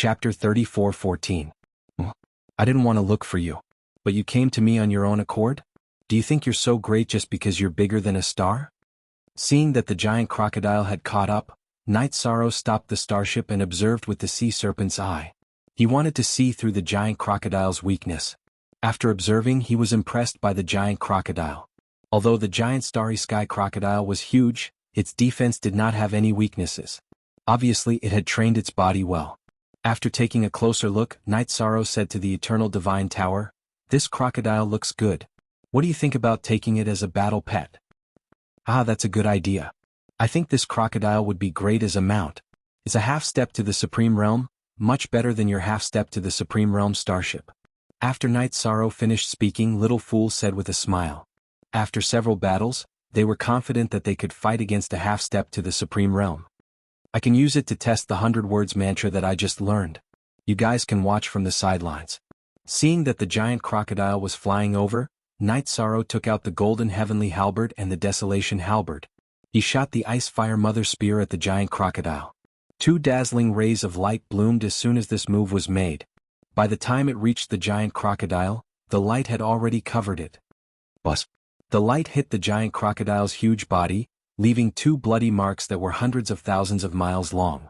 Chapter 34:14. I didn't want to look for you. But you came to me on your own accord? Do you think you're so great just because you're bigger than a star? Seeing that the giant crocodile had caught up, Night Sorrow stopped the starship and observed with the sea serpent's eye. He wanted to see through the giant crocodile's weakness. After observing, he was impressed by the giant crocodile. Although the giant starry sky crocodile was huge, its defense did not have any weaknesses. Obviously, it had trained its body well. After taking a closer look, Night Sorrow said to the Eternal Divine Tower, "This crocodile looks good. What do you think about taking it as a battle pet?" "Ah, that's a good idea. I think this crocodile would be great as a mount. It's a half-step to the Supreme Realm, much better than your half-step to the Supreme Realm starship." After Night Sorrow finished speaking, Little Fool said with a smile. After several battles, they were confident that they could fight against a half-step to the Supreme Realm. "I can use it to test the 100 words mantra that I just learned. You guys can watch from the sidelines." Seeing that the giant crocodile was flying over, Night Sorrow took out the golden heavenly halberd and the desolation halberd. He shot the ice-fire mother spear at the giant crocodile. Two dazzling rays of light bloomed as soon as this move was made. By the time it reached the giant crocodile, the light had already covered it. Buzz! The light hit the giant crocodile's huge body, leaving two bloody marks that were hundreds of thousands of miles long.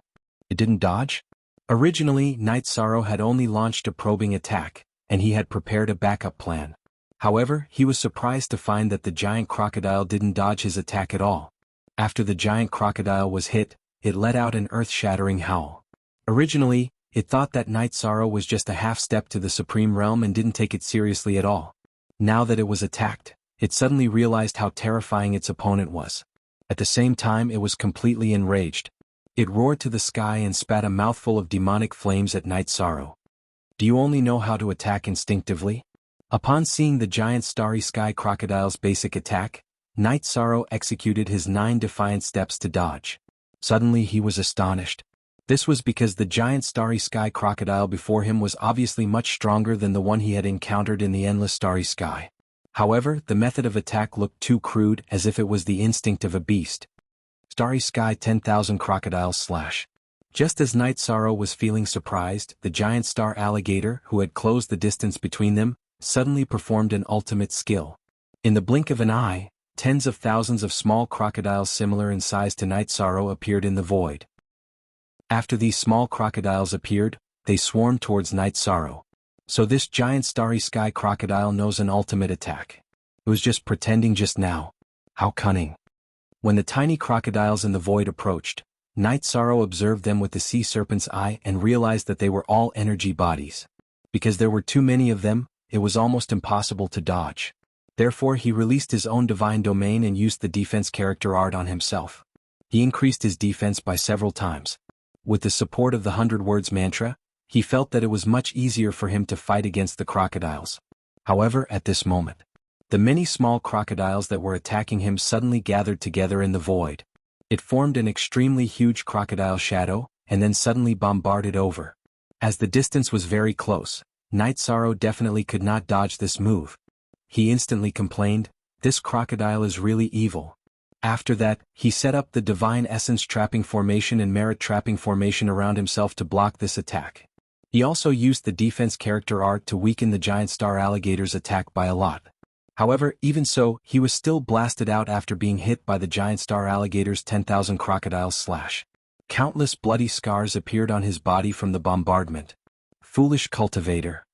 It didn't dodge? Originally, Night Sorrow had only launched a probing attack, and he had prepared a backup plan. However, he was surprised to find that the giant crocodile didn't dodge his attack at all. After the giant crocodile was hit, it let out an earth-shattering howl. Originally, it thought that Night Sorrow was just a half-step to the Supreme Realm and didn't take it seriously at all. Now that it was attacked, it suddenly realized how terrifying its opponent was. At the same time, it was completely enraged. It roared to the sky and spat a mouthful of demonic flames at Night Sorrow. "Do you only know how to attack instinctively?" Upon seeing the giant starry sky crocodile's basic attack, Night Sorrow executed his 9 defiant steps to dodge. Suddenly he was astonished. This was because the giant starry sky crocodile before him was obviously much stronger than the one he had encountered in the endless starry sky. However, the method of attack looked too crude, as if it was the instinct of a beast. Starry Sky 10,000 Crocodiles slash. Just as Night Sorrow was feeling surprised, the giant star alligator, who had closed the distance between them, suddenly performed an ultimate skill. In the blink of an eye, tens of thousands of small crocodiles similar in size to Night Sorrow appeared in the void. After these small crocodiles appeared, they swarmed towards Night Sorrow. So this giant starry sky crocodile knows an ultimate attack. It was just pretending just now. How cunning. When the tiny crocodiles in the void approached, Night Sorrow observed them with the sea serpent's eye and realized that they were all energy bodies. Because there were too many of them, it was almost impossible to dodge. Therefore he released his own divine domain and used the defense character art on himself. He increased his defense by several times. With the support of the 100 words mantra, he felt that it was much easier for him to fight against the crocodiles. However, at this moment, the many small crocodiles that were attacking him suddenly gathered together in the void. It formed an extremely huge crocodile shadow, and then suddenly bombarded over. As the distance was very close, Night Sorrow definitely could not dodge this move. He instantly complained, "This crocodile is really evil." After that, he set up the Divine Essence Trapping Formation and Merit Trapping Formation around himself to block this attack. He also used the defense character art to weaken the giant star alligator's attack by a lot. However, even so, he was still blasted out after being hit by the giant star alligator's 10,000 crocodiles slash. Countless bloody scars appeared on his body from the bombardment. Foolish cultivator.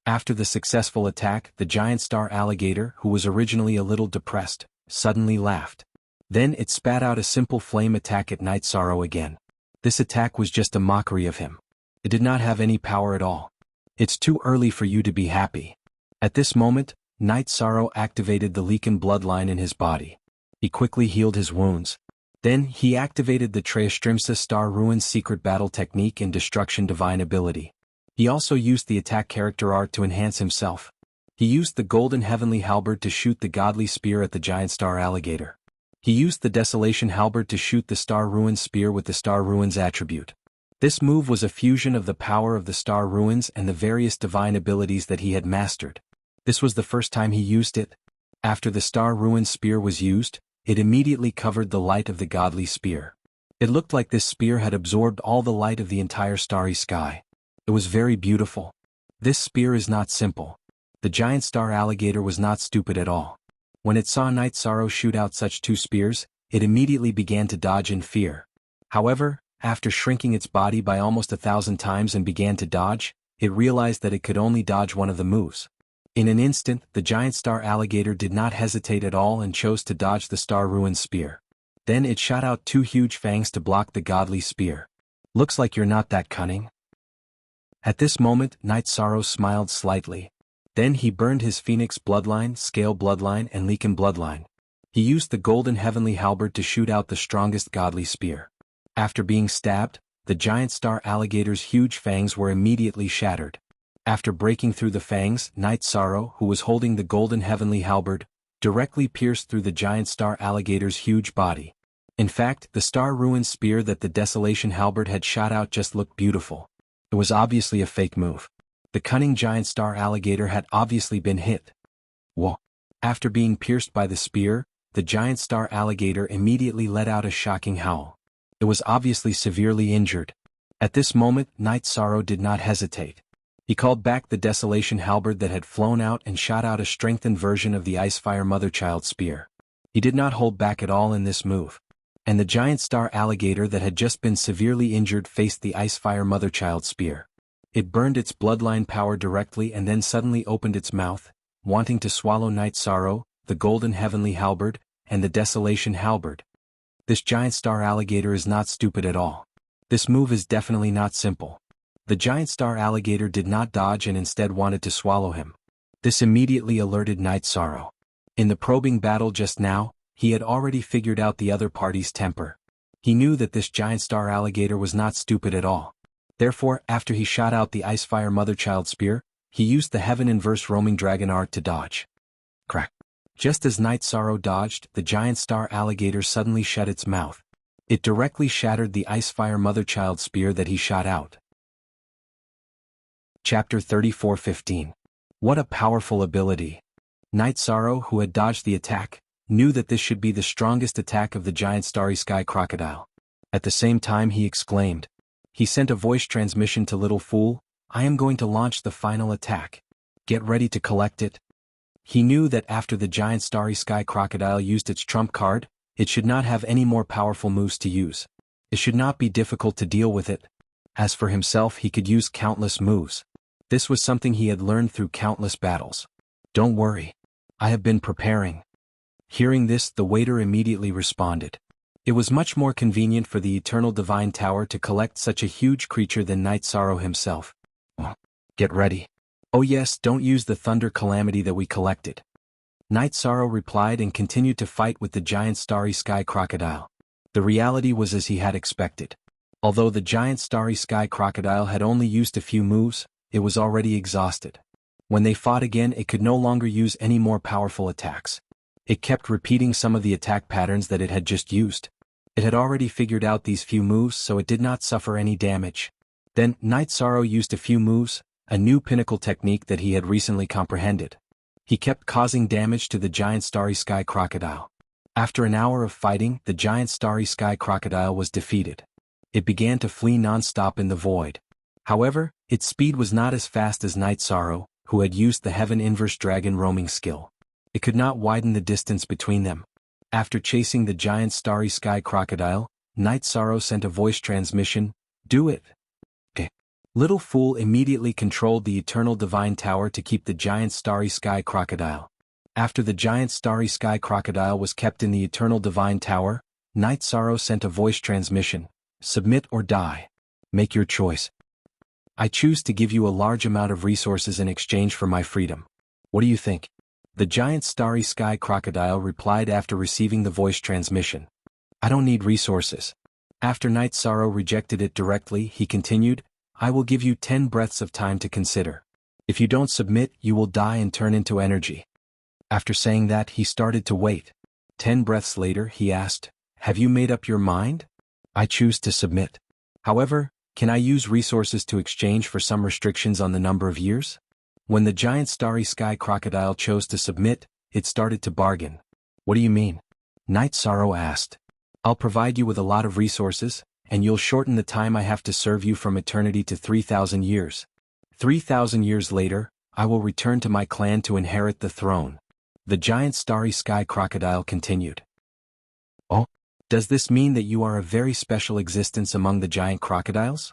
After the successful attack, the giant star alligator, who was originally a little depressed, suddenly laughed. Then it spat out a simple flame attack at Night Sorrow again. This attack was just a mockery of him. It did not have any power at all. "It's too early for you to be happy." At this moment, Night Sorrow activated the Leakin bloodline in his body. He quickly healed his wounds. Then he activated the Treastrimsa Star Ruins secret battle technique and destruction divine ability. He also used the attack character art to enhance himself. He used the golden heavenly halberd to shoot the godly spear at the giant star alligator. He used the desolation halberd to shoot the Star Ruins spear with the Star Ruins attribute. This move was a fusion of the power of the Star Ruins and the various divine abilities that he had mastered. This was the first time he used it. After the Star Ruins spear was used, it immediately covered the light of the godly spear. It looked like this spear had absorbed all the light of the entire starry sky. It was very beautiful. This spear is not simple. The giant star alligator was not stupid at all. When it saw Night Sorrow shoot out such two spears, it immediately began to dodge in fear. However, after shrinking its body by almost 1,000 times and began to dodge, it realized that it could only dodge one of the moves. In an instant, the giant star alligator did not hesitate at all and chose to dodge the star ruined spear. Then it shot out two huge fangs to block the godly spear. Looks like you're not that cunning. At this moment, Night Sorrow smiled slightly. Then he burned his Phoenix bloodline, Scale bloodline and Leakin bloodline. He used the golden heavenly halberd to shoot out the strongest godly spear. After being stabbed, the giant star alligator's huge fangs were immediately shattered. After breaking through the fangs, Night Sorrow, who was holding the golden heavenly halberd, directly pierced through the giant star alligator's huge body. In fact, the star-ruined spear that the Desolation halberd had shot out just looked beautiful. It was obviously a fake move. The cunning giant star alligator had obviously been hit. Whoa! After being pierced by the spear, the giant star alligator immediately let out a shocking howl. It was obviously severely injured. At this moment, Night Sorrow did not hesitate. He called back the Desolation halberd that had flown out and shot out a strengthened version of the Icefire Motherchild spear. He did not hold back at all in this move. And the giant star alligator that had just been severely injured faced the Icefire Motherchild spear. It burned its bloodline power directly and then suddenly opened its mouth, wanting to swallow Night Sorrow, the golden heavenly halberd, and the Desolation halberd. This giant star alligator is not stupid at all. This move is definitely not simple. The giant star alligator did not dodge and instead wanted to swallow him. This immediately alerted Night Sorrow. In the probing battle just now, he had already figured out the other party's temper. He knew that this giant star alligator was not stupid at all. Therefore, after he shot out the Icefire Motherchild spear, he used the Heaven Inverse Roaming Dragon art to dodge. Crack! Just as Night Sorrow dodged, the giant star alligator suddenly shut its mouth. It directly shattered the Icefire Motherchild spear that he shot out. Chapter 34:15. What a powerful ability! Night Sorrow, who had dodged the attack, knew that this should be the strongest attack of the giant starry sky crocodile. At the same time he exclaimed. He sent a voice transmission to Little Fool, "I am going to launch the final attack. Get ready to collect it." He knew that after the giant starry sky crocodile used its trump card, it should not have any more powerful moves to use. It should not be difficult to deal with it. As for himself, he could use countless moves. This was something he had learned through countless battles. "Don't worry. I have been preparing." Hearing this, the waiter immediately responded. It was much more convenient for the Eternal Divine Tower to collect such a huge creature than Night Sorrow himself. "Get ready." "Oh yes, don't use the Thunder Calamity that we collected." Night Sorrow replied and continued to fight with the giant starry sky crocodile. The reality was as he had expected. Although the giant starry sky crocodile had only used a few moves, it was already exhausted. When they fought again, it could no longer use any more powerful attacks. It kept repeating some of the attack patterns that it had just used. It had already figured out these few moves, so it did not suffer any damage. Then, Night Sorrow used a few moves, a new pinnacle technique that he had recently comprehended. He kept causing damage to the giant starry sky crocodile. After an hour of fighting, the giant starry sky crocodile was defeated. It began to flee non-stop in the void. However, its speed was not as fast as Night Sorrow, who had used the Heaven Inverse Dragon roaming skill. It could not widen the distance between them. After chasing the giant starry sky crocodile, Night Sorrow sent a voice transmission, "Do it." Okay. Little Fool immediately controlled the Eternal Divine Tower to keep the giant starry sky crocodile. After the giant starry sky crocodile was kept in the Eternal Divine Tower, Night Sorrow sent a voice transmission, "Submit or die. Make your choice. I choose to give you a large amount of resources in exchange for my freedom. What do you think?" The giant starry sky crocodile replied after receiving the voice transmission. "I don't need resources." After Night Sorrow rejected it directly, he continued, "I will give you 10 breaths of time to consider. If you don't submit, you will die and turn into energy." After saying that, he started to wait. 10 breaths later, he asked, "Have you made up your mind?" "I choose to submit. However, can I use resources to exchange for some restrictions on the number of years?" When the giant starry sky crocodile chose to submit, it started to bargain. "What do you mean?" Night Sorrow asked. "I'll provide you with a lot of resources, and you'll shorten the time I have to serve you from eternity to 3,000 years. 3,000 years later, I will return to my clan to inherit the throne. The giant starry sky crocodile continued. Oh, does this mean that you are a very special existence among the giant crocodiles?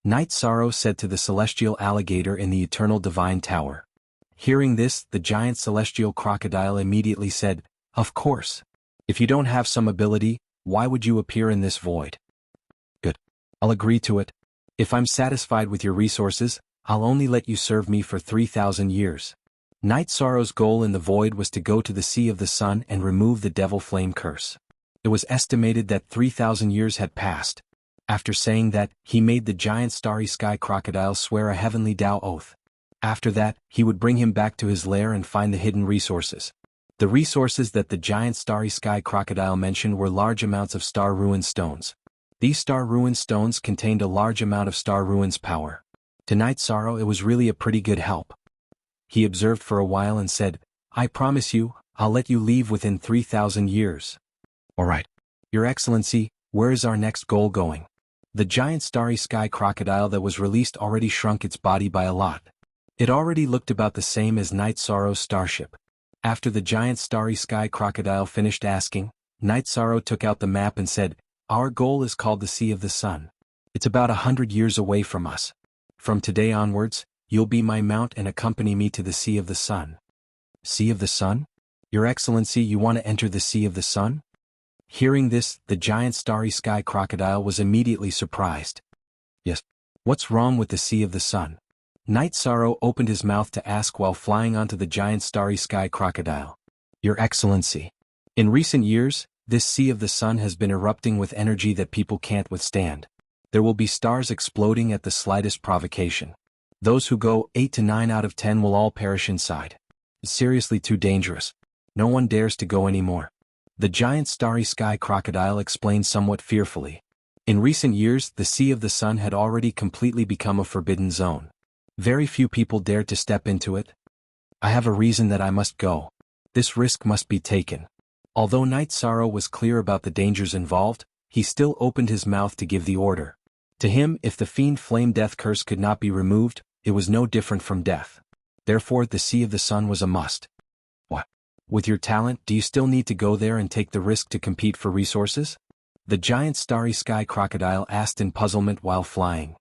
Night Sorrow said to the celestial alligator in the eternal divine tower. Hearing this, the giant celestial crocodile immediately said, "Of course. If you don't have some ability, why would you appear in this void?" "Good. I'll agree to it. If I'm satisfied with your resources, I'll only let you serve me for 3,000 years. Night Sorrow's goal in the void was to go to the Sea of the Sun and remove the Devil Flame curse. It was estimated that 3,000 years had passed. After saying that, he made the giant starry sky crocodile swear a heavenly Tao oath. After that, he would bring him back to his lair and find the hidden resources. The resources that the giant starry sky crocodile mentioned were large amounts of star ruin stones. These star ruin stones contained a large amount of star ruins power. To Night Sorrow it was really a pretty good help. He observed for a while and said, "I promise you, I'll let you leave within 3,000 years. All right. Your Excellency, where is our next goal going?" The giant starry sky crocodile that was released already shrunk its body by a lot. It already looked about the same as Night Sorrow's starship. After the giant starry sky crocodile finished asking, Night Sorrow took out the map and said, "Our goal is called the Sea of the Sun. It's about 100 years away from us. From today onwards, you'll be my mount and accompany me to the Sea of the Sun." "Sea of the Sun? Your Excellency, you want to enter the Sea of the Sun?" Hearing this, the giant starry sky crocodile was immediately surprised. "Yes. What's wrong with the Sea of the Sun?" Night Sorrow opened his mouth to ask while flying onto the giant starry sky crocodile. "Your Excellency, in recent years, this Sea of the Sun has been erupting with energy that people can't withstand. There will be stars exploding at the slightest provocation. Those who go 8 to 9 out of 10 will all perish inside. It's seriously too dangerous. No one dares to go anymore." The giant starry sky crocodile explained somewhat fearfully. In recent years, the Sea of the Sun had already completely become a forbidden zone. Very few people dared to step into it. "I have a reason that I must go. This risk must be taken." Although Night Sorrow was clear about the dangers involved, he still opened his mouth to give the order. To him, if the Fiend Flame Death curse could not be removed, it was no different from death. Therefore, the Sea of the Sun was a must. "What? With your talent, do you still need to go there and take the risk to compete for resources?" The giant starry sky crocodile asked in puzzlement while flying.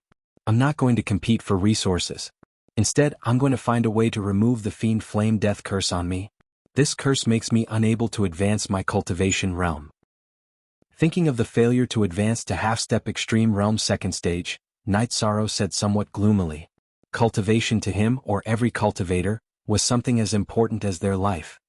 "I'm not going to compete for resources. Instead, I'm going to find a way to remove the Fiend Flame Death curse on me. This curse makes me unable to advance my cultivation realm." Thinking of the failure to advance to half-step extreme realm second stage, Night Sorrow said somewhat gloomily. Cultivation to him, or every cultivator, was something as important as their life.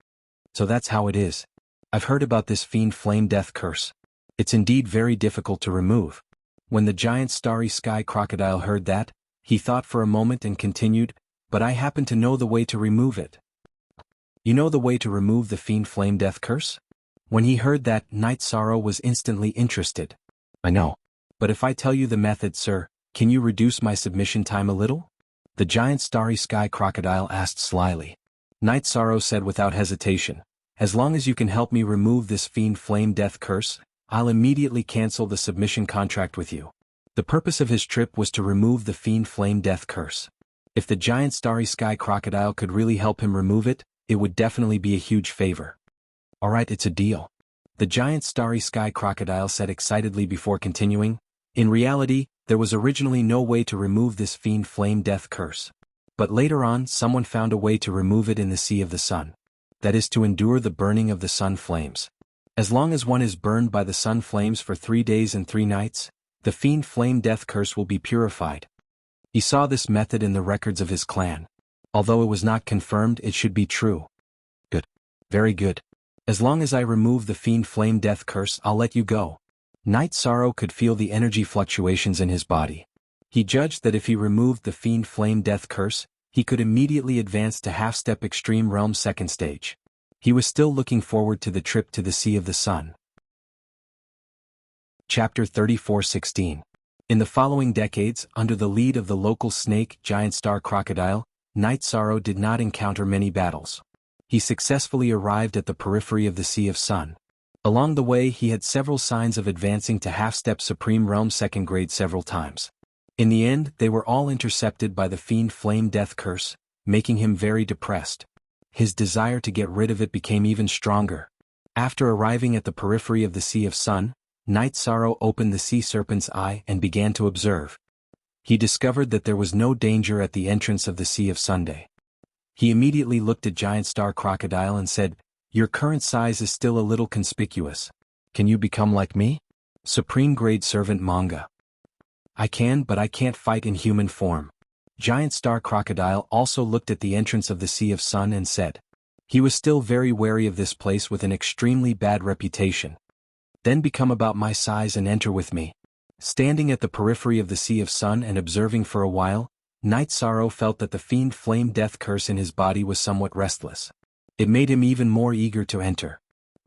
"So that's how it is. I've heard about this Fiend Flame Death curse. It's indeed very difficult to remove." When the giant starry sky crocodile heard that, he thought for a moment and continued, "But I happen to know the way to remove it." "You know the way to remove the Fiend Flame Death curse?" When he heard that, Night Sorrow was instantly interested. "I know. But if I tell you the method, sir, can you reduce my submission time a little?" The giant starry sky crocodile asked slyly. Night Sorrow said without hesitation, "As long as you can help me remove this Fiend Flame Death curse, I'll immediately cancel the submission contract with you." The purpose of his trip was to remove the Fiend Flame Death curse. If the giant starry sky crocodile could really help him remove it, it would definitely be a huge favor. "All right, it's a deal," the giant starry sky crocodile said excitedly before continuing. In reality, there was originally no way to remove this Fiend Flame Death curse. But later on, someone found a way to remove it in the Sea of the Sun. That is to endure the burning of the sun flames. As long as one is burned by the sun flames for 3 days and 3 nights, the Fiend Flame Death curse will be purified. He saw this method in the records of his clan. Although it was not confirmed, it should be true. "Good. Very good. As long as I remove the Fiend Flame Death curse, I'll let you go." Night Sorrow could feel the energy fluctuations in his body. He judged that if he removed the Fiend Flame Death curse, he could immediately advance to half-step extreme realm second stage. He was still looking forward to the trip to the Sea of the Sun. Chapter 34:16. In the following decades, under the lead of the local snake, giant star crocodile, Night Sorrow did not encounter many battles. He successfully arrived at the periphery of the Sea of Sun. Along the way he had several signs of advancing to half-step Supreme Realm 2nd grade several times. In the end they were all intercepted by the Fiend Flame Death Curse, making him very depressed. His desire to get rid of it became even stronger. After arriving at the periphery of the Sea of Sun, Night Sorrow opened the Sea Serpent's eye and began to observe. He discovered that there was no danger at the entrance of the Sea of Sunday. He immediately looked at Giant Star Crocodile and said, "Your current size is still a little conspicuous. Can you become like me?" Supreme Grade Servant Manga. I can, but I can't fight in human form. Giant Star Crocodile also looked at the entrance of the Sea of Sun and said. He was still very wary of this place with an extremely bad reputation. Then become about my size and enter with me. Standing at the periphery of the Sea of Sun and observing for a while, Night Sorrow felt that the Fiend Flame Death Curse in his body was somewhat restless. It made him even more eager to enter.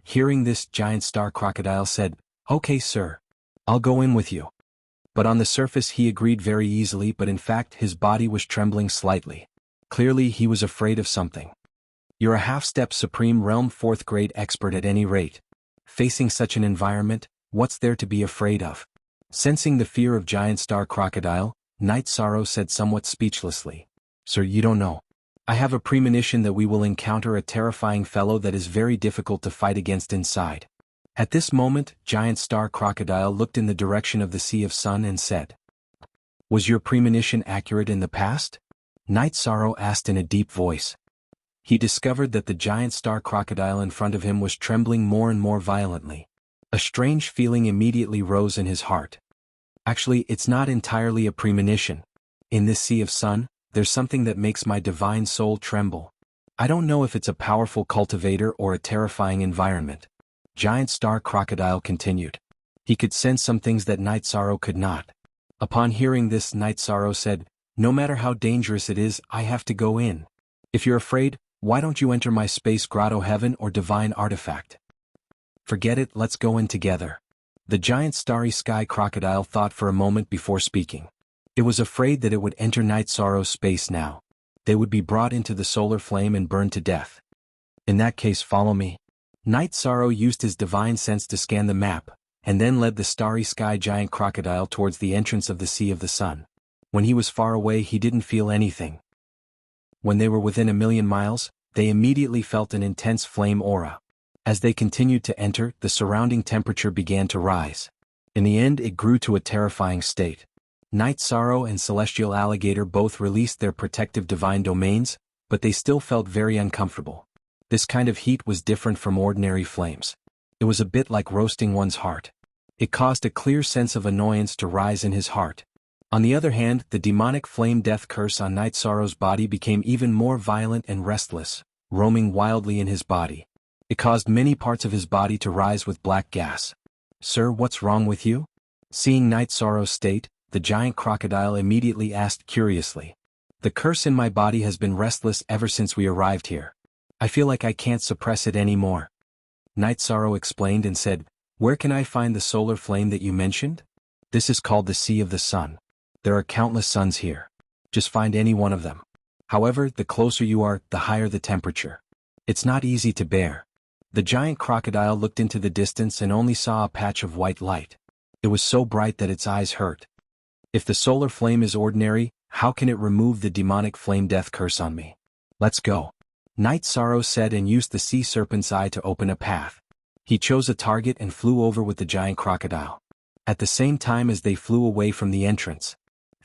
Hearing this, Giant Star Crocodile said, "Okay, sir. I'll go in with you." But on the surface he agreed very easily, but in fact his body was trembling slightly. Clearly he was afraid of something. You're a half-step Supreme Realm 4th grade expert at any rate. Facing such an environment, what's there to be afraid of? Sensing the fear of Giant Star Crocodile, Night Sorrow said somewhat speechlessly, "Sir, you don't know. I have a premonition that we will encounter a terrifying fellow that is very difficult to fight against inside." At this moment, Giant Star Crocodile looked in the direction of the Sea of Sun and said, "Was your premonition accurate in the past?" Night Sorrow asked in a deep voice. He discovered that the Giant Star Crocodile in front of him was trembling more and more violently. A strange feeling immediately rose in his heart. Actually, it's not entirely a premonition. In this Sea of Sun, there's something that makes my divine soul tremble. I don't know if it's a powerful cultivator or a terrifying environment. Giant Star Crocodile continued. He could sense some things that Night Sorrow could not. Upon hearing this, Night Sorrow said, "No matter how dangerous it is, I have to go in. If you're afraid, why don't you enter my space grotto heaven or divine artifact?" "Forget it, let's go in together." The giant starry sky crocodile thought for a moment before speaking. It was afraid that it would enter Night Sorrow's space now. They would be brought into the solar flame and burned to death. "In that case, follow me." Night Sorrow used his divine sense to scan the map, and then led the starry sky giant crocodile towards the entrance of the Sea of the Sun. When he was far away he didn't feel anything. When they were within 1,000,000 miles, they immediately felt an intense flame aura. As they continued to enter, the surrounding temperature began to rise. In the end it grew to a terrifying state. Night Sorrow and Celestial Alligator both released their protective divine domains, but they still felt very uncomfortable. This kind of heat was different from ordinary flames. It was a bit like roasting one's heart. It caused a clear sense of annoyance to rise in his heart. On the other hand, the demonic flame death curse on Night Sorrow's body became even more violent and restless, roaming wildly in his body. It caused many parts of his body to rise with black gas. "Sir, what's wrong with you?" Seeing Night Sorrow's state, the giant crocodile immediately asked curiously. "The curse in my body has been restless ever since we arrived here. I feel like I can't suppress it anymore." Night Sorrow explained and said, "Where can I find the solar flame that you mentioned?" "This is called the Sea of the Sun. There are countless suns here. Just find any one of them. However, the closer you are, the higher the temperature. It's not easy to bear." The giant crocodile looked into the distance and only saw a patch of white light. It was so bright that its eyes hurt. "If the solar flame is ordinary, how can it remove the demonic flame death curse on me? Let's go." Night Sorrow said and used the sea serpent's eye to open a path. He chose a target and flew over with the giant crocodile. At the same time as they flew away from the entrance,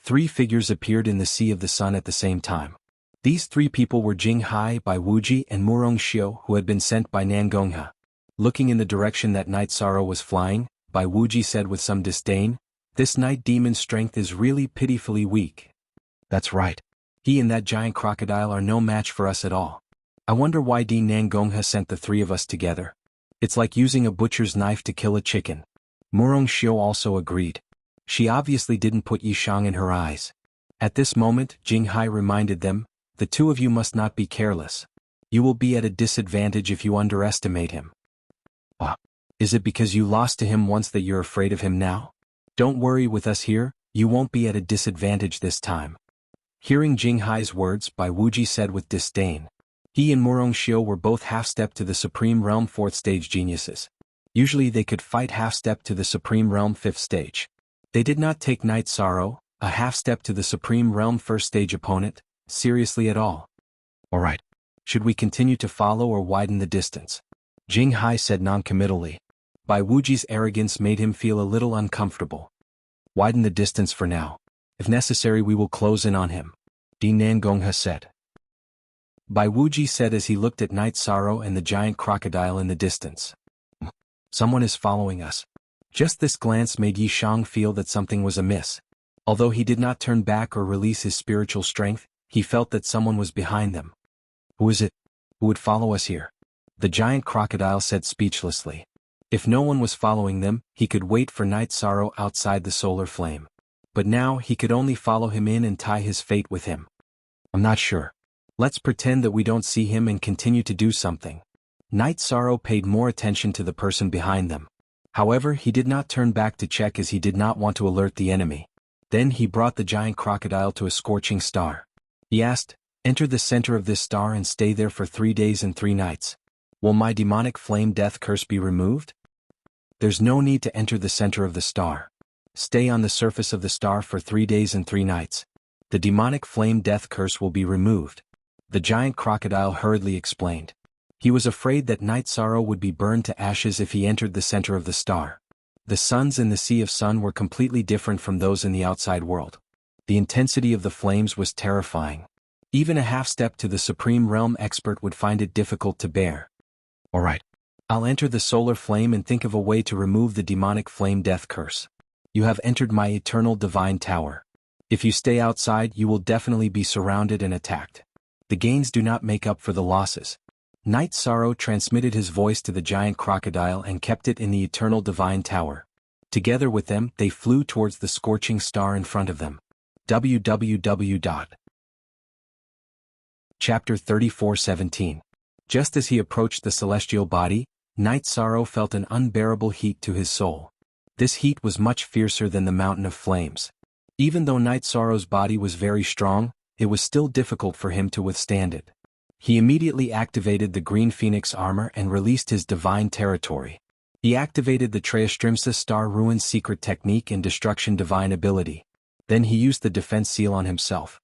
3 figures appeared in the Sea of the Sun at the same time. These 3 people were Jianghu by Wuxia and Murongxiu, who had been sent by Nangongha. Looking in the direction that Night Sorrow was flying, Bai Wuji said with some disdain, "This night demon's strength is really pitifully weak." "That's right. He and that giant crocodile are no match for us at all. I wonder why Di Nangongha sent the 3 of us together. It's like using a butcher's knife to kill a chicken." Murongxiu also agreed. She obviously didn't put Yishang in her eyes. At this moment, Jinghai reminded them, "The 2 of you must not be careless. You will be at a disadvantage if you underestimate him." Is it because you lost to him once that you're afraid of him now? Don't worry, with us here, you won't be at a disadvantage this time." Hearing Jinghai's words, Bai Wuji said with disdain. He and Murongxiu were both half-step to the Supreme Realm 4th stage geniuses. Usually they could fight half-step to the Supreme Realm 5th stage. They did not take Night Sorrow, a half-step to the Supreme Realm 1st stage opponent, seriously at all. Alright. Should we continue to follow or widen the distance? Jianghu said non-committally. Bai Wuji's arrogance made him feel a little uncomfortable. Widen the distance for now. If necessary we will close in on him. Di Nangongha said. Bai Wuji said as he looked at Night Sorrow and the giant crocodile in the distance. Someone is following us. Just this glance made Yi Shang feel that something was amiss. Although he did not turn back or release his spiritual strength, he felt that someone was behind them. Who is it? Who would follow us here? The giant crocodile said speechlessly. If no one was following them, he could wait for Night Sorrow outside the solar flame. But now he could only follow him in and tie his fate with him. I'm not sure. Let's pretend that we don't see him and continue to do something. Night Sorrow paid more attention to the person behind them. However, he did not turn back to check as he did not want to alert the enemy. Then he brought the giant crocodile to a scorching star. He asked, "Enter the center of this star and stay there for 3 days and 3 nights. Will my demonic flame death curse be removed?" There's no need to enter the center of the star. Stay on the surface of the star for 3 days and 3 nights. The demonic flame death curse will be removed. The giant crocodile hurriedly explained. He was afraid that Night Sorrow would be burned to ashes if he entered the center of the star. The suns in the Sea of Sun were completely different from those in the outside world. The intensity of the flames was terrifying. Even a half-step to the Supreme Realm expert would find it difficult to bear. Alright. I'll enter the solar flame and think of a way to remove the demonic flame death curse. You have entered my eternal divine tower. If you stay outside you will definitely be surrounded and attacked. The gains do not make up for the losses. Night Sorrow transmitted his voice to the giant crocodile and kept it in the eternal divine tower. Together with them, they flew towards the scorching star in front of them. www. Chapter 34:17. Just as he approached the celestial body, Night Sorrow felt an unbearable heat to his soul. This heat was much fiercer than the mountain of flames. Even though Night Sorrow's body was very strong, it was still difficult for him to withstand it. He immediately activated the Green Phoenix armor and released his divine territory. He activated the Treastrimsa Star Ruins secret technique and Destruction divine ability. Then he used the defense seal on himself.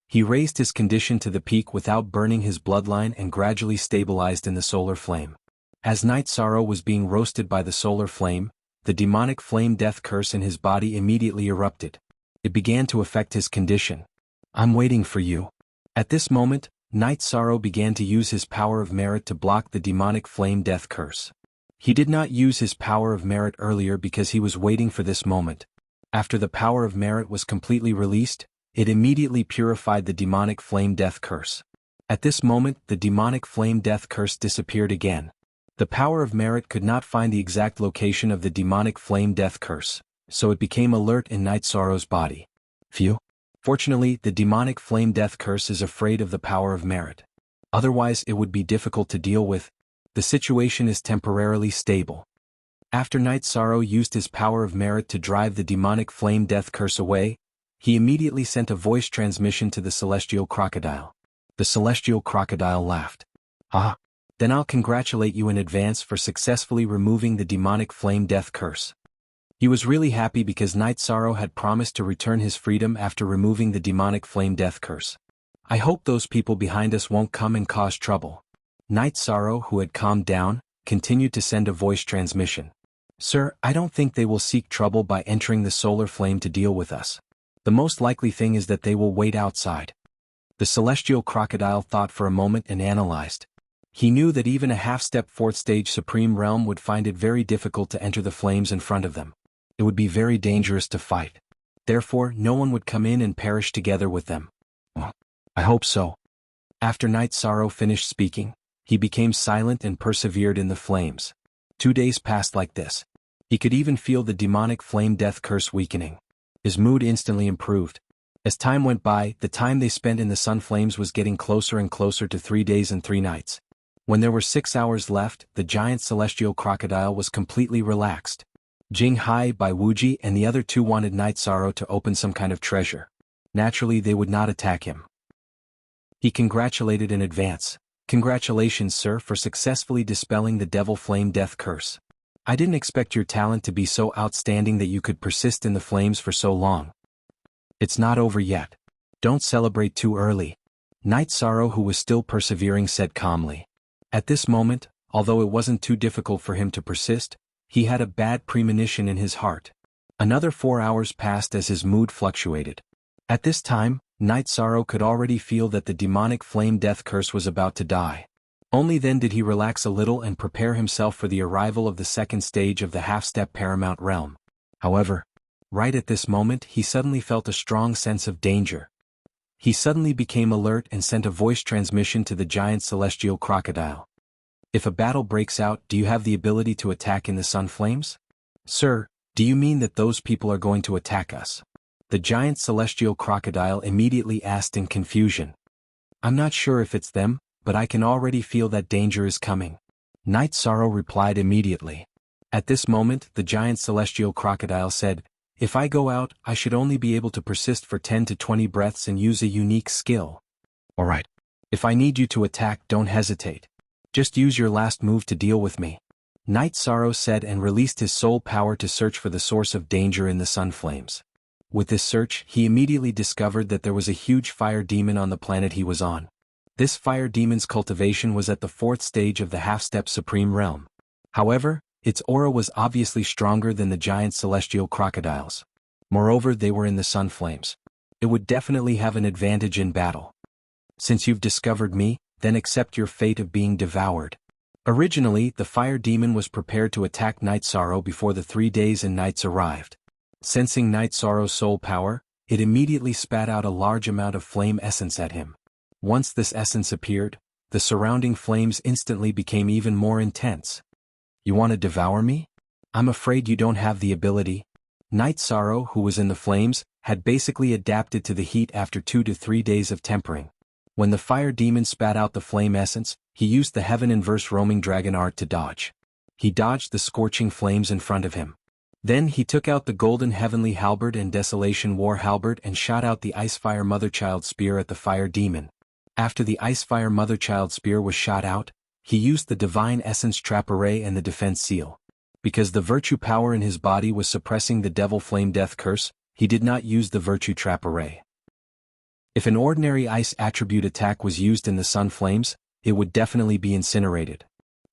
He raised his condition to the peak without burning his bloodline and gradually stabilized in the solar flame. As Night Sorrow was being roasted by the solar flame, the demonic flame death curse in his body immediately erupted. It began to affect his condition. I'm waiting for you. At this moment, Night Sorrow began to use his power of merit to block the demonic flame death curse. He did not use his power of merit earlier because he was waiting for this moment. After the power of merit was completely released, it immediately purified the demonic flame death curse. At this moment, the demonic flame death curse disappeared again. The power of merit could not find the exact location of the demonic flame death curse, so it became alert in Night Sorrow's body. Phew. Fortunately, the demonic flame death curse is afraid of the power of merit. Otherwise it would be difficult to deal with. The situation is temporarily stable. After Night Sorrow used his power of merit to drive the demonic flame death curse away, he immediately sent a voice transmission to the celestial crocodile. The celestial crocodile laughed. Ah, then I'll congratulate you in advance for successfully removing the demonic flame death curse. He was really happy because Night Sorrow had promised to return his freedom after removing the demonic flame death curse. I hope those people behind us won't come and cause trouble. Night Sorrow, who had calmed down, continued to send a voice transmission. Sir, I don't think they will seek trouble by entering the solar flame to deal with us. The most likely thing is that they will wait outside. The celestial crocodile thought for a moment and analyzed. He knew that even a half-step 4th stage Supreme Realm would find it very difficult to enter the flames in front of them. It would be very dangerous to fight. Therefore, no one would come in and perish together with them. Well, I hope so. After Night Sorrow finished speaking, he became silent and persevered in the flames. 2 days passed like this. He could even feel the demonic flame death curse weakening. His mood instantly improved. As time went by, the time they spent in the sun flames was getting closer and closer to 3 days and 3 nights. When there were 6 hours left, the giant celestial crocodile was completely relaxed. Jianghu, Bai Wuji, and the other 2 wanted Night Sorrow to open some kind of treasure. Naturally, they would not attack him. He congratulated in advance. Congratulations, sir, for successfully dispelling the devil flame death curse. I didn't expect your talent to be so outstanding that you could persist in the flames for so long. It's not over yet. Don't celebrate too early. Night Sorrow, who was still persevering, said calmly. At this moment, although it wasn't too difficult for him to persist, he had a bad premonition in his heart. Another 4 hours passed as his mood fluctuated. At this time, Night Sorrow could already feel that the demonic flame death curse was about to die. Only then did he relax a little and prepare himself for the arrival of the second stage of the half-step paramount realm. However, right at this moment he suddenly felt a strong sense of danger. He suddenly became alert and sent a voice transmission to the giant celestial crocodile. If a battle breaks out, do you have the ability to attack in the sun flames? Sir, do you mean that those people are going to attack us? The giant celestial crocodile immediately asked in confusion. I'm not sure if it's them, but I can already feel that danger is coming. Night Sorrow replied immediately. At this moment, the giant celestial crocodile said, if I go out, I should only be able to persist for 10 to 20 breaths and use a unique skill. Alright. If I need you to attack, don't hesitate. Just use your last move to deal with me. Night Sorrow said and released his soul power to search for the source of danger in the sun flames. With this search, he immediately discovered that there was a huge fire demon on the planet he was on. This fire demon's cultivation was at the 4th stage of the half-step supreme realm. However, its aura was obviously stronger than the giant celestial crocodiles. Moreover, they were in the sun flames. It would definitely have an advantage in battle. Since you've discovered me, then accept your fate of being devoured. Originally, the fire demon was prepared to attack Night Sorrow before the 3 days and nights arrived. Sensing Night Sorrow's soul power, it immediately spat out a large amount of flame essence at him. Once this essence appeared, the surrounding flames instantly became even more intense. You want to devour me? I'm afraid you don't have the ability. Night Sorrow, who was in the flames, had basically adapted to the heat after 2 to 3 days of tempering. When the fire demon spat out the flame essence, he used the heaven inverse roaming dragon art to dodge. He dodged the scorching flames in front of him. Then he took out the golden heavenly halberd and desolation war halberd and shot out the icefire motherchild spear at the fire demon. After the icefire motherchild spear was shot out, he used the divine essence trap array and the defense seal. Because the virtue power in his body was suppressing the devil flame death curse, he did not use the virtue trap array. If an ordinary ice attribute attack was used in the sun flames, it would definitely be incinerated.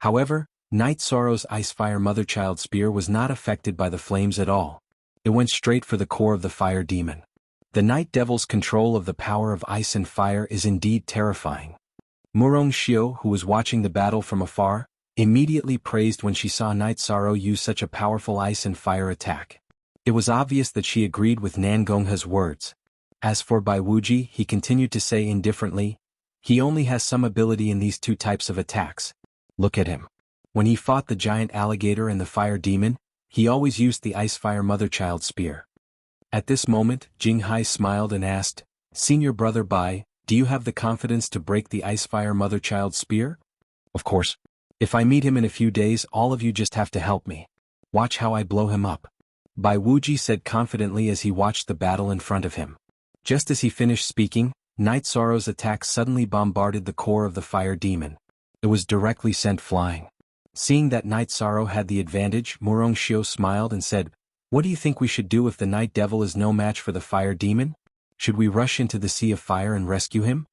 However, Night Sorrow's icefire motherchild spear was not affected by the flames at all. It went straight for the core of the fire demon. The Night Devil's control of the power of ice and fire is indeed terrifying. Murong Xiao, who was watching the battle from afar, immediately praised when she saw Night Sorrow use such a powerful ice and fire attack. It was obvious that she agreed with Nangongha's words. As for Bai Wuji, he continued to say indifferently, he only has some ability in these 2 types of attacks. Look at him. When he fought the giant alligator and the fire demon, he always used the icefire motherchild spear. At this moment, Jinghai smiled and asked, Senior Brother Bai, do you have the confidence to break the icefire motherchild spear? Of course. If I meet him in a few days, all of you just have to help me. Watch how I blow him up. Bai Wuji said confidently as he watched the battle in front of him. Just as he finished speaking, Night Sorrow's attack suddenly bombarded the core of the fire demon. It was directly sent flying. Seeing that Night Sorrow had the advantage, Murong Xiao smiled and said, What do you think we should do if the Night Devil is no match for the fire demon? Should we rush into the sea of fire and rescue him?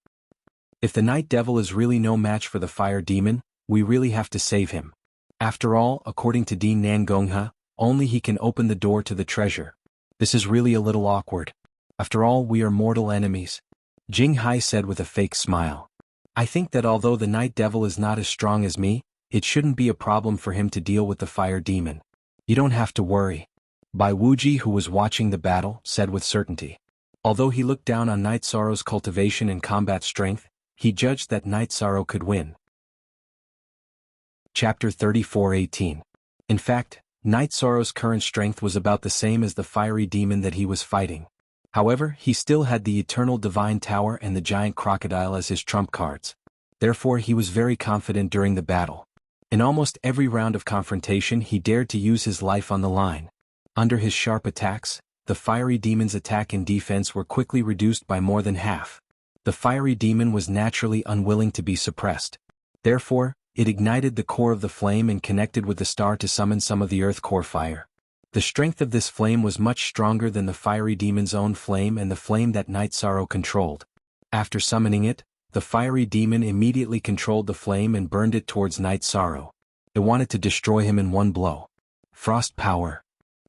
If the Night Devil is really no match for the fire demon, we really have to save him. After all, according to Dean Nangongha, only he can open the door to the treasure. This is really a little awkward. After all, we are mortal enemies. Jinghai said with a fake smile. I think that although the Night Devil is not as strong as me, it shouldn't be a problem for him to deal with the fire demon. You don't have to worry. Bai Wuji, who was watching the battle, said with certainty. Although he looked down on Night Sorrow's cultivation and combat strength, he judged that Night Sorrow could win. Chapter 34:18. In fact, Night Sorrow's current strength was about the same as the fiery demon that he was fighting. However, he still had the eternal divine tower and the giant crocodile as his trump cards. Therefore, he was very confident during the battle. In almost every round of confrontation, he dared to use his life on the line. Under his sharp attacks, the fiery demon's attack and defense were quickly reduced by more than half. The fiery demon was naturally unwilling to be suppressed. Therefore, it ignited the core of the flame and connected with the star to summon some of the earth core fire. The strength of this flame was much stronger than the fiery demon's own flame and the flame that Night Sorrow controlled. After summoning it, the fiery demon immediately controlled the flame and burned it towards Night Sorrow. It wanted to destroy him in one blow. Frost power.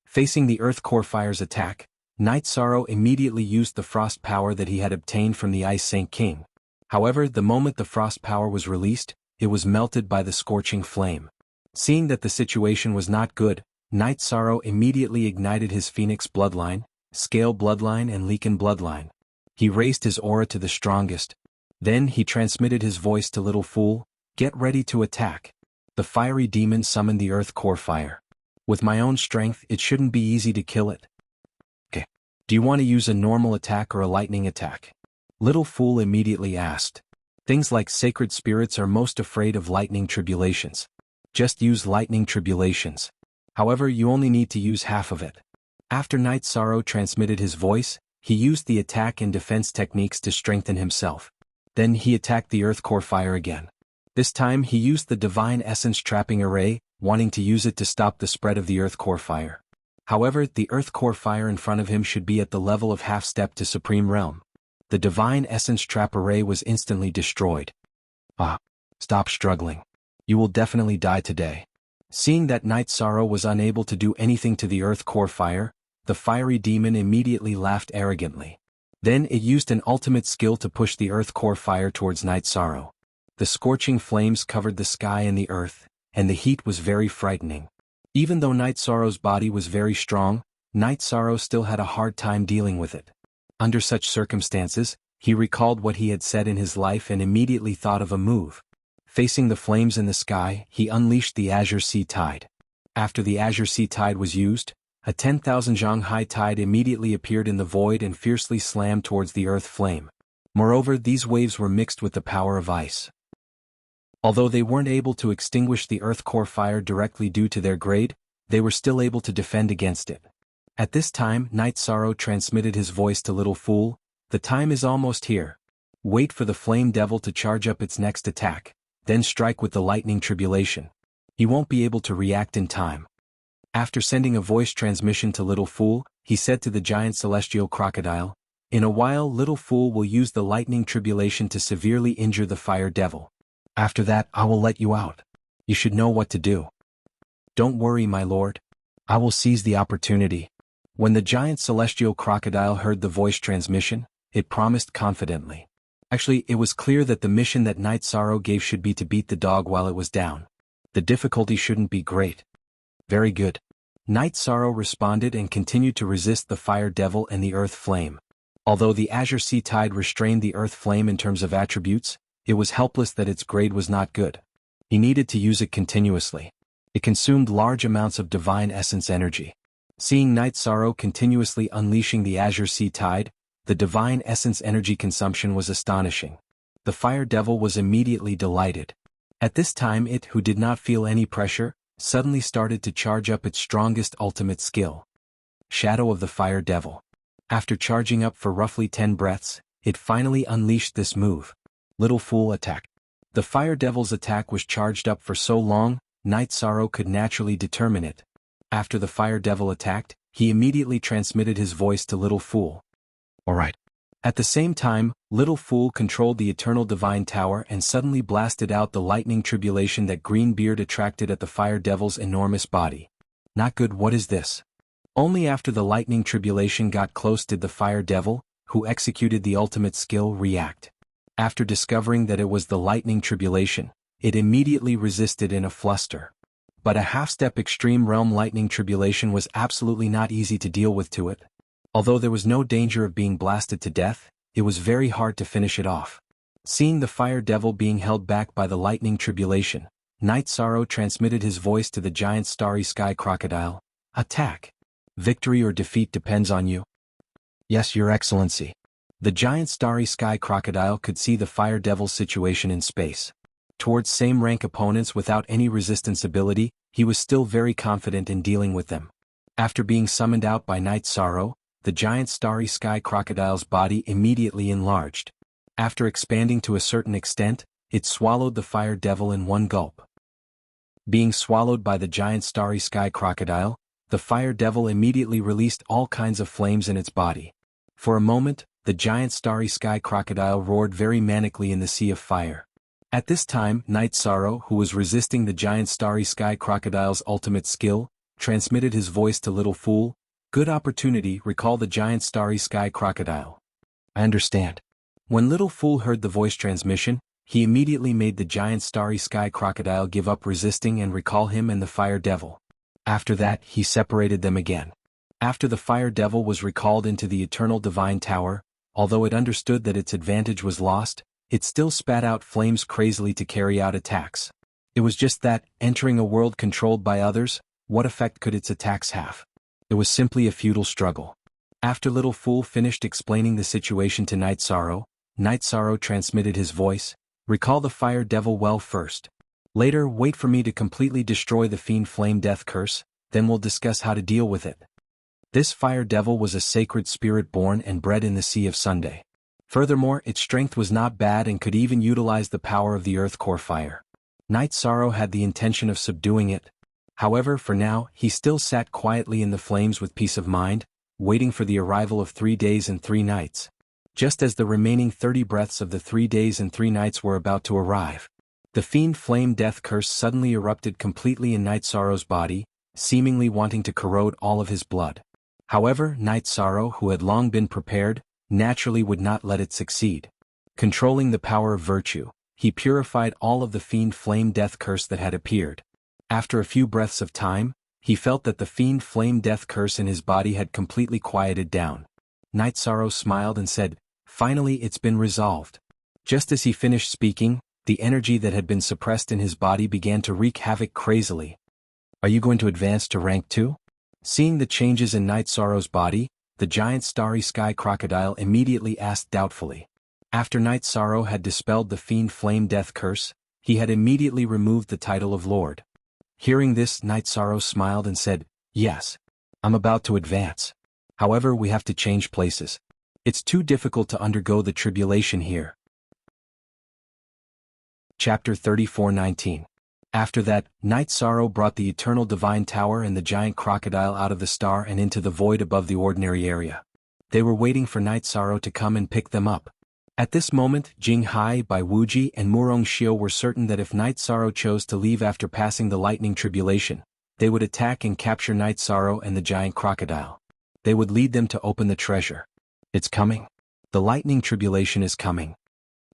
Facing the earth core fire's attack, Night Sorrow immediately used the frost power that he had obtained from the Ice Saint King. However, the moment the frost power was released, it was melted by the scorching flame. Seeing that the situation was not good, Night Sorrow immediately ignited his Phoenix bloodline, Scale bloodline and Lichen bloodline. He raised his aura to the strongest. Then he transmitted his voice to Little Fool, "Get ready to attack." The fiery demon summoned the earth core fire. "With my own strength, it shouldn't be easy to kill it. Okay. Do you want to use a normal attack or a lightning attack?" Little Fool immediately asked. "Things like sacred spirits are most afraid of lightning tribulations. Just use lightning tribulations. However, you only need to use half of it." After Night Sorrow transmitted his voice, he used the attack and defense techniques to strengthen himself. Then he attacked the earth core fire again. This time he used the divine essence trapping array, wanting to use it to stop the spread of the earth core fire. However, the earth core fire in front of him should be at the level of half step to Supreme Realm. The divine essence trap array was instantly destroyed. Stop struggling. You will definitely die today. Seeing that Night Sorrow was unable to do anything to the earth core fire, the fiery demon immediately laughed arrogantly. Then it used an ultimate skill to push the earth core fire towards Night Sorrow. The scorching flames covered the sky and the earth, and the heat was very frightening. Even though Night Sorrow's body was very strong, Night Sorrow still had a hard time dealing with it. Under such circumstances, he recalled what he had said in his life and immediately thought of a move. Facing the flames in the sky, he unleashed the Azure Sea Tide. After the Azure Sea Tide was used, a 10,000 Jianghu high tide immediately appeared in the void and fiercely slammed towards the earth flame. Moreover, these waves were mixed with the power of ice. Although they weren't able to extinguish the earth core fire directly due to their grade, they were still able to defend against it. At this time, Night Sorrow transmitted his voice to Little Fool, "The time is almost here. Wait for the Flame Devil to charge up its next attack, then strike with the Lightning Tribulation. He won't be able to react in time." After sending a voice transmission to Little Fool, he said to the giant celestial crocodile, "In a while Little Fool will use the Lightning Tribulation to severely injure the Fire Devil. After that I will let you out. You should know what to do." "Don't worry, my lord. I will seize the opportunity." When the giant celestial crocodile heard the voice transmission, it promised confidently. Actually, it was clear that the mission that Night Sorrow gave should be to beat the dog while it was down. The difficulty shouldn't be great. Very good. Night Sorrow responded and continued to resist the Fire Devil and the Earth Flame. Although the Azure Sea Tide restrained the Earth Flame in terms of attributes, it was helpless that its grade was not good. He needed to use it continuously. It consumed large amounts of divine essence energy. Seeing Night Sorrow continuously unleashing the Azure Sea Tide, the divine essence energy consumption was astonishing. The Fire Devil was immediately delighted. At this time it, who did not feel any pressure, suddenly started to charge up its strongest ultimate skill. Shadow of the Fire Devil. After charging up for roughly 10 breaths, it finally unleashed this move. Little Fool attack. The Fire Devil's attack was charged up for so long, Night Sorrow could naturally determine it. After the Fire Devil attacked, he immediately transmitted his voice to Little Fool. "Alright." At the same time, Little Fool controlled the Eternal Divine Tower and suddenly blasted out the lightning tribulation that Greenbeard attracted at the Fire Devil's enormous body. Not good. What is this? Only after the lightning tribulation got close did the Fire Devil, who executed the ultimate skill, react. After discovering that it was the lightning tribulation, it immediately resisted in a fluster. But a half-step extreme realm lightning tribulation was absolutely not easy to deal with to it. Although there was no danger of being blasted to death, it was very hard to finish it off. Seeing the Fire Devil being held back by the lightning tribulation, Night Sorrow transmitted his voice to the giant starry sky crocodile. "Attack. Victory or defeat depends on you." "Yes, Your Excellency." The giant starry sky crocodile could see the Fire Devil's situation in space. Towards same-rank opponents without any resistance ability, he was still very confident in dealing with them. After being summoned out by Night Sorrow, the giant starry sky crocodile's body immediately enlarged. After expanding to a certain extent, it swallowed the fire devil in one gulp. Being swallowed by the giant starry sky crocodile, the fire devil immediately released all kinds of flames in its body. For a moment, the giant starry sky crocodile roared very manically in the sea of fire. At this time, Night Sorrow, who was resisting the giant starry sky crocodile's ultimate skill, transmitted his voice to Little Fool. Good opportunity, recall the giant starry sky crocodile. I understand. When Little Fool heard the voice transmission, he immediately made the giant starry sky crocodile give up resisting and recall him and the fire devil. After that, he separated them again. After the fire devil was recalled into the eternal divine tower, although it understood that its advantage was lost, it still spat out flames crazily to carry out attacks. It was just that, entering a world controlled by others, what effect could its attacks have? It was simply a futile struggle. After Little Fool finished explaining the situation to Night Sorrow transmitted his voice, recall the fire devil well first. Later, wait for me to completely destroy the fiend flame death curse, then we'll discuss how to deal with it. This fire devil was a sacred spirit born and bred in the Sea of Sunday. Furthermore, its strength was not bad and could even utilize the power of the earth core fire. Night Sorrow had the intention of subduing it. However, for now, he still sat quietly in the flames with peace of mind, waiting for the arrival of 3 days and 3 nights. Just as the remaining 30 breaths of the 3 days and 3 nights were about to arrive, the fiend flame death curse suddenly erupted completely in Night Sorrow's body, seemingly wanting to corrode all of his blood. However, Night Sorrow, who had long been prepared, naturally would not let it succeed. Controlling the power of virtue, he purified all of the fiend flame death curse that had appeared. After a few breaths of time, he felt that the fiend flame death curse in his body had completely quieted down. Night Sorrow smiled and said, "Finally, it's been resolved." Just as he finished speaking, the energy that had been suppressed in his body began to wreak havoc crazily. Are you going to advance to rank 2? Seeing the changes in Night Sorrow's body, the giant starry sky crocodile immediately asked doubtfully. After Night Sorrow had dispelled the fiend flame death curse, he had immediately removed the title of Lord. Hearing this, Night Sorrow smiled and said, "Yes. I'm about to advance. However, we have to change places. It's too difficult to undergo the tribulation here." Chapter 34:19. After that, Night Sorrow brought the eternal divine tower and the giant crocodile out of the star and into the void above the ordinary area. They were waiting for Night Sorrow to come and pick them up. At this moment, Jianghu, Bai Wuji and Murong Xiu were certain that if Night Sorrow chose to leave after passing the lightning tribulation, they would attack and capture Night Sorrow and the giant crocodile. They would lead them to open the treasure. It's coming. The lightning tribulation is coming.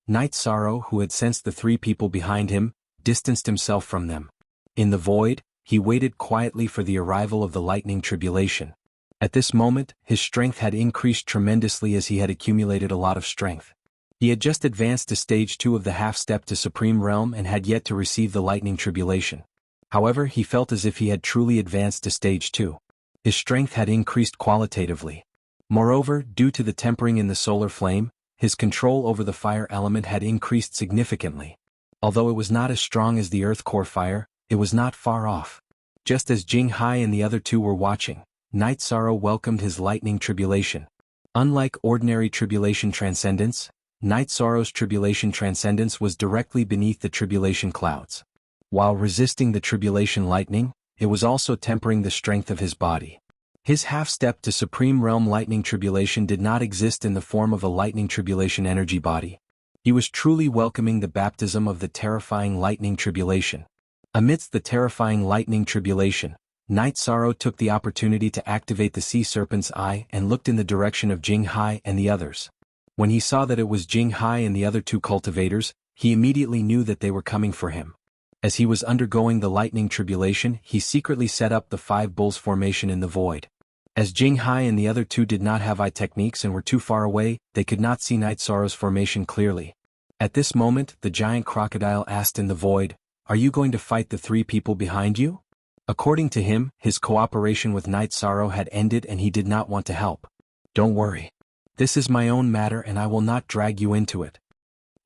Night Sorrow, who had sensed the 3 people behind him, distanced himself from them. In the void, he waited quietly for the arrival of the lightning tribulation. At this moment, his strength had increased tremendously as he had accumulated a lot of strength. He had just advanced to stage 2 of the half-step to Supreme Realm and had yet to receive the lightning tribulation. However, he felt as if he had truly advanced to stage 2. His strength had increased qualitatively. Moreover, due to the tempering in the solar flame, his control over the fire element had increased significantly. Although it was not as strong as the earth core fire, it was not far off. Just as Jianghu and the other 2 were watching, Night Sorrow welcomed his lightning tribulation. Unlike ordinary tribulation transcendence, Night Sorrow's tribulation transcendence was directly beneath the tribulation clouds. While resisting the tribulation lightning, it was also tempering the strength of his body. His half-step to Supreme Realm lightning tribulation did not exist in the form of a lightning tribulation energy body. He was truly welcoming the baptism of the terrifying lightning tribulation. Amidst the terrifying lightning tribulation, Night Sorrow took the opportunity to activate the sea serpent's eye and looked in the direction of Jianghu and the others. When he saw that it was Jianghu and the other 2 cultivators, he immediately knew that they were coming for him. As he was undergoing the lightning tribulation, he secretly set up the 5 bulls formation in the void. As Jianghu and the other 2 did not have eye techniques and were too far away, they could not see Night Sorrow's formation clearly. At this moment, the giant crocodile asked in the void, "Are you going to fight the 3 people behind you?" According to him, his cooperation with Night Sorrow had ended and he did not want to help. "Don't worry. This is my own matter and I will not drag you into it."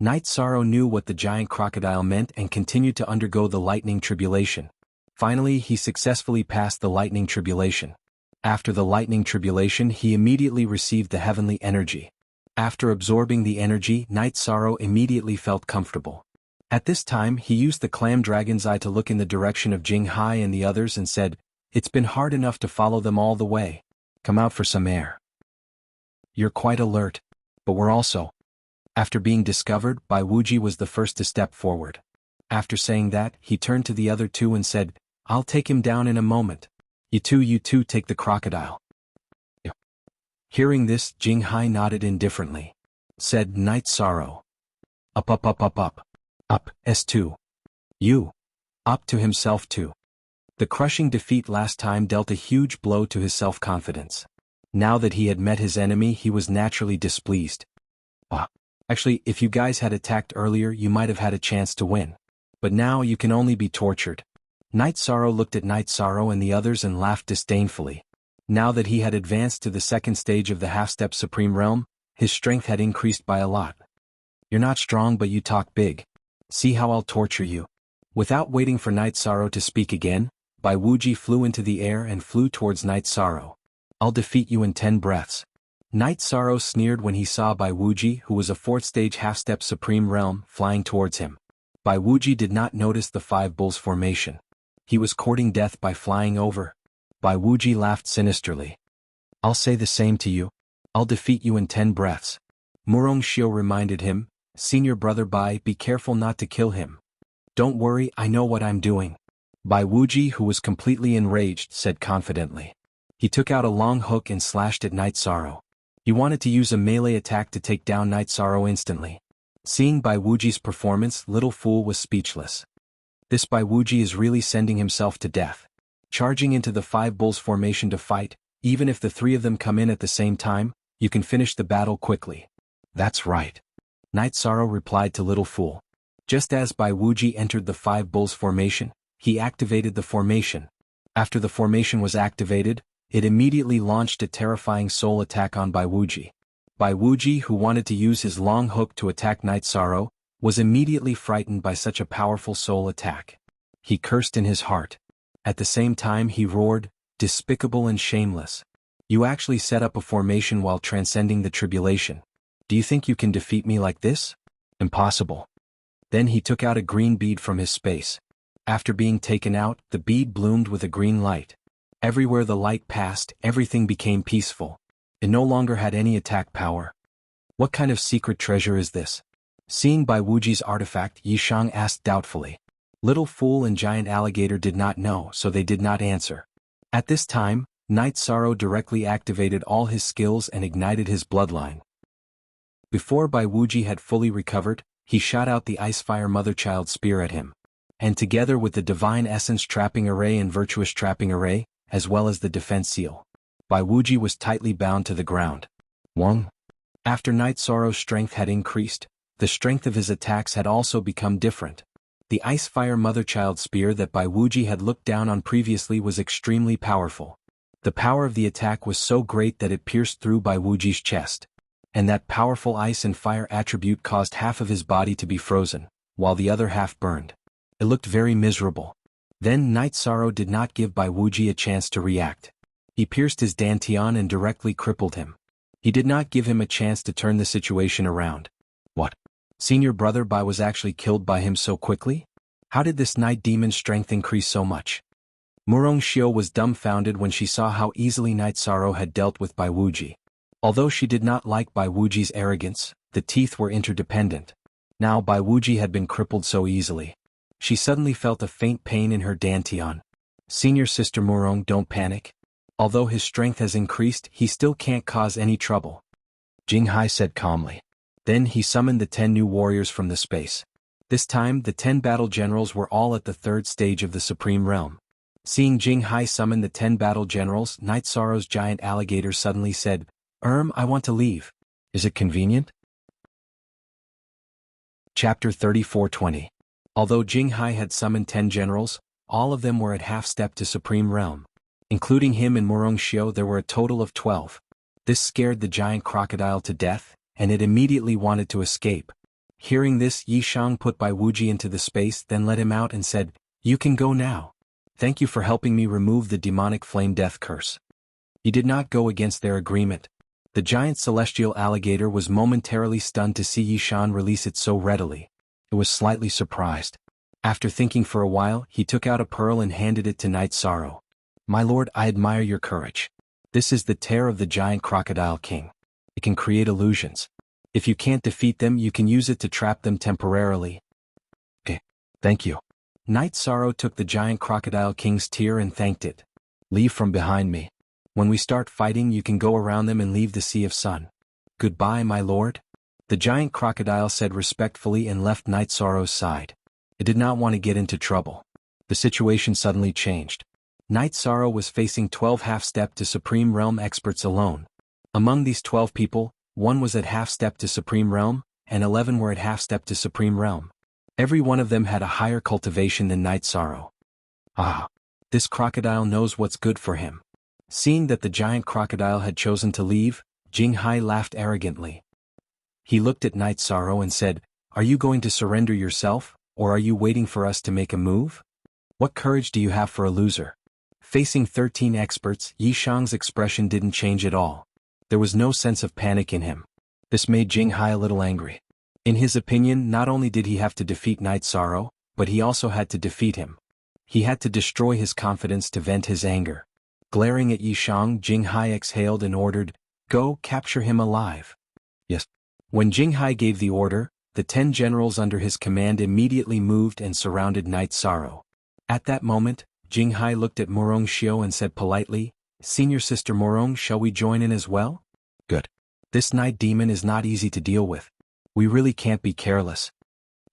Night Sorrow knew what the giant crocodile meant and continued to undergo the lightning tribulation. Finally, he successfully passed the lightning tribulation. After the lightning tribulation, he immediately received the heavenly energy. After absorbing the energy, Night Sorrow immediately felt comfortable. At this time he used the clam dragon's eye to look in the direction of Jianghu and the others and said, "It's been hard enough to follow them all the way. Come out for some air. You're quite alert, but we're also." After being discovered, Bai Wuji was the first to step forward. After saying that, he turned to the other two and said, "I'll take him down in a moment. You two take the crocodile." Hearing this, Jianghu nodded indifferently. Said Night Sorrow. Up. Up, S2. You. Up to himself too. The crushing defeat last time dealt a huge blow to his self-confidence. Now that he had met his enemy, he was naturally displeased. Actually, if you guys had attacked earlier, you might have had a chance to win. But now you can only be tortured. Night Sorrow looked at Night Sorrow and the others and laughed disdainfully. Now that he had advanced to the second stage of the half-step Supreme Realm, his strength had increased by a lot. You're not strong, but you talk big. See how I'll torture you. Without waiting for Night Sorrow to speak again, Bai Wuji flew into the air and flew towards Night Sorrow. I'll defeat you in 10 breaths. Night Sorrow sneered when he saw Bai Wuji, who was a fourth-stage half-step Supreme Realm, flying towards him. Bai Wuji did not notice the 5 bulls formation. He was courting death by flying over. Bai Wuji laughed sinisterly. I'll say the same to you. I'll defeat you in 10 breaths. Murong Xiu reminded him, Senior Brother Bai, be careful not to kill him. Don't worry, I know what I'm doing. Bai Wuji, who was completely enraged, said confidently. He took out a long hook and slashed at Night Sorrow. He wanted to use a melee attack to take down Night Sorrow instantly. Seeing Bai Wuji's performance, Little Fool was speechless. This Bai Wuji is really sending himself to death. Charging into the 5 bulls formation to fight, even if the 3 of them come in at the same time, you can finish the battle quickly. That's right. Night Sorrow replied to Little Fool. Just as Bai Wuji entered the 5 bulls formation, he activated the formation. After the formation was activated, it immediately launched a terrifying soul attack on Bai Wuji. Bai Wuji, who wanted to use his long hook to attack Night Sorrow, was immediately frightened by such a powerful soul attack. He cursed in his heart. At the same time he roared, "Despicable and shameless. You actually set up a formation while transcending the tribulation. Do you think you can defeat me like this? Impossible." Then he took out a green bead from his space. After being taken out, the bead bloomed with a green light. Everywhere the light passed, everything became peaceful. It no longer had any attack power. What kind of secret treasure is this? Seeing Bai Wuji's artifact, Yishang asked doubtfully. Little Fool and Giant Alligator did not know, so they did not answer. At this time, Night Sorrow directly activated all his skills and ignited his bloodline. Before Bai Wuji had fully recovered, he shot out the Icefire Motherchild Spear at him. And together with the Divine Essence Trapping Array and Virtuous Trapping Array, as well as the Defense Seal, Bai Wuji was tightly bound to the ground. Wong. After Night Sorrow's strength had increased, the strength of his attacks had also become different. The Icefire Motherchild Spear that Bai Wuji had looked down on previously was extremely powerful. The power of the attack was so great that it pierced through Bai Wuji's chest. And that powerful ice and fire attribute caused half of his body to be frozen, while the other half burned. It looked very miserable. Then Night Sorrow did not give Bai Wuji a chance to react. He pierced his dantian and directly crippled him. He did not give him a chance to turn the situation around. What? Senior Brother Bai was actually killed by him so quickly? How did this night demon's strength increase so much? Murong Xiu was dumbfounded when she saw how easily Night Sorrow had dealt with Bai Wuji. Although she did not like Bai Wuji's arrogance, the teeth were interdependent. Now Bai Wuji had been crippled so easily. She suddenly felt a faint pain in her dantian. Senior Sister Murong, don't panic. Although his strength has increased, he still can't cause any trouble. Jianghu said calmly. Then he summoned the 10 new warriors from the space. This time the 10 battle generals were all at the 3rd stage of the Supreme Realm. Seeing Jianghu summon the 10 battle generals, Night Sorrow's Giant Alligator suddenly said, I want to leave. Is it convenient? Chapter 34:20. Although Jianghu had summoned 10 generals, all of them were at half-step to Supreme Realm. Including him and Murong Xiu, there were a total of 12. This scared the giant crocodile to death, and it immediately wanted to escape. Hearing this, Yishang put Bai Wuji into the space, then let him out and said, "You can go now. Thank you for helping me remove the demonic flame death curse." He did not go against their agreement. The giant celestial alligator was momentarily stunned to see Yishan release it so readily. was slightly surprised. After thinking for a while, he took out a pearl and handed it to Knight Sorrow. "My lord, I admire your courage. This is the tear of the giant crocodile king. It can create illusions. If you can't defeat them, you can use it to trap them temporarily." "Okay, thank you." Knight Sorrow took the giant crocodile king's tear and thanked it. "Leave from behind me. When we start fighting, you can go around them and leave the Sea of Sun." "Goodbye, my lord." The giant crocodile said respectfully and left Knight Sorrow's side. It did not want to get into trouble. The situation suddenly changed. Knight Sorrow was facing 12 half-step to Supreme Realm experts alone. Among these 12 people, 1 was at half-step to Supreme Realm, and 11 were at half-step to Supreme Realm. Every one of them had a higher cultivation than Knight Sorrow. "Ah, this crocodile knows what's good for him." Seeing that the giant crocodile had chosen to leave, Jianghu laughed arrogantly. He looked at Knight Sorrow and said, "Are you going to surrender yourself, or are you waiting for us to make a move? What courage do you have for a loser?" Facing 13 experts, Yishang's expression didn't change at all. There was no sense of panic in him. This made Jianghu a little angry. In his opinion, not only did he have to defeat Knight Sorrow, but he also had to defeat him. He had to destroy his confidence to vent his anger. Glaring at Yishang, Jianghu exhaled and ordered, "Go capture him alive." "Yes." When Jianghu gave the order, the 10 generals under his command immediately moved and surrounded Knight Sorrow. At that moment, Jianghu looked at Murong Xiu and said politely, "Senior Sister Murong, shall we join in as well?" "Good. This night demon is not easy to deal with. We really can't be careless."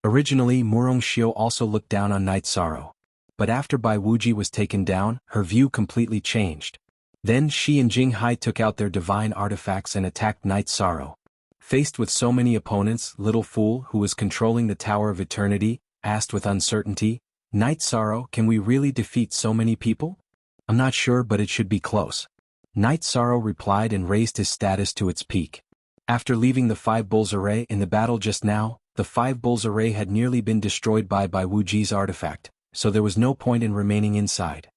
Originally, Murong Xiu also looked down on Knight Sorrow. But after Bai Wuji was taken down, her view completely changed. Then she and Jianghu took out their divine artifacts and attacked Knight Sorrow. Faced with so many opponents, Little Fool, who was controlling the Tower of Eternity, asked with uncertainty, "Knight Sorrow, can we really defeat so many people?" "I'm not sure, but it should be close." Knight Sorrow replied and raised his status to its peak. After leaving the 5 Bulls array in the battle just now, the 5 Bulls array had nearly been destroyed by Wuji's artifact, so there was no point in remaining inside.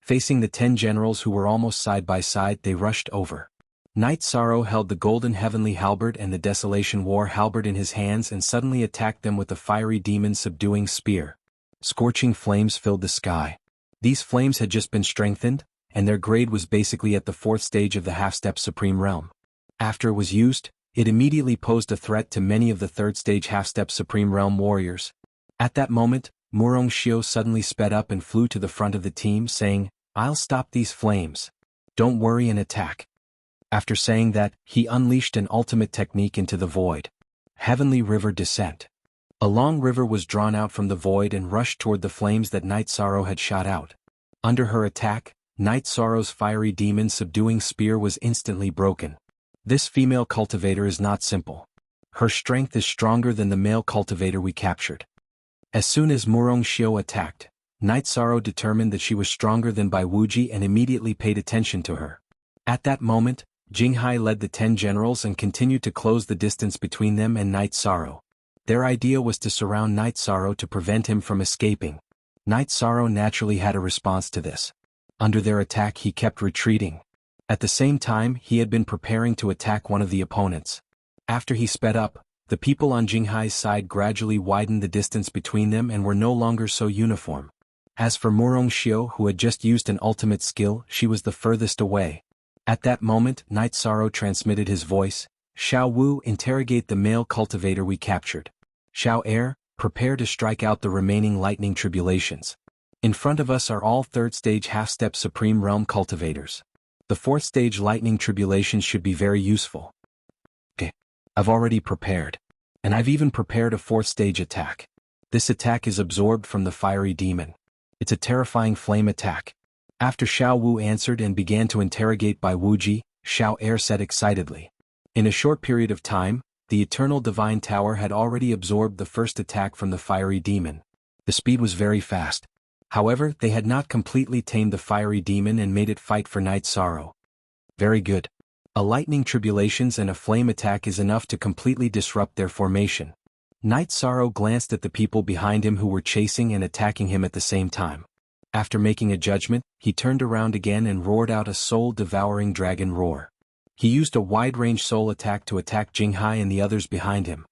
Facing the 10 generals who were almost side by side, they rushed over. Knight Sorrow held the golden heavenly halberd and the desolation war halberd in his hands and suddenly attacked them with the fiery demon subduing spear. Scorching flames filled the sky. These flames had just been strengthened, and their grade was basically at the 4th stage of the half-step Supreme Realm. After it was used, it immediately posed a threat to many of the 3rd stage half-step Supreme Realm warriors. At that moment, Murong Xiu suddenly sped up and flew to the front of the team saying, "I'll stop these flames. Don't worry and attack." After saying that, he unleashed an ultimate technique into the void. Heavenly River Descent. A long river was drawn out from the void and rushed toward the flames that Knight Sorrow had shot out. Under her attack, Knight Sorrow's fiery demon subduing spear was instantly broken. This female cultivator is not simple. Her strength is stronger than the male cultivator we captured. As soon as Murong Xiu attacked, Knight Sorrow determined that she was stronger than Bai Wuji and immediately paid attention to her. At that moment, Jianghu led the 10 generals and continued to close the distance between them and Knight Sorrow. Their idea was to surround Knight Sorrow to prevent him from escaping. Knight Sorrow naturally had a response to this. Under their attack, he kept retreating. At the same time, he had been preparing to attack one of the opponents. After he sped up, the people on Jianghu's side gradually widened the distance between them and were no longer so uniform. As for Murong Xiu, who had just used an ultimate skill, she was the furthest away. At that moment, Knight Sorrow transmitted his voice, "Xiao Wu, interrogate the male cultivator we captured. Xiao Air, prepare to strike out the remaining lightning tribulations. In front of us are all 3rd stage half-step Supreme Realm cultivators. The 4th stage lightning tribulations should be very useful." "Okay. I've already prepared. And I've even prepared a 4th stage attack. This attack is absorbed from the fiery demon. It's a terrifying flame attack." After Xiao Wu answered and began to interrogate Bai Wuji, Xiao Air said excitedly. In a short period of time, the Eternal Divine Tower had already absorbed the first attack from the fiery demon. The speed was very fast. However, they had not completely tamed the fiery demon and made it fight for Knight Sorrow. Very good. A lightning tribulations and a flame attack is enough to completely disrupt their formation. Knight Sorrow glanced at the people behind him who were chasing and attacking him at the same time. After making a judgment, he turned around again and roared out a soul-devouring dragon roar. He used a wide-range soul attack to attack Jianghu and the others behind him.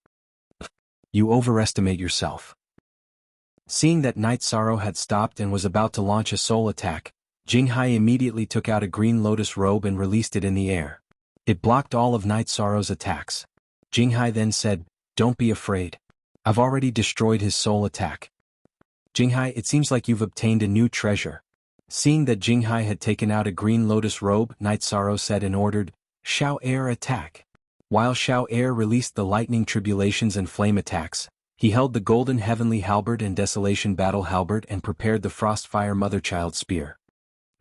You overestimate yourself. Seeing that Night Sorrow had stopped and was about to launch a soul attack, Jianghu immediately took out a green lotus robe and released it in the air. It blocked all of Night Sorrow's attacks. Jianghu then said, "Don't be afraid. I've already destroyed his soul attack." "Jianghu, it seems like you've obtained a new treasure." Seeing that Jianghu had taken out a green lotus robe, Night Sorrow said and ordered, "Shao Air attack." While Shao Air released the lightning tribulations and flame attacks, he held the golden heavenly halberd and desolation battle halberd and prepared the frostfire motherchild spear.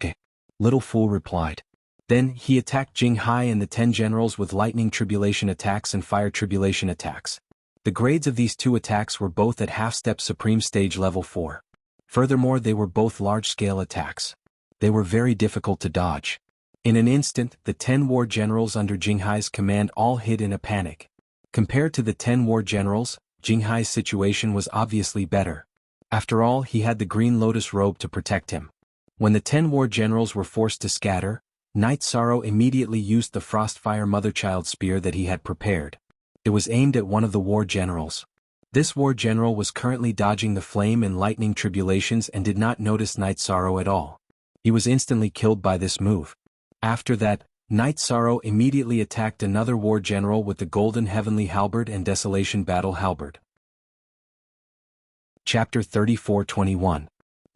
"Okay," Little Fool replied. Then he attacked Jianghu and the 10 generals with lightning tribulation attacks and fire tribulation attacks. The grades of these two attacks were both at half-step supreme stage level 4. Furthermore, they were both large-scale attacks. They were very difficult to dodge. In an instant, the 10 war generals under Jianghu's command all hid in a panic. Compared to the 10 war generals, Jianghu's situation was obviously better. After all, he had the green lotus robe to protect him. When the 10 war generals were forced to scatter, Night Sorrow immediately used the frostfire motherchild spear that he had prepared. It was aimed at one of the war generals. This war general was currently dodging the flame and lightning tribulations and did not notice Night Sorrow at all. He was instantly killed by this move. After that, Night Sorrow immediately attacked another war general with the golden heavenly halberd and desolation battle halberd. Chapter 34-21.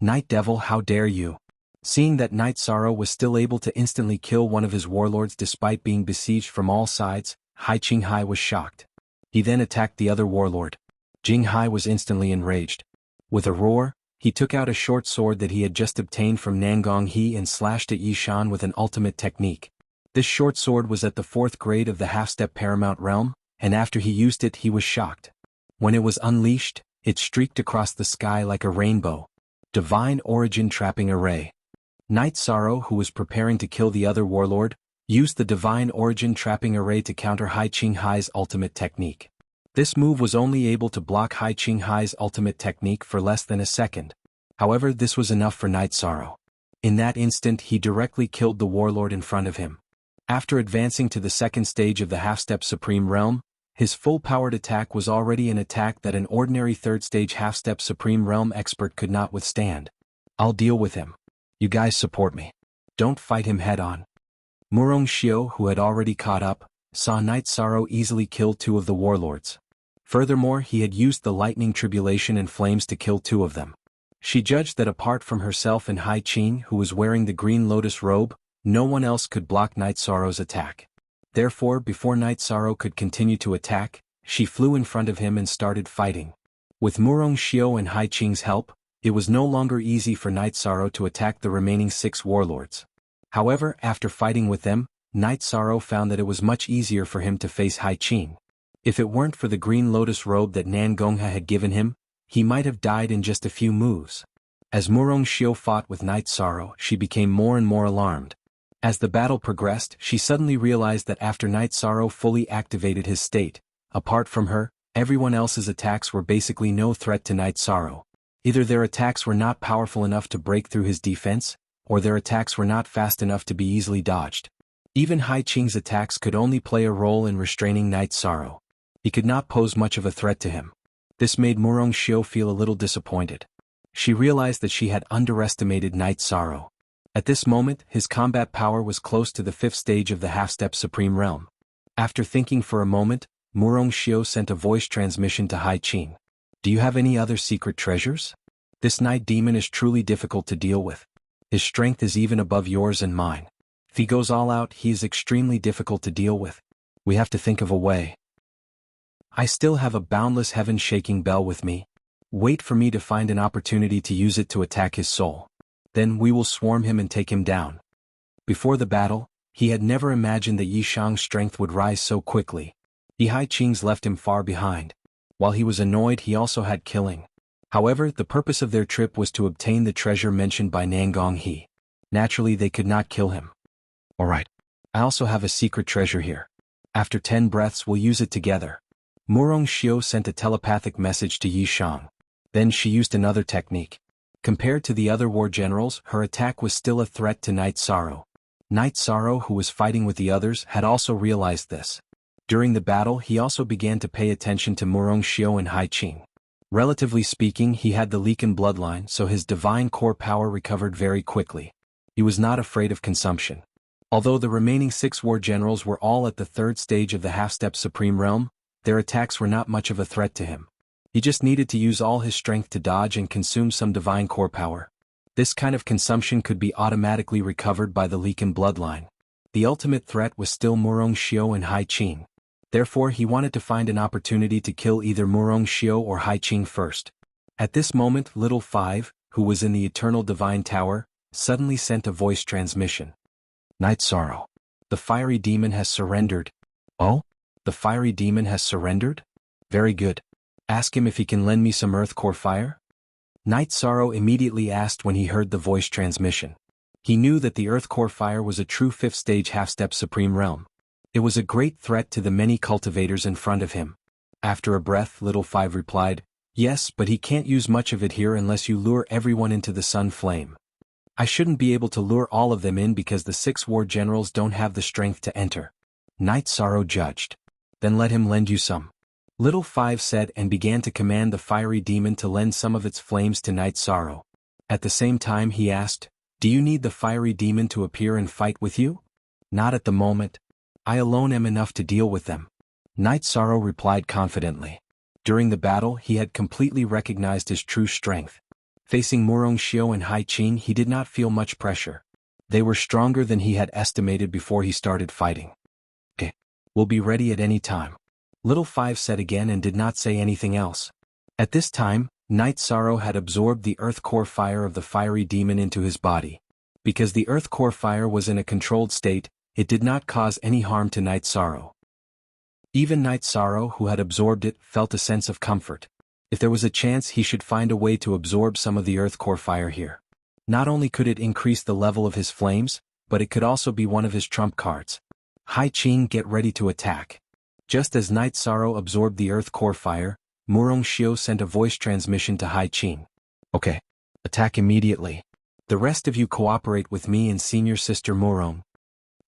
Night Devil, how dare you! Seeing that Night Sorrow was still able to instantly kill one of his warlords despite being besieged from all sides, Jianghu was shocked. He then attacked the other warlord. Jianghu was instantly enraged. With a roar, he took out a short sword that he had just obtained from Nangong He and slashed at Yishan with an ultimate technique. This short sword was at the 4th grade of the half-step paramount realm, and after he used it he was shocked. When it was unleashed, it streaked across the sky like a rainbow. Divine Origin Trapping Array. Night Sorrow, who was preparing to kill the other warlord, used the Divine Origin Trapping Array to counter Jianghu's ultimate technique. This move was only able to block Jianghu's ultimate technique for less than a second. However, this was enough for Night Sorrow. In that instant he directly killed the warlord in front of him. After advancing to the 2nd stage of the half-step supreme realm, his full-powered attack was already an attack that an ordinary 3rd stage half-step supreme realm expert could not withstand. "I'll deal with him. You guys support me. Don't fight him head-on." Murong Xiao, who had already caught up, saw Night Sorrow easily kill 2 of the warlords. Furthermore, he had used the lightning tribulation and flames to kill 2 of them. She judged that apart from herself and Qing, who was wearing the green lotus robe, no one else could block Night Sorrow's attack. Therefore, before Night Sorrow could continue to attack, she flew in front of him and started fighting. With Murong Xiao and Qing's help, it was no longer easy for Night Sorrow to attack the remaining 6 warlords. However, after fighting with them, Night Sorrow found that it was much easier for him to face Qing. If it weren't for the green lotus robe that Nangongha had given him, he might have died in just a few moves. As Murong Xiao fought with Night Sorrow, she became more and more alarmed. As the battle progressed, she suddenly realized that after Night Sorrow fully activated his state, apart from her, everyone else's attacks were basically no threat to Night Sorrow. Either their attacks were not powerful enough to break through his defense, or their attacks were not fast enough to be easily dodged. Even Qing's attacks could only play a role in restraining Night Sorrow. He could not pose much of a threat to him. This made Murong Xiao feel a little disappointed. She realized that she had underestimated Night Sorrow. At this moment, his combat power was close to the 5th stage of the half-step supreme realm. After thinking for a moment, Murong Xiao sent a voice transmission to Qing. "Do you have any other secret treasures? This night demon is truly difficult to deal with. His strength is even above yours and mine. If he goes all out, he is extremely difficult to deal with. We have to think of a way. I still have a boundless heaven-shaking bell with me. Wait for me to find an opportunity to use it to attack his soul. Then we will swarm him and take him down." Before the battle, he had never imagined that Yishang's strength would rise so quickly. Qing's left him far behind. While he was annoyed, he also had killing. However, the purpose of their trip was to obtain the treasure mentioned by Nangong He. Naturally, they could not kill him. "Alright. I also have a secret treasure here. After 10 breaths we'll use it together." Murong Xiao sent a telepathic message to Yishang. Then she used another technique. Compared to the other war generals, her attack was still a threat to Night Sorrow. Night Sorrow, who was fighting with the others, had also realized this. During the battle he also began to pay attention to Murong Xiao and Hai Qing. Relatively speaking, he had the Likan bloodline, so his divine core power recovered very quickly. He was not afraid of consumption. Although the remaining 6 war generals were all at the 3rd stage of the half-step supreme realm, their attacks were not much of a threat to him. He just needed to use all his strength to dodge and consume some divine core power. This kind of consumption could be automatically recovered by the Likan bloodline. The ultimate threat was still Murong Xiao and Hai Qing. Therefore he wanted to find an opportunity to kill either Murong Xiao or Hai Qing first. At this moment Little Five, who was in the Eternal Divine Tower, suddenly sent a voice transmission. Night Sorrow. The fiery demon has surrendered. Oh? The fiery demon has surrendered? Very good. Ask him if he can lend me some earth core fire? Night Sorrow immediately asked when he heard the voice transmission. He knew that the earth core fire was a true 5th stage half-step supreme realm. It was a great threat to the many cultivators in front of him. After a breath, Little Five replied, "Yes, but he can't use much of it here unless you lure everyone into the sun flame. I shouldn't be able to lure all of them in because the 6 war generals don't have the strength to enter." Night Sorrow judged. "Then let him lend you some." Little Five said and began to command the fiery demon to lend some of its flames to Night Sorrow. At the same time he asked, "Do you need the fiery demon to appear and fight with you?" "Not at the moment. I alone am enough to deal with them," Night Sorrow replied confidently. During the battle he had completely recognized his true strength. Facing Murong Xiao and Hai Qing he did not feel much pressure. They were stronger than he had estimated before he started fighting. "Okay. We'll be ready at any time," Little Five said again and did not say anything else. At this time, Night Sorrow had absorbed the earth core fire of the fiery demon into his body. Because the earth core fire was in a controlled state, it did not cause any harm to Night Sorrow. Even Night Sorrow, who had absorbed it, felt a sense of comfort. If there was a chance he should find a way to absorb some of the earth core fire here. Not only could it increase the level of his flames, but it could also be one of his trump cards. Hai Qing, get ready to attack. Just as Night Sorrow absorbed the earth core fire, Murong Xiao sent a voice transmission to Hai Qing. "Okay. Attack immediately. The rest of you cooperate with me and senior sister Murong."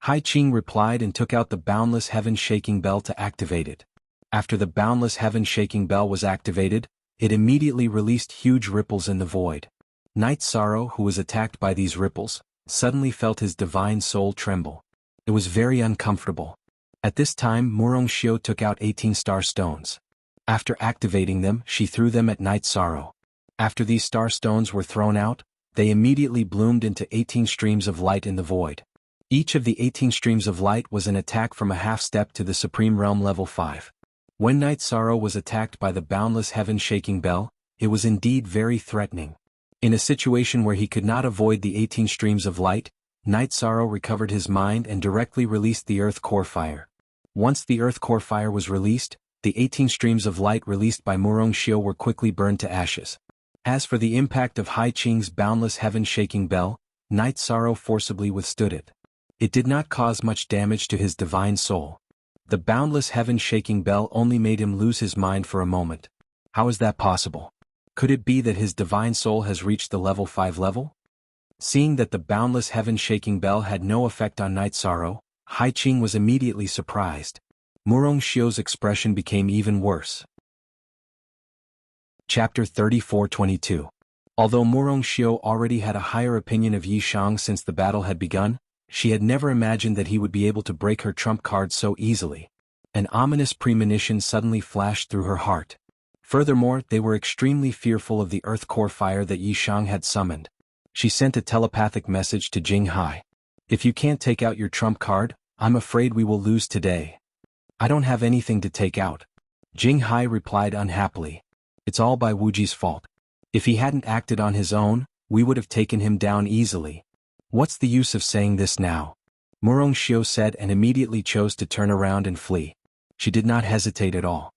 Hai Qing replied and took out the Boundless Heaven Shaking Bell to activate it. After the Boundless Heaven Shaking Bell was activated, it immediately released huge ripples in the void. Night Sorrow, who was attacked by these ripples, suddenly felt his divine soul tremble. It was very uncomfortable. At this time Murong Xiao took out 18 star stones. After activating them, she threw them at Night Sorrow. After these star stones were thrown out, they immediately bloomed into 18 streams of light in the void. Each of the 18 streams of light was an attack from a half-step to the Supreme Realm level 5. When Night Sorrow was attacked by the Boundless Heaven Shaking Bell, it was indeed very threatening. In a situation where he could not avoid the 18 streams of light, Night Sorrow recovered his mind and directly released the Earth Core Fire. Once the Earth Core Fire was released, the 18 streams of light released by Murong Xiao were quickly burned to ashes. As for the impact of Hai Qing's Boundless Heaven Shaking Bell, Night Sorrow forcibly withstood it. It did not cause much damage to his divine soul. The Boundless Heaven Shaking Bell only made him lose his mind for a moment. How is that possible? Could it be that his divine soul has reached the level 5 level? Seeing that the Boundless Heaven Shaking Bell had no effect on Night Sorrow, Hai Qing was immediately surprised. Murong Xiao's expression became even worse. Chapter 34-22. Although Murong Xiao already had a higher opinion of Yi Shang since the battle had begun, she had never imagined that he would be able to break her trump card so easily. An ominous premonition suddenly flashed through her heart. Furthermore, they were extremely fearful of the earth core fire that Yi Shang had summoned. She sent a telepathic message to Jianghu. "If you can't take out your trump card, I'm afraid we will lose today." "I don't have anything to take out," Jianghu replied unhappily. "It's all by Wuji's fault. If he hadn't acted on his own, we would have taken him down easily." "What's the use of saying this now?" Murong Xiao said and immediately chose to turn around and flee. She did not hesitate at all.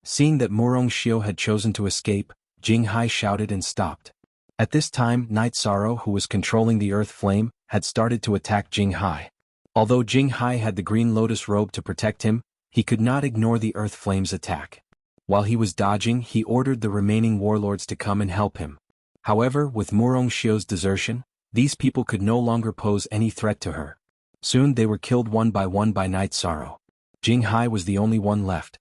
Seeing that Murong Xiao had chosen to escape, Jianghu shouted and stopped. At this time Night Sorrow, who was controlling the earth flame, had started to attack Jianghu. Although Jianghu had the green lotus robe to protect him, he could not ignore the earth flame's attack. While he was dodging, he ordered the remaining warlords to come and help him. However, with Murong Xiao's desertion, these people could no longer pose any threat to her. Soon they were killed one by Night Sorrow. Jinghai was the only one left.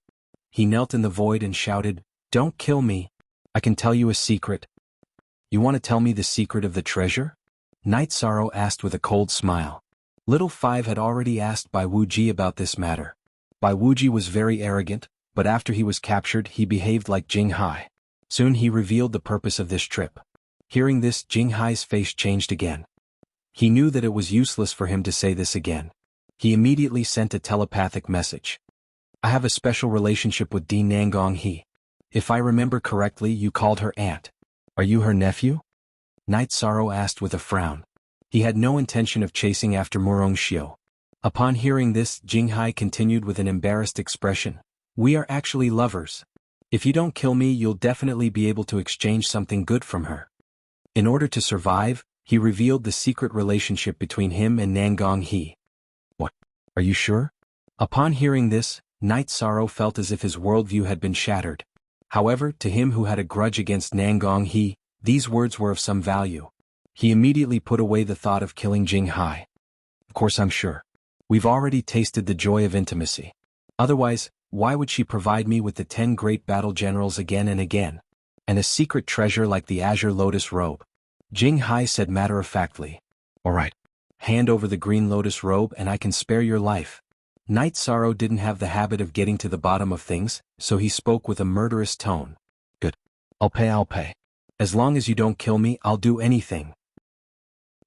He knelt in the void and shouted, "Don't kill me. I can tell you a secret." "You want to tell me the secret of the treasure?" Night Sorrow asked with a cold smile. Little Five had already asked Bai Wuji about this matter. Bai Wuji was very arrogant, but after he was captured he behaved like Jinghai. Soon he revealed the purpose of this trip. Hearing this, Jinghai's face changed again. He knew that it was useless for him to say this again. He immediately sent a telepathic message. "I have a special relationship with Di Nangong He. If I remember correctly, you called her aunt. Are you her nephew?" Night Sorrow asked with a frown. He had no intention of chasing after Murong Xiu. Upon hearing this, Jinghai continued with an embarrassed expression. "We are actually lovers. If you don't kill me, you'll definitely be able to exchange something good from her." In order to survive, he revealed the secret relationship between him and Nangong He. "What? Are you sure?" Upon hearing this, Night Sorrow felt as if his worldview had been shattered. However, to him who had a grudge against Nangong He, these words were of some value. He immediately put away the thought of killing Jinghai. "Of course I'm sure. We've already tasted the joy of intimacy. Otherwise, why would she provide me with the 10 great battle generals again and again? And a secret treasure like the Azure Lotus Robe?" Jinghai said matter-of-factly. "All right. Hand over the green lotus robe and I can spare your life." Night Sorrow didn't have the habit of getting to the bottom of things, so he spoke with a murderous tone. "Good. I'll pay. As long as you don't kill me, I'll do anything."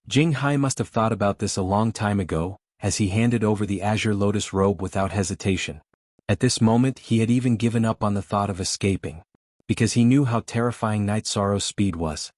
Jinghai must have thought about this a long time ago, as he handed over the Azure Lotus Robe without hesitation. At this moment he had even given up on the thought of escaping, because he knew how terrifying Night Sorrow's speed was.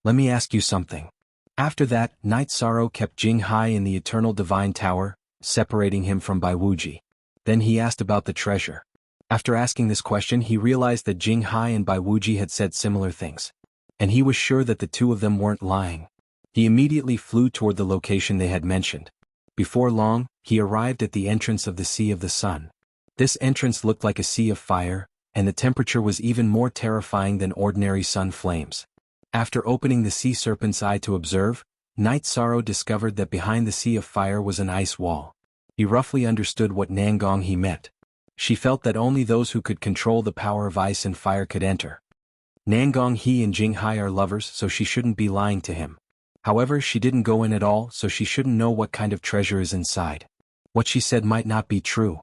"Let me ask you something." After that, Night Sorrow kept Jinghai in the Eternal Divine Tower, separating him from Bai Wuji. Then he asked about the treasure. After asking this question, he realized that Jinghai and Bai Wuji had said similar things. And he was sure that the two of them weren't lying. He immediately flew toward the location they had mentioned. Before long, he arrived at the entrance of the Sea of the Sun. This entrance looked like a sea of fire, and the temperature was even more terrifying than ordinary sun flames. After opening the sea serpent's eye to observe, Night Sorrow discovered that behind the sea of fire was an ice wall. He roughly understood what Nangong He meant. She felt that only those who could control the power of ice and fire could enter. Nangong He and Jinghai are lovers, so she shouldn't be lying to him. However, she didn't go in at all, so she shouldn't know what kind of treasure is inside. What she said might not be true.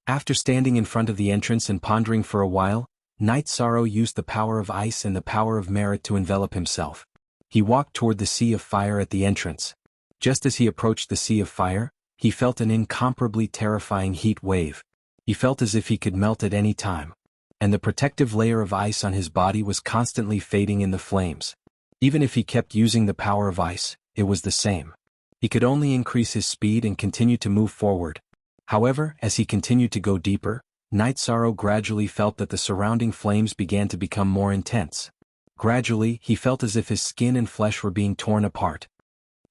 After standing in front of the entrance and pondering for a while, Night Sorrow used the power of ice and the power of merit to envelop himself. He walked toward the Sea of Fire at the entrance. Just as he approached the Sea of Fire, he felt an incomparably terrifying heat wave. He felt as if he could melt at any time. And the protective layer of ice on his body was constantly fading in the flames. Even if he kept using the power of ice, it was the same. He could only increase his speed and continue to move forward. However, as he continued to go deeper, Night Sorrow gradually felt that the surrounding flames began to become more intense. Gradually, he felt as if his skin and flesh were being torn apart.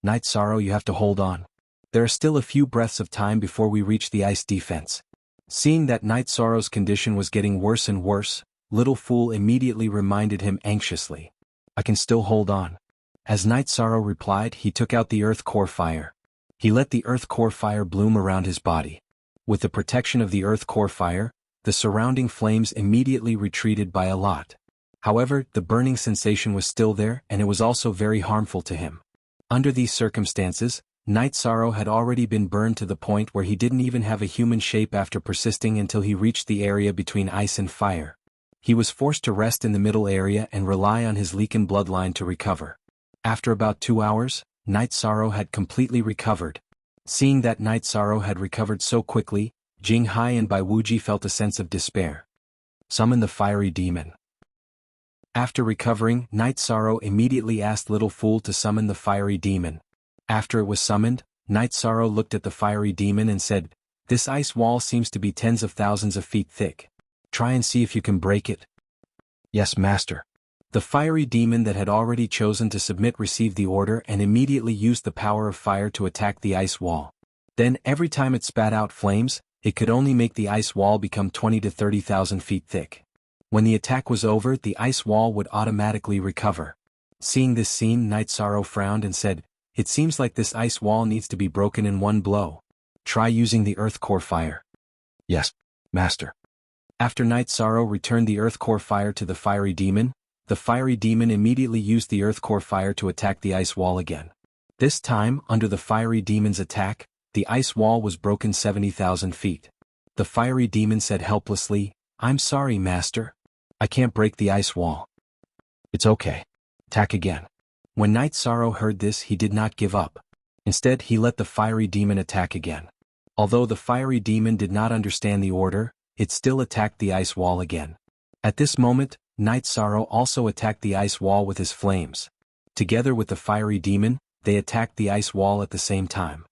"Night Sorrow, you have to hold on. There are still a few breaths of time before we reach the ice defense." Seeing that Night Sorrow's condition was getting worse and worse, Little Fool immediately reminded him anxiously. "I can still hold on." As Night Sorrow replied, he took out the Earth Core Fire. He let the Earth Core Fire bloom around his body. With the protection of the Earth Core Fire, the surrounding flames immediately retreated by a lot. However, the burning sensation was still there, and it was also very harmful to him. Under these circumstances, Night Sorrow had already been burned to the point where he didn't even have a human shape after persisting until he reached the area between ice and fire. He was forced to rest in the middle area and rely on his Leaken bloodline to recover. After about 2 hours, Night Sorrow had completely recovered. Seeing that Night Sorrow had recovered so quickly, Jinghai and Bai Wuji felt a sense of despair. "Summon the fiery demon." After recovering, Night Sorrow immediately asked Little Fool to summon the fiery demon. After it was summoned, Night Sorrow looked at the fiery demon and said, "This ice wall seems to be tens of thousands of feet thick. Try and see if you can break it." "Yes, master." The fiery demon that had already chosen to submit received the order and immediately used the power of fire to attack the ice wall. Then every time it spat out flames, it could only make the ice wall become 20 to 30,000 feet thick. When the attack was over, the ice wall would automatically recover. Seeing this scene, Night Sorrow frowned and said, "It seems like this ice wall needs to be broken in one blow. Try using the Earth Core Fire." Yes, Master. After Night Sorrow returned the Earth Core Fire to the fiery demon, the fiery demon immediately used the Earth Core Fire to attack the ice wall again. This time, under the fiery demon's attack, the ice wall was broken 70,000 feet. The fiery demon said helplessly, "I'm sorry, Master. I can't break the ice wall." "It's okay. Attack again." When Night Sorrow heard this, he did not give up. Instead, he let the fiery demon attack again. Although the fiery demon did not understand the order, it still attacked the ice wall again. At this moment, Night Sorrow also attacked the ice wall with his flames. Together with the fiery demon, they attacked the ice wall at the same time.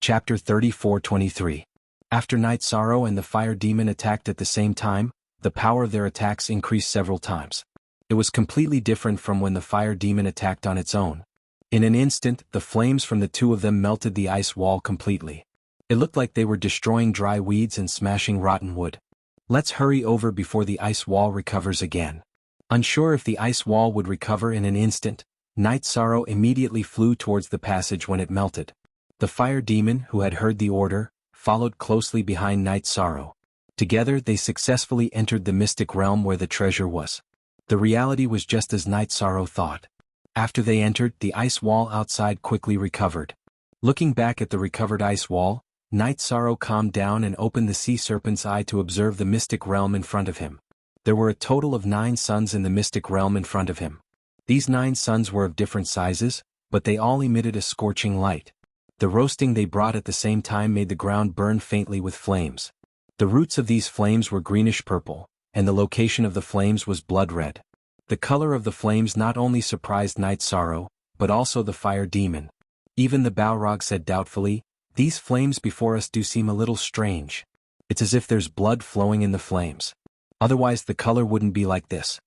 Chapter 34:23. After Night Sorrow and the fire demon attacked at the same time, the power of their attacks increased several times. It was completely different from when the fire demon attacked on its own. In an instant, the flames from the two of them melted the ice wall completely. It looked like they were destroying dry weeds and smashing rotten wood. "Let's hurry over before the ice wall recovers again." Unsure if the ice wall would recover in an instant, Night Sorrow immediately flew towards the passage when it melted. The fire demon, who had heard the order, followed closely behind Night Sorrow. Together they successfully entered the mystic realm where the treasure was. The reality was just as Night Sorrow thought. After they entered, the ice wall outside quickly recovered. Looking back at the recovered ice wall, Night Sorrow calmed down and opened the sea serpent's eye to observe the mystic realm in front of him. There were a total of 9 suns in the mystic realm in front of him. These 9 suns were of different sizes, but they all emitted a scorching light. The roasting they brought at the same time made the ground burn faintly with flames. The roots of these flames were greenish-purple, and the location of the flames was blood-red. The color of the flames not only surprised Night Sorrow, but also the fire demon. Even the Balrog said doubtfully, "These flames before us do seem a little strange. It's as if there's blood flowing in the flames. Otherwise the color wouldn't be like this.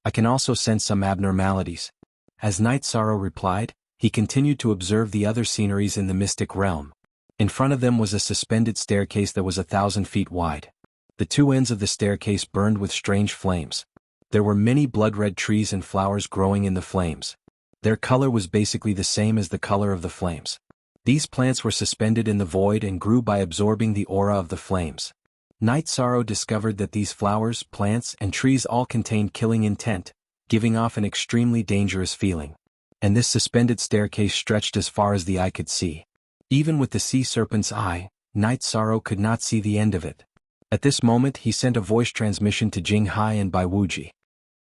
I can also sense some abnormalities." As Night Sorrow replied, he continued to observe the other sceneries in the mystic realm. In front of them was a suspended staircase that was 1,000 feet wide. The two ends of the staircase burned with strange flames. There were many blood-red trees and flowers growing in the flames. Their color was basically the same as the color of the flames. These plants were suspended in the void and grew by absorbing the aura of the flames. Night Sorrow discovered that these flowers, plants, and trees all contained killing intent, giving off an extremely dangerous feeling. And this suspended staircase stretched as far as the eye could see. Even with the sea serpent's eye, Night Sorrow could not see the end of it. At this moment he sent a voice transmission to Jianghu and Bai Wuji.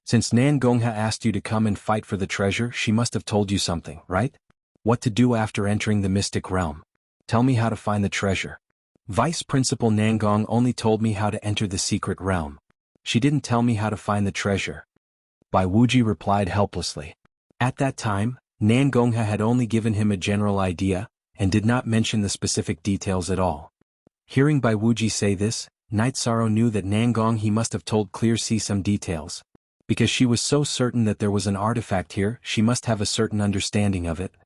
"Since Nangongha asked you to come and fight for the treasure, she must have told you something, right? What to do after entering the mystic realm. Tell me how to find the treasure." "Vice Principal Nangong only told me how to enter the secret realm. She didn't tell me how to find the treasure," Bai Wuji replied helplessly. At that time, Nangongha had only given him a general idea, and did not mention the specific details at all. Hearing Bai Wuji say this, Night Sorrow knew that Nangong he must have told Clear Sea some details. Because she was so certain that there was an artifact here, she must have a certain understanding of it.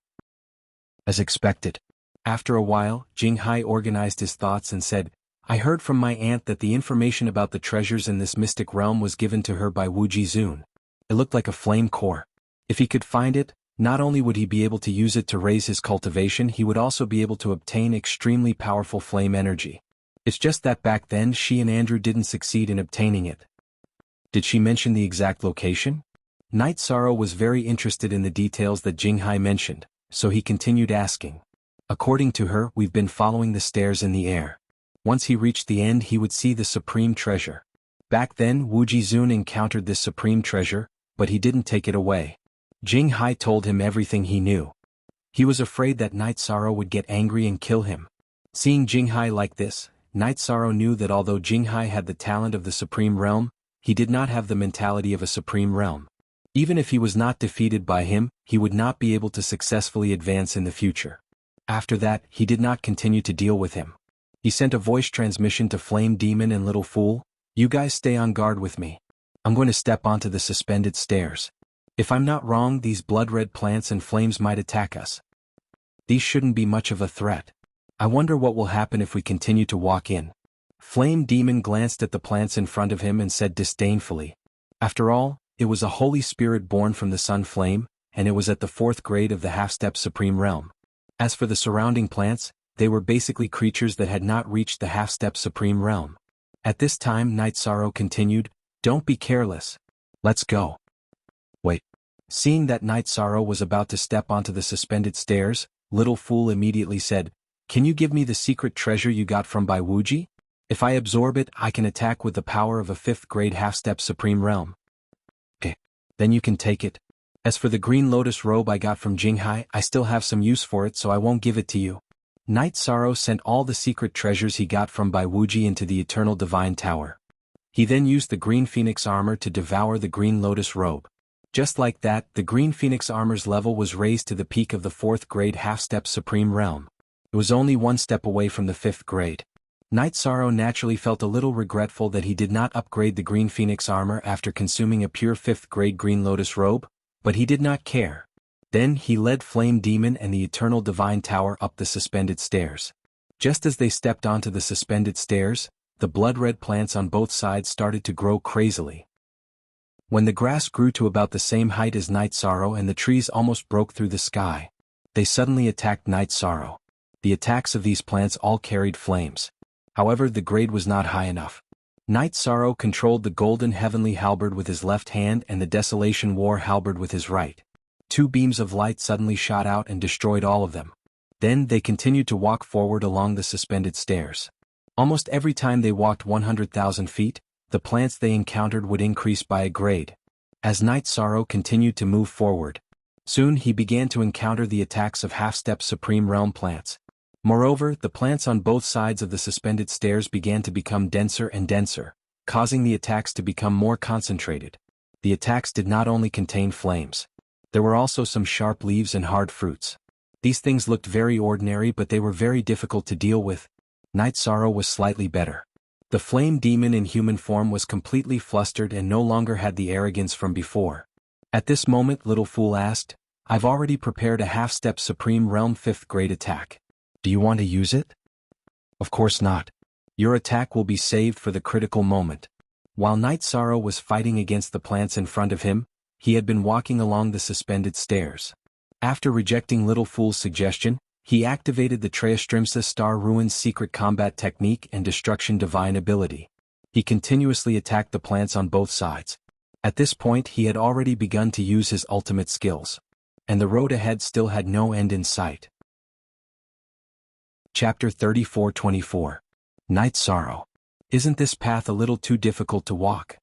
As expected. After a while, Jinghai organized his thoughts and said, "I heard from my aunt that the information about the treasures in this mystic realm was given to her by Wuji Zun. It looked like a flame core. If he could find it, not only would he be able to use it to raise his cultivation, he would also be able to obtain extremely powerful flame energy. It's just that back then she and Andrew didn't succeed in obtaining it." "Did she mention the exact location?" Night Sorrow was very interested in the details that Jinghai mentioned, so he continued asking. "According to her, we've been following the stairs in the air. Once he reached the end he would see the supreme treasure. Back then Wuji Zun encountered this supreme treasure, but he didn't take it away." Jinghai told him everything he knew. He was afraid that Night Sorrow would get angry and kill him. Seeing Jinghai like this, Night Sorrow knew that although Jinghai had the talent of the supreme realm, he did not have the mentality of a supreme realm. Even if he was not defeated by him, he would not be able to successfully advance in the future. After that, he did not continue to deal with him. He sent a voice transmission to Flame Demon and Little Fool, "You guys stay on guard with me. I'm going to step onto the suspended stairs. If I'm not wrong, these blood-red plants and flames might attack us. These shouldn't be much of a threat. I wonder what will happen if we continue to walk in." Flame Demon glanced at the plants in front of him and said disdainfully, "After all, it was a holy spirit born from the sun flame, and it was at the 4th grade of the half-step supreme realm. As for the surrounding plants, they were basically creatures that had not reached the half-step supreme realm. At this time Night Sorrow continued, "Don't be careless. Let's go." Wait. Seeing that Night Sorrow was about to step onto the suspended stairs, Little Fool immediately said, "Can you give me the secret treasure you got from Bai Wuji? If I absorb it, I can attack with the power of a 5th grade half-step supreme realm." "Okay. Then you can take it. As for the green lotus robe I got from Jinghai, I still have some use for it, so I won't give it to you." Night Sorrow sent all the secret treasures he got from Bai Wuji into the Eternal Divine Tower. He then used the Green Phoenix armor to devour the Green Lotus robe. Just like that, the Green Phoenix armor's level was raised to the peak of the 4th grade half-step supreme realm. It was only one step away from the 5th grade. Night Sorrow naturally felt a little regretful that he did not upgrade the Green Phoenix armor after consuming a pure 5th grade Green Lotus robe, but he did not care. Then he led Flame Demon and the Eternal Divine Tower up the suspended stairs. Just as they stepped onto the suspended stairs, the blood-red plants on both sides started to grow crazily. When the grass grew to about the same height as Night Sorrow and the trees almost broke through the sky, they suddenly attacked Night Sorrow. The attacks of these plants all carried flames. However, the grade was not high enough. Night Sorrow controlled the Golden Heavenly Halberd with his left hand and the Desolation War Halberd with his right. 2 beams of light suddenly shot out and destroyed all of them. Then they continued to walk forward along the suspended stairs. Almost every time they walked 100,000 feet, the plants they encountered would increase by a grade. As Night Sorrow continued to move forward, soon he began to encounter the attacks of half-step Supreme Realm plants. Moreover, the plants on both sides of the suspended stairs began to become denser and denser, causing the attacks to become more concentrated. The attacks did not only contain flames. There were also some sharp leaves and hard fruits. These things looked very ordinary, but they were very difficult to deal with. Night Sorrow was slightly better. The Flame Demon in human form was completely flustered and no longer had the arrogance from before. At this moment Little Fool asked, "I've already prepared a half-step Supreme Realm 5th grade attack. Do you want to use it?" "Of course not. Your attack will be saved for the critical moment." While Night Sorrow was fighting against the plants in front of him, he had been walking along the suspended stairs. After rejecting Little Fool's suggestion, he activated the Treastrimsa Star Ruins secret combat technique and Destruction Divine ability. He continuously attacked the plants on both sides. At this point he had already begun to use his ultimate skills. And the road ahead still had no end in sight. Chapter 34-24. Night Sorrow. Isn't this path a little too difficult to walk?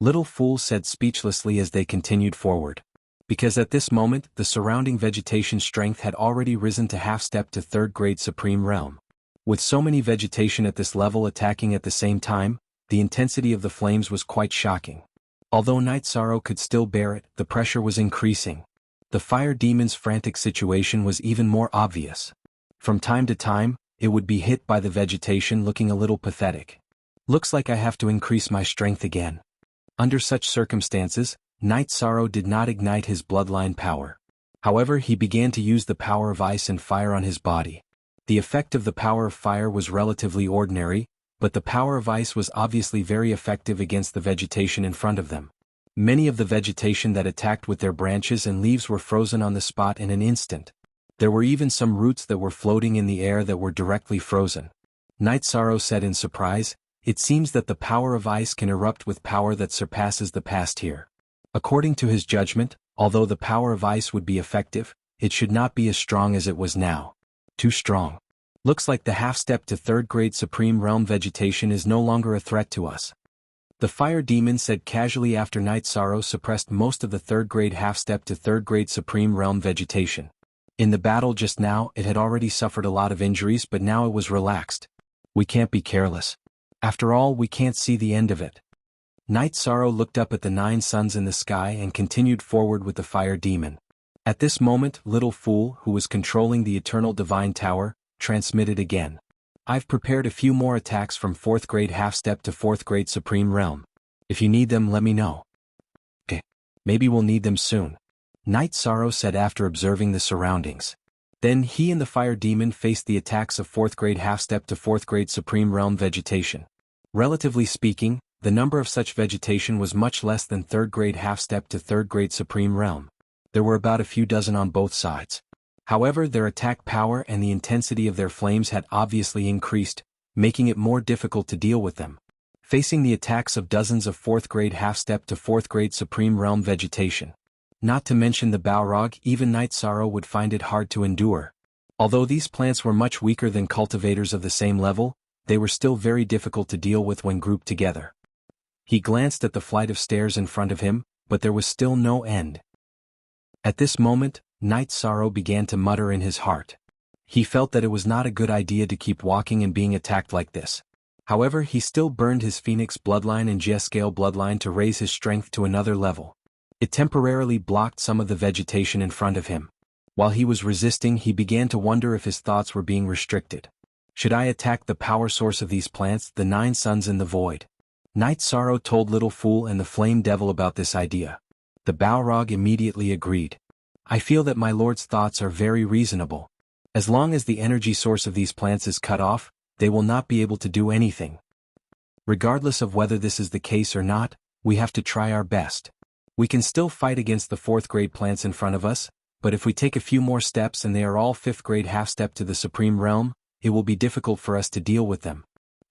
Little Fool said speechlessly as they continued forward. Because at this moment the surrounding vegetation strength had already risen to half-step to 3rd grade Supreme Realm. With so many vegetation at this level attacking at the same time, the intensity of the flames was quite shocking. Although Night Sorrow could still bear it, the pressure was increasing. The fire demon's frantic situation was even more obvious. From time to time, it would be hit by the vegetation looking a little pathetic. "Looks like I have to increase my strength again." Under such circumstances, Night Sorrow did not ignite his bloodline power. However, he began to use the power of ice and fire on his body. The effect of the power of fire was relatively ordinary, but the power of ice was obviously very effective against the vegetation in front of them. Many of the vegetation that attacked with their branches and leaves were frozen on the spot in an instant. There were even some roots that were floating in the air that were directly frozen. Night Sorrow said in surprise, "It seems that the power of ice can erupt with power that surpasses the past here." According to his judgment, although the power of ice would be effective, it should not be as strong as it was now. Too strong. Looks like the half-step to 3rd grade Supreme Realm vegetation is no longer a threat to us. The Fire Demon said casually after Night Sorrow suppressed most of the 3rd grade half-step to 3rd grade Supreme Realm vegetation. In the battle just now it had already suffered a lot of injuries, but now it was relaxed. "We can't be careless. After all, we can't see the end of it." Night Sorrow looked up at the 9 suns in the sky and continued forward with the Fire Demon. At this moment Little Fool, who was controlling the Eternal Divine Tower, transmitted again. "I've prepared a few more attacks from 4th grade half-step to 4th grade Supreme Realm. If you need them, let me know." "Okay. Maybe we'll need them soon," Night Sorrow said after observing the surroundings. Then he and the Fire Demon faced the attacks of 4th grade half-step to 4th grade Supreme Realm vegetation. Relatively speaking, the number of such vegetation was much less than 3rd grade half-step to 3rd grade Supreme Realm. There were about a few dozen on both sides. However, their attack power and the intensity of their flames had obviously increased, making it more difficult to deal with them. Facing the attacks of dozens of 4th grade half-step to 4th grade Supreme Realm vegetation. Not to mention the Balrog, even Night Sorrow would find it hard to endure. Although these plants were much weaker than cultivators of the same level, they were still very difficult to deal with when grouped together. He glanced at the flight of stairs in front of him, but there was still no end. At this moment, Night Sorrow began to mutter in his heart. He felt that it was not a good idea to keep walking and being attacked like this. However, he still burned his Phoenix bloodline and Jescale bloodline to raise his strength to another level. It temporarily blocked some of the vegetation in front of him. While he was resisting, he began to wonder if his thoughts were being restricted. Should I attack the power source of these plants, the 9 suns in the void? Night Sorrow told Little Fool and the Flame Devil about this idea. The Balrog immediately agreed. I feel that my lord's thoughts are very reasonable. As long as the energy source of these plants is cut off, they will not be able to do anything. Regardless of whether this is the case or not, we have to try our best. We can still fight against the 4th grade plants in front of us, but if we take a few more steps and they are all 5th grade half-step to the Supreme Realm, it will be difficult for us to deal with them.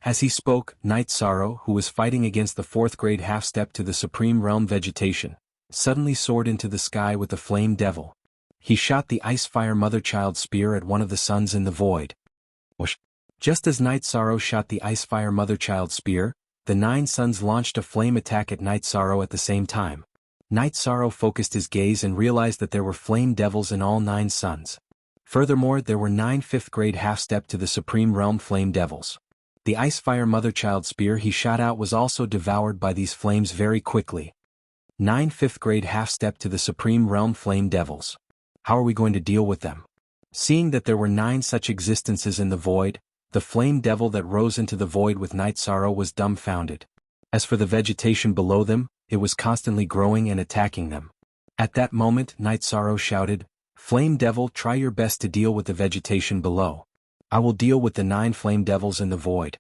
As he spoke, Night Sorrow, who was fighting against the 4th grade half-step to the Supreme Realm vegetation, suddenly soared into the sky with the Flame Devil. He shot the Icefire Motherchild spear at one of the suns in the void. Whoosh! Just as Night Sorrow shot the Icefire Motherchild spear, the 9 suns launched a flame attack at Night Sorrow at the same time. Night Sorrow focused his gaze and realized that there were flame devils in all 9 suns. Furthermore, there were 9 5th grade half-step to the Supreme Realm flame devils. The Icefire Motherchild spear he shot out was also devoured by these flames very quickly. 9 5th grade half-step to the Supreme Realm flame devils. How are we going to deal with them? Seeing that there were 9 such existences in the void, the flame devil that rose into the void with Night Sorrow was dumbfounded. As for the vegetation below them, it was constantly growing and attacking them. At that moment, Night Sorrow shouted, Flame Devil, try your best to deal with the vegetation below. I will deal with the 9 flame devils in the void.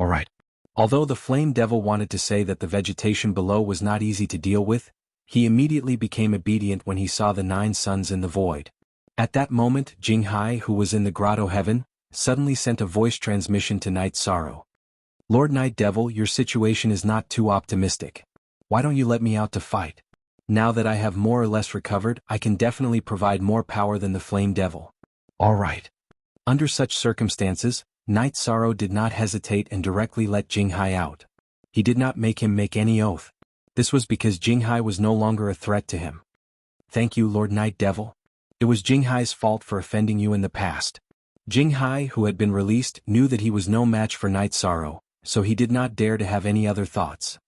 Alright. Although the flame devil wanted to say that the vegetation below was not easy to deal with, he immediately became obedient when he saw the 9 suns in the void. At that moment, Jianghu, who was in the grotto heaven, suddenly sent a voice transmission to Night Sorrow. Lord Night Devil, your situation is not too optimistic. Why don't you let me out to fight? Now that I have more or less recovered, I can definitely provide more power than the Flame Devil. Alright. Under such circumstances, Night Sorrow did not hesitate and directly let Jianghu out. He did not make him make any oath. This was because Jianghu was no longer a threat to him. Thank you, Lord Night Devil. It was Jinghu's fault for offending you in the past. Jianghu, who had been released, knew that he was no match for Night Sorrow, so he did not dare to have any other thoughts.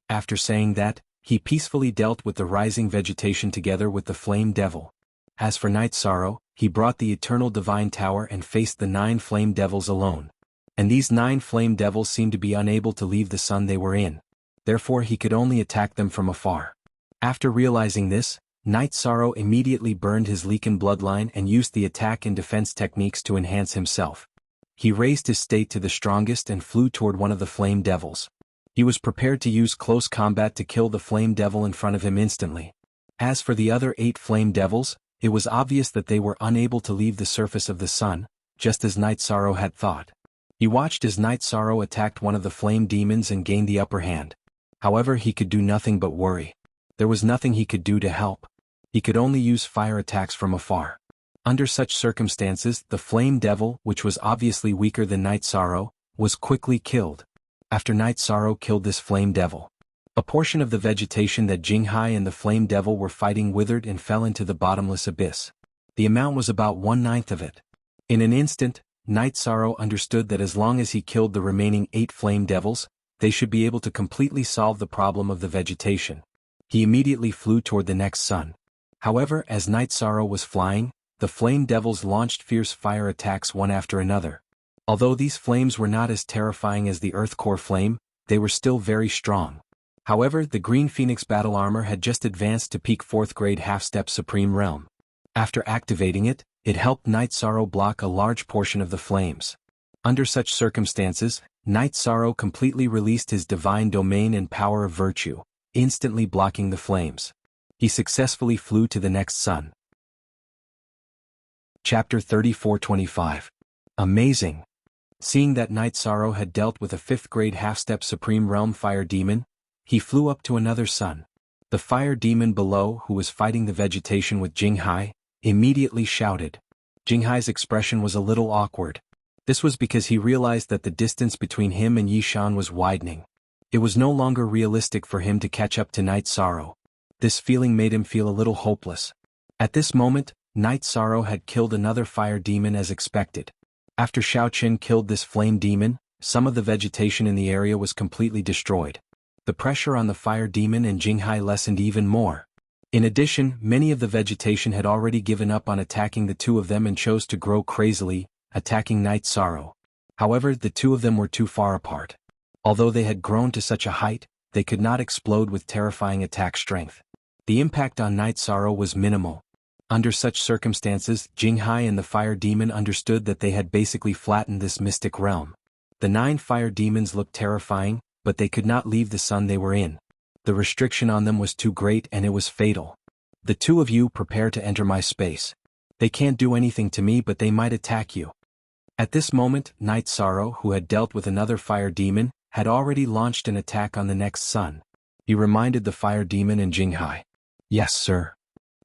After saying that, he peacefully dealt with the rising vegetation together with the Flame Devil. As for Night Sorrow, he brought the Eternal Divine Tower and faced the 9 flame devils alone. And these 9 flame devils seemed to be unable to leave the sun they were in. Therefore he could only attack them from afar. After realizing this, Night Sorrow immediately burned his Leaken bloodline and used the attack and defense techniques to enhance himself. He raised his state to the strongest and flew toward one of the flame devils. He was prepared to use close combat to kill the flame devil in front of him instantly. As for the other 8 flame devils, it was obvious that they were unable to leave the surface of the sun, just as Night Sorrow had thought. He watched as Night Sorrow attacked one of the flame demons and gained the upper hand. However, he could do nothing but worry. There was nothing he could do to help. He could only use fire attacks from afar. Under such circumstances, the Flame Devil, which was obviously weaker than Night Sorrow, was quickly killed. After Night Sorrow killed this Flame Devil, a portion of the vegetation that Jianghu and the Flame Devil were fighting withered and fell into the bottomless abyss. The amount was about 1/9 of it. In an instant, Night Sorrow understood that as long as he killed the remaining 8 Flame Devils, they should be able to completely solve the problem of the vegetation. He immediately flew toward the next sun. However, as Night Sorrow was flying, the Flame Devils launched fierce fire attacks one after another. Although these flames were not as terrifying as the Earth Core Flame, they were still very strong. However, the Green Phoenix battle armor had just advanced to peak 4th grade half-step Supreme Realm. After activating it, it helped Night Sorrow block a large portion of the flames. Under such circumstances, Night Sorrow completely released his divine domain and power of virtue, instantly blocking the flames. He successfully flew to the next sun. Chapter 34-25. Amazing. Seeing that Night Sorrow had dealt with a 5th grade half-step Supreme Realm Fire Demon, he flew up to another sun. The fire demon below, who was fighting the vegetation with Jianghu, immediately shouted. Jinghai's expression was a little awkward. This was because he realized that the distance between him and Yishan was widening. It was no longer realistic for him to catch up to Night Sorrow. This feeling made him feel a little hopeless. At this moment, Night Sorrow had killed another fire demon as expected. After Xiaoqin killed this flame demon, some of the vegetation in the area was completely destroyed. The pressure on the fire demon and Jianghu lessened even more. In addition, many of the vegetation had already given up on attacking the two of them and chose to grow crazily, attacking Night Sorrow. However, the two of them were too far apart. Although they had grown to such a height, they could not explode with terrifying attack strength. The impact on Night Sorrow was minimal. Under such circumstances, Jianghu and the fire demon understood that they had basically flattened this mystic realm. The 9 fire demons looked terrifying, but they could not leave the sun they were in. The restriction on them was too great and it was fatal. The two of you prepare to enter my space. They can't do anything to me, but they might attack you. At this moment, Night Sorrow, who had dealt with another fire demon, had already launched an attack on the next sun. He reminded the fire demon and Jianghu. Yes, sir.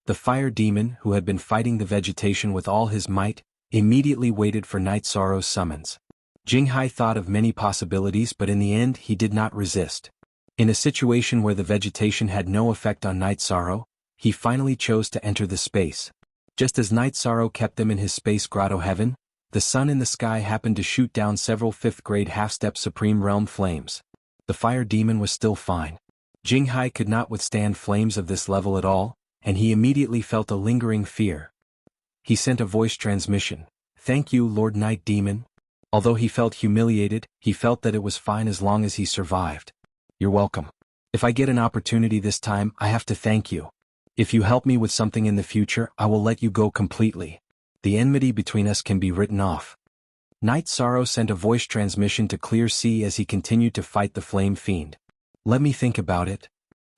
The fire demon, who had been fighting the vegetation with all his might, immediately waited for Night Sorrow's summons. Jianghu thought of many possibilities, but in the end he did not resist. In a situation where the vegetation had no effect on Night Sorrow, he finally chose to enter the space. Just as Night Sorrow kept them in his space grotto heaven, the sun in the sky happened to shoot down several 5th grade half-step Supreme Realm flames. The fire demon was still fine. Jianghu could not withstand flames of this level at all, and he immediately felt a lingering fear. He sent a voice transmission. Thank you, Lord Night Demon. Although he felt humiliated, he felt that it was fine as long as he survived. You're welcome. If I get an opportunity this time, I have to thank you. If you help me with something in the future, I will let you go completely. The enmity between us can be written off. Night Sorrow sent a voice transmission to Clear Sea as he continued to fight the Flame Fiend. Let me think about it.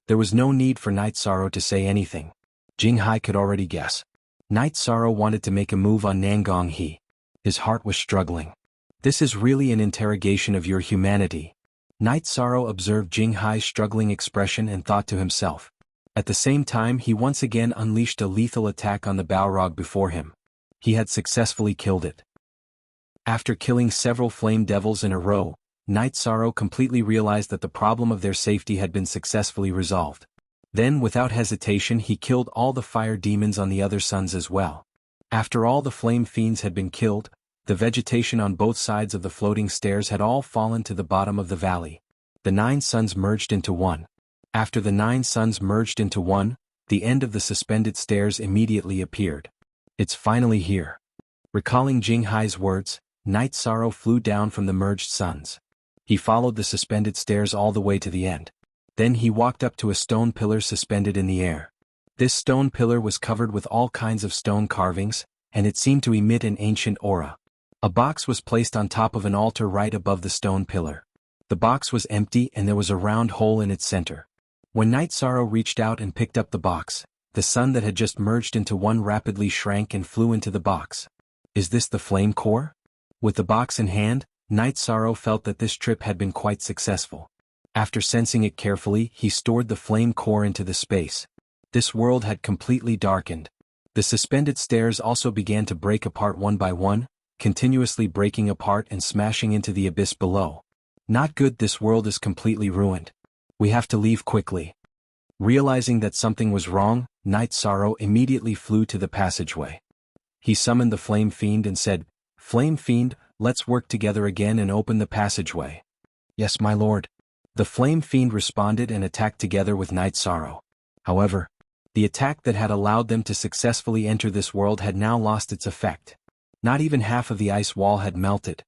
There was no need for Night Sorrow to say anything. Jianghu could already guess. Night Sorrow wanted to make a move on Nangong He. His heart was struggling. This is really an interrogation of your humanity. Night Sorrow observed Jianghu's struggling expression and thought to himself. At the same time, he once again unleashed a lethal attack on the Balrog before him. He had successfully killed it. After killing several flame devils in a row, Night Sorrow completely realized that the problem of their safety had been successfully resolved. Then, without hesitation, he killed all the fire demons on the other suns as well. After all the flame fiends had been killed, the vegetation on both sides of the floating stairs had all fallen to the bottom of the valley. The 9 suns merged into one. After the 9 suns merged into one, the end of the suspended stairs immediately appeared. It's finally here. Recalling Jianghu's words, Night Sorrow flew down from the merged suns. He followed the suspended stairs all the way to the end. Then he walked up to a stone pillar suspended in the air. This stone pillar was covered with all kinds of stone carvings, and it seemed to emit an ancient aura. A box was placed on top of an altar right above the stone pillar. The box was empty and there was a round hole in its center. When Night Sorrow reached out and picked up the box, the sun that had just merged into one rapidly shrank and flew into the box. Is this the flame core? With the box in hand, Night Sorrow felt that this trip had been quite successful. After sensing it carefully, he stored the flame core into the space. This world had completely darkened. The suspended stairs also began to break apart one by one, continuously breaking apart and smashing into the abyss below. Not good, this world is completely ruined. We have to leave quickly. Realizing that something was wrong, Night Sorrow immediately flew to the passageway. He summoned the Flame Fiend and said, Flame Fiend, let's work together again and open the passageway. Yes, my lord. The Flame Fiend responded and attacked together with Night Sorrow. However, the attack that had allowed them to successfully enter this world had now lost its effect. Not even half of the ice wall had melted.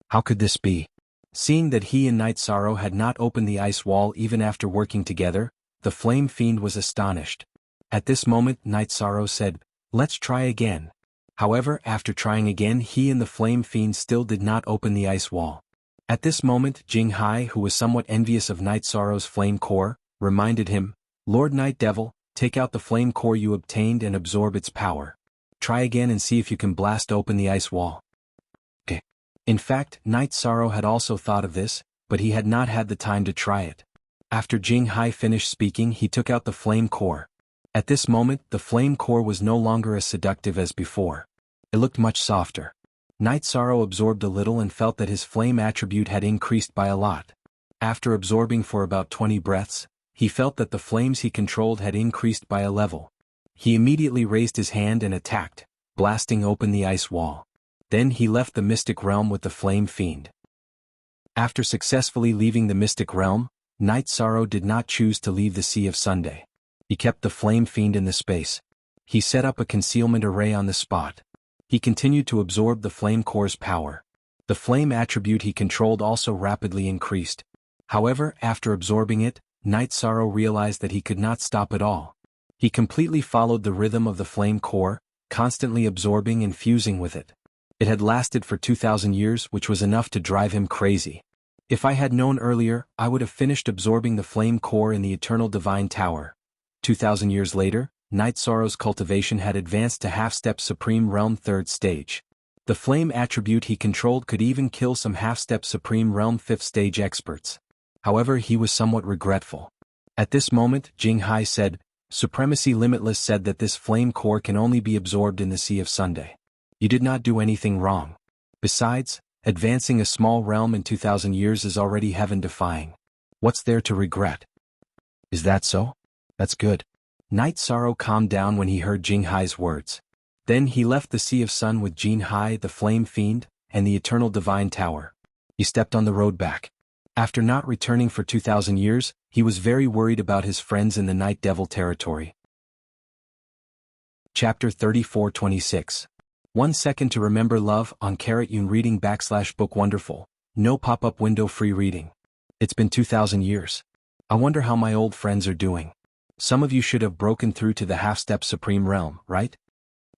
How could this be? Seeing that he and Night Sorrow had not opened the ice wall even after working together, the Flame Fiend was astonished. At this moment, Night Sorrow said, Let's try again. However, after trying again, he and the Flame Fiend still did not open the ice wall. At this moment, Jianghu, who was somewhat envious of Night Sorrow's flame core, reminded him, Lord Night Devil, take out the flame core you obtained and absorb its power. Try again and see if you can blast open the ice wall. Okay. In fact, Night Sorrow had also thought of this, but he had not had the time to try it. After Jianghu finished speaking, he took out the flame core. At this moment, the flame core was no longer as seductive as before. It looked much softer. Night Sorrow absorbed a little and felt that his flame attribute had increased by a lot. After absorbing for about 20 breaths, he felt that the flames he controlled had increased by a level. He immediately raised his hand and attacked, blasting open the ice wall. Then he left the mystic realm with the flame fiend. After successfully leaving the mystic realm, Night Sorrow did not choose to leave the Sea of Sunday. He kept the flame fiend in the space. He set up a concealment array on the spot. He continued to absorb the flame core's power. The flame attribute he controlled also rapidly increased. However, after absorbing it, Night Sorrow realized that he could not stop at all. He completely followed the rhythm of the flame core, constantly absorbing and fusing with it. It had lasted for 2,000 years, which was enough to drive him crazy. If I had known earlier, I would have finished absorbing the flame core in the Eternal Divine Tower. 2,000 years later, Night Sorrow's cultivation had advanced to half-step Supreme Realm 3rd stage. The flame attribute he controlled could even kill some half-step Supreme Realm 5th stage experts. However, he was somewhat regretful. At this moment, Jianghu said, "Supremacy Limitless said that this flame core can only be absorbed in the Sea of Sunday. You did not do anything wrong. Besides, advancing a small realm in 2,000 years is already heaven-defying. What's there to regret?" "Is that so? That's good." Night Sorrow calmed down when he heard Jianghu's words. Then he left the Sea of Sun with Jianghu, the Flame Fiend, and the Eternal Divine Tower. He stepped on the road back. After not returning for 2,000 years, he was very worried about his friends in the Night Devil territory. Chapter 34-26. 1 second to remember love on *Yun reading /book wonderful. No pop-up window free reading. It's been 2,000 years. I wonder how my old friends are doing. Some of you should have broken through to the half-step Supreme Realm, right?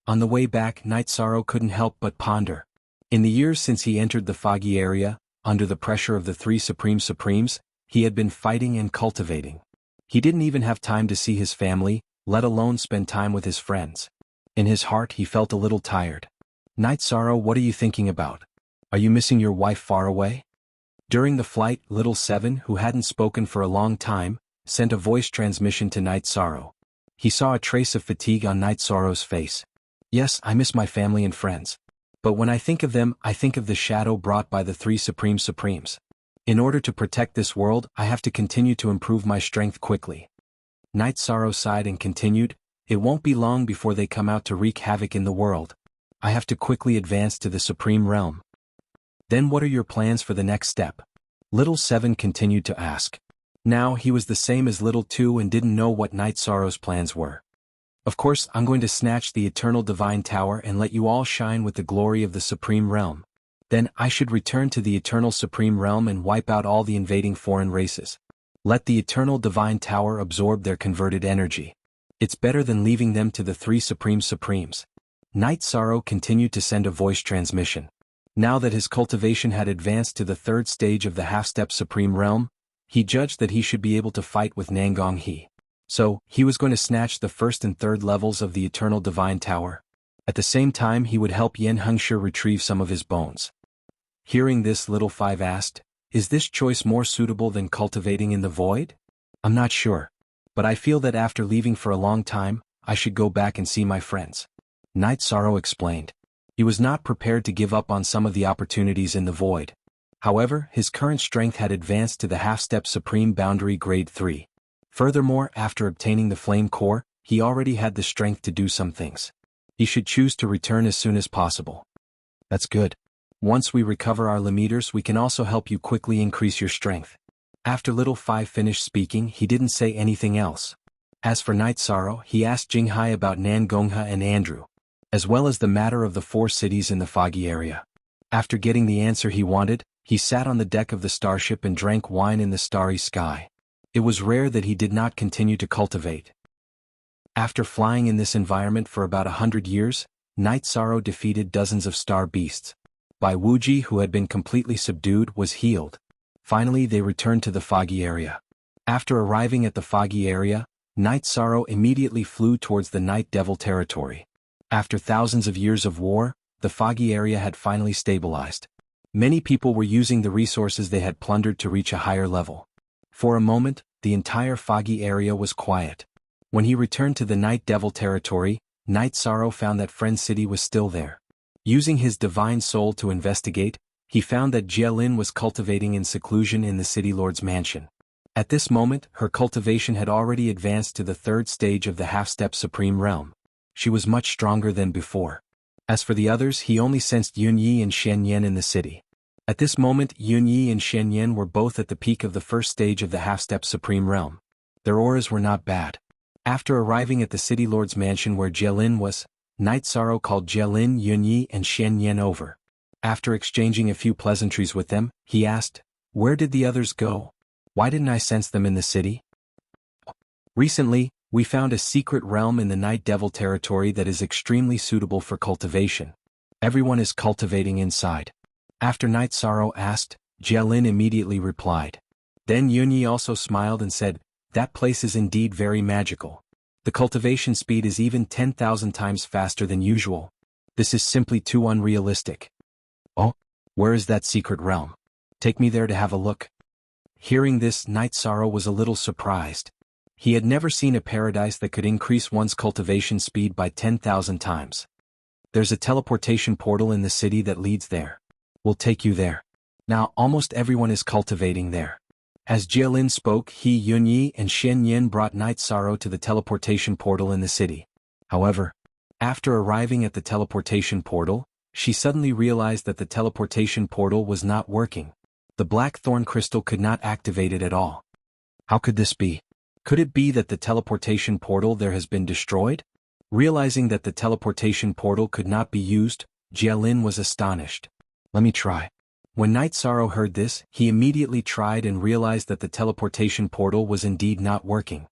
On the way back, Night Sorrow couldn't help but ponder. In the years since he entered the foggy area, under the pressure of the 3 Supremes, he had been fighting and cultivating. He didn't even have time to see his family, let alone spend time with his friends. In his heart he felt a little tired. "Night Sorrow, what are you thinking about? Are you missing your wife far away?" During the flight, Little Seven, who hadn't spoken for a long time, sent a voice transmission to Night Sorrow. He saw a trace of fatigue on Night Sorrow's face. "Yes, I miss my family and friends. But when I think of them, I think of the shadow brought by the 3 Supremes. In order to protect this world, I have to continue to improve my strength quickly." Night Sorrow sighed and continued, "It won't be long before they come out to wreak havoc in the world. I have to quickly advance to the Supreme Realm." "Then what are your plans for the next step?" Little Seven continued to ask. Now he was the same as Little Two and didn't know what Night Sorrow's plans were. "Of course, I'm going to snatch the Eternal Divine Tower and let you all shine with the glory of the Supreme Realm. Then I should return to the Eternal Supreme Realm and wipe out all the invading foreign races. Let the Eternal Divine Tower absorb their converted energy. It's better than leaving them to the 3 Supremes. Night Sorrow continued to send a voice transmission. Now that his cultivation had advanced to the 3rd stage of the half-step Supreme Realm, he judged that he should be able to fight with Nangong He. So, he was going to snatch the 1st and 3rd levels of the Eternal Divine Tower. At the same time, he would help Yen Hengshi retrieve some of his bones. Hearing this, Little Five asked, "Is this choice more suitable than cultivating in the void?" "I'm not sure. But I feel that after leaving for a long time, I should go back and see my friends." Night Sorrow explained. He was not prepared to give up on some of the opportunities in the void. However, his current strength had advanced to the half-step Supreme Boundary Grade 3. Furthermore, after obtaining the Flame Core, he already had the strength to do some things. He should choose to return as soon as possible. "That's good. Once we recover our limeters, we can also help you quickly increase your strength." After Little Five finished speaking, he didn't say anything else. As for Night Sorrow, he asked Jianghu about Nangongha and Andrew, as well as the matter of the 4 cities in the foggy area. After getting the answer he wanted, he sat on the deck of the starship and drank wine in the starry sky. It was rare that he did not continue to cultivate. After flying in this environment for about 100 years, Night Sorrow defeated dozens of star beasts. Bai Wuji, who had been completely subdued, was healed. Finally, they returned to the foggy area. After arriving at the foggy area, Night Sorrow immediately flew towards the Night Devil territory. After thousands of years of war, the foggy area had finally stabilized. Many people were using the resources they had plundered to reach a higher level. For a moment, the entire foggy area was quiet. When he returned to the Night Devil territory, Night Sorrow found that Friend City was still there. Using his divine soul to investigate, he found that Jielin was cultivating in seclusion in the City Lord's mansion. At this moment, her cultivation had already advanced to the third stage of the half-step Supreme Realm. She was much stronger than before. As for the others, he only sensed Yunyi and Shenyan in the city. At this moment, Yunyi and Shenyan were both at the peak of the first stage of the half-step Supreme Realm. Their auras were not bad. After arriving at the City Lord's mansion where Jielin was, Night Sorrow called Jielin, Yunyi and Shenyan over. After exchanging a few pleasantries with them, he asked, "Where did the others go? Why didn't I sense them in the city?" "Recently, we found a secret realm in the Night Devil territory that is extremely suitable for cultivation. Everyone is cultivating inside." After Night Sorrow asked, Jielin immediately replied. Then Yunyi also smiled and said, "That place is indeed very magical. The cultivation speed is even 10,000 times faster than usual. This is simply too unrealistic." "Oh, where is that secret realm? Take me there to have a look." Hearing this, Night Sorrow was a little surprised. He had never seen a paradise that could increase one's cultivation speed by 10,000 times. "There's a teleportation portal in the city that leads there. We'll take you there. Now almost everyone is cultivating there." As Jielin spoke, he, Yunyi, and Shenyan brought Night Sorrow to the teleportation portal in the city. However, after arriving at the teleportation portal, she suddenly realized that the teleportation portal was not working. The black thorn crystal could not activate it at all. How could this be? Could it be that the teleportation portal there has been destroyed? Realizing that the teleportation portal could not be used, Jielin was astonished. "Let me try." When Night Sorrow heard this, he immediately tried and realized that the teleportation portal was indeed not working.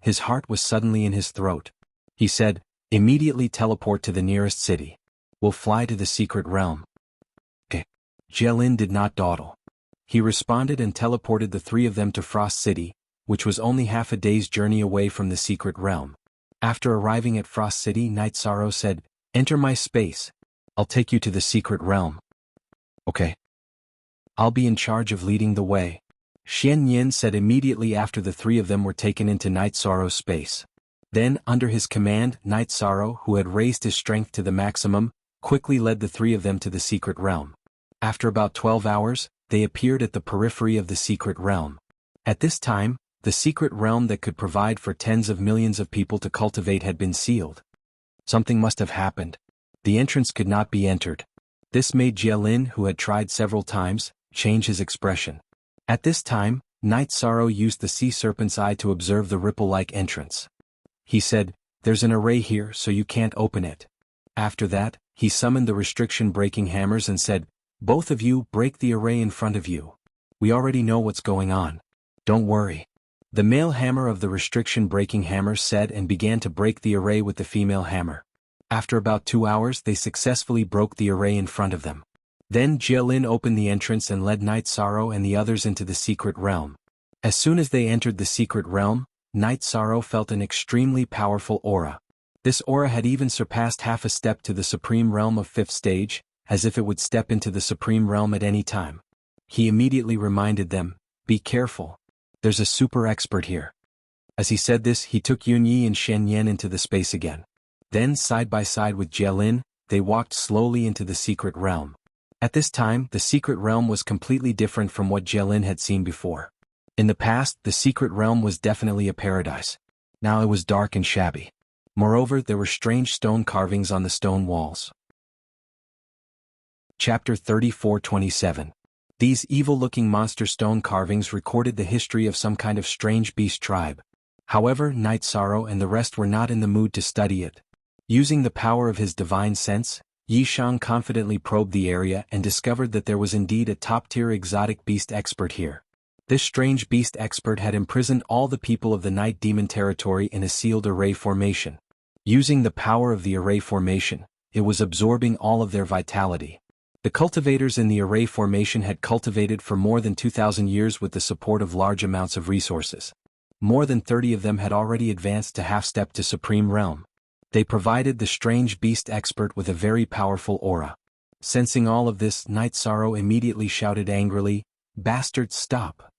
His heart was suddenly in his throat. He said, "Immediately teleport to the nearest city. We'll fly to the secret realm." "Okay." Jielin did not dawdle. He responded and teleported the three of them to Frost City, which was only half a day's journey away from the secret realm. After arriving at Frost City, Night Sorrow said, "Enter my space. I'll take you to the secret realm." "Okay. I'll be in charge of leading the way," Xian Yin said immediately after the three of them were taken into Night Sorrow's space. Then, under his command, Night Sorrow, who had raised his strength to the maximum, quickly led the three of them to the secret realm. After about 12 hours, they appeared at the periphery of the secret realm. At this time, the secret realm that could provide for tens of millions of people to cultivate had been sealed. Something must have happened. The entrance could not be entered. This made Jielin, who had tried several times, change his expression. At this time, Night Sorrow used the sea serpent's eye to observe the ripple-like entrance. He said, "There's an array here, so you can't open it." After that, he summoned the restriction-breaking hammers and said, "Both of you break the array in front of you. We already know what's going on. Don't worry." The male hammer of the restriction-breaking hammer said and began to break the array with the female hammer. After about 2 hours, they successfully broke the array in front of them. Then Jielin opened the entrance and led Night Sorrow and the others into the secret realm. As soon as they entered the secret realm, Night Sorrow felt an extremely powerful aura. This aura had even surpassed half a step to the supreme realm of 5th stage, as if it would step into the supreme realm at any time. He immediately reminded them, "Be careful. There's a super expert here." As he said this, he took Yunyi and Shenyan into the space again. Then, side by side with Jielin, they walked slowly into the secret realm. At this time, the secret realm was completely different from what Jielin had seen before. In the past, the secret realm was definitely a paradise. Now it was dark and shabby. Moreover, there were strange stone carvings on the stone walls. Chapter 34-27. These evil-looking monster stone carvings recorded the history of some kind of strange beast tribe. However, Night Sorrow and the rest were not in the mood to study it. Using the power of his divine sense, Yishang confidently probed the area and discovered that there was indeed a top-tier exotic beast expert here. This strange beast expert had imprisoned all the people of the Night Demon territory in a sealed array formation. Using the power of the array formation, it was absorbing all of their vitality. The cultivators in the array formation had cultivated for more than 2,000 years with the support of large amounts of resources. More than 30 of them had already advanced to half-step to Supreme Realm. They provided the strange beast expert with a very powerful aura. Sensing all of this, Night Sorrow immediately shouted angrily, "Bastards, stop!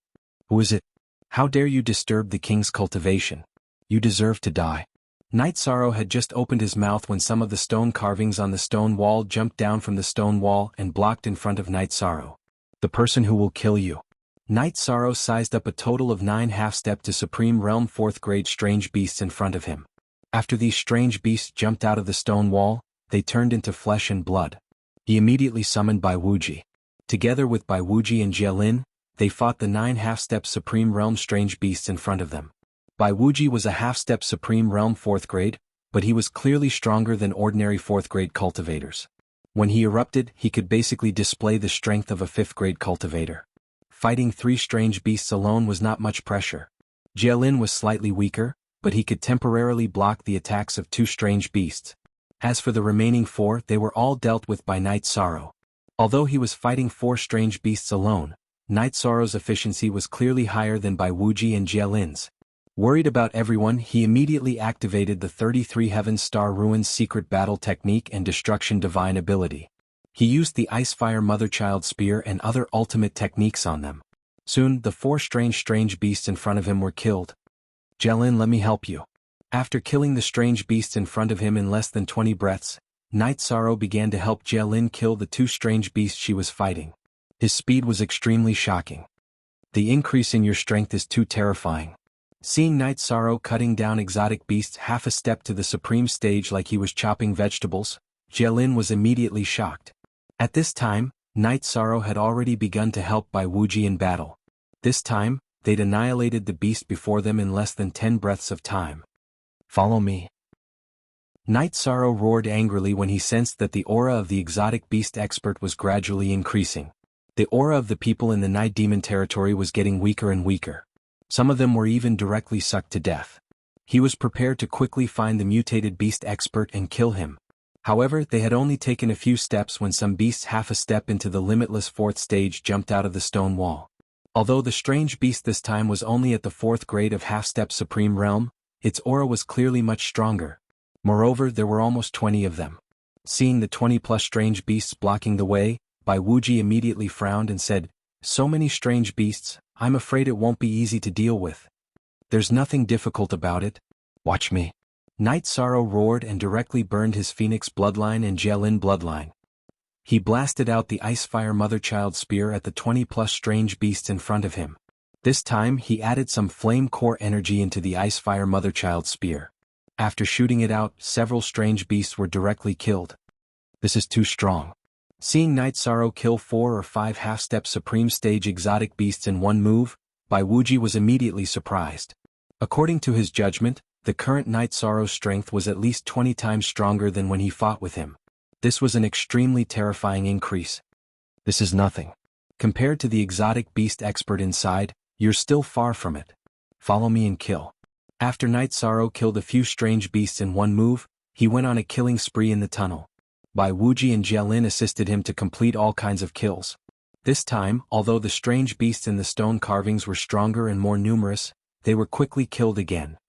Who is it? How dare you disturb the king's cultivation? You deserve to die." Night Sorrow had just opened his mouth when some of the stone carvings on the stone wall jumped down from the stone wall and blocked in front of Night Sorrow. "The person who will kill you." Night Sorrow sized up a total of 9 half-step to Supreme Realm 4th grade strange beasts in front of him. After these strange beasts jumped out of the stone wall, they turned into flesh and blood. He immediately summoned Bai Wuji. Together with Bai Wuji and Jielin, they fought the 9 half-step Supreme Realm strange beasts in front of them. Bai Wuji was a half-step Supreme Realm 4th grade, but he was clearly stronger than ordinary 4th grade cultivators. When he erupted, he could basically display the strength of a 5th grade cultivator. Fighting 3 strange beasts alone was not much pressure. Jielin was slightly weaker, but he could temporarily block the attacks of 2 strange beasts. As for the remaining 4, they were all dealt with by Night Sorrow. Although he was fighting 4 strange beasts alone, Night Sorrow's efficiency was clearly higher than Bai Wuji and Jielin's. Worried about everyone, he immediately activated the 33 Heaven Star Ruins secret battle technique and destruction divine ability. He used the Icefire Motherchild Spear and other ultimate techniques on them. Soon, the 4 strange beasts in front of him were killed. "Jielin, let me help you." After killing the strange beasts in front of him in less than 20 breaths, Night Sorrow began to help Jielin kill the 2 strange beasts she was fighting. His speed was extremely shocking. "The increase in your strength is too terrifying." Seeing Night Sorrow cutting down exotic beasts half a step to the supreme stage like he was chopping vegetables, Jielin was immediately shocked. At this time, Night Sorrow had already begun to help Bai Wuji in battle. This time, they'd annihilated the beast before them in less than 10 breaths of time. "Follow me." Night Sorrow roared angrily when he sensed that the aura of the exotic beast expert was gradually increasing. The aura of the people in the Night Demon territory was getting weaker and weaker. Some of them were even directly sucked to death. He was prepared to quickly find the mutated beast expert and kill him. However, they had only taken a few steps when some beasts half a step into the limitless 4th stage jumped out of the stone wall. Although the strange beast this time was only at the 4th grade of half-step Supreme Realm, its aura was clearly much stronger. Moreover, there were almost 20 of them. Seeing the 20-plus strange beasts blocking the way, Bai Wuji immediately frowned and said, "So many strange beasts, I'm afraid it won't be easy to deal with." "There's nothing difficult about it. Watch me." Night Sorrow roared and directly burned his Phoenix bloodline and Jielin bloodline. He blasted out the Icefire Motherchild Spear at the 20-plus strange beasts in front of him. This time he added some flame core energy into the Icefire Motherchild Spear. After shooting it out, several strange beasts were directly killed. "This is too strong." Seeing Night Sorrow kill 4 or 5 half-step Supreme Stage exotic beasts in one move, Bai Wuji was immediately surprised. According to his judgment, the current Night Sorrow's strength was at least 20 times stronger than when he fought with him. This was an extremely terrifying increase. "This is nothing. Compared to the exotic beast expert inside, you're still far from it. Follow me and kill." After Night Sorrow killed a few strange beasts in one move, he went on a killing spree in the tunnel. Bai Wuji and Jielin assisted him to complete all kinds of kills. This time, although the strange beasts in the stone carvings were stronger and more numerous, they were quickly killed again.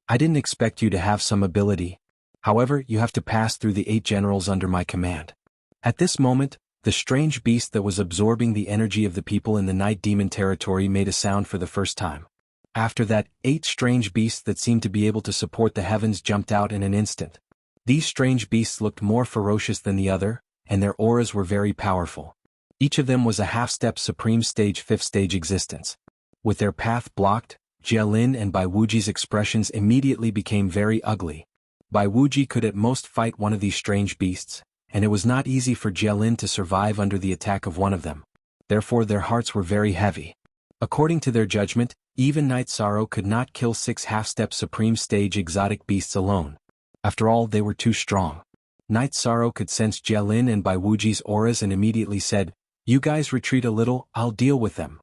"I didn't expect you to have some ability. However, you have to pass through the 8 generals under my command." At this moment, the strange beast that was absorbing the energy of the people in the Night Demon territory made a sound for the first time. After that, 8 strange beasts that seemed to be able to support the heavens jumped out in an instant. These strange beasts looked more ferocious than the other, and their auras were very powerful. Each of them was a half-step Supreme Stage 5th stage existence. With their path blocked, Jielin and Bai Wuji's expressions immediately became very ugly. Bai Wuji could at most fight one of these strange beasts, and it was not easy for Jielin to survive under the attack of one of them. Therefore their hearts were very heavy. According to their judgment, even Night Sorrow could not kill 6 half-step Supreme Stage exotic beasts alone. After all, they were too strong. Night Sorrow could sense Jielin and Bai Wuji's auras and immediately said, "You guys retreat a little, I'll deal with them.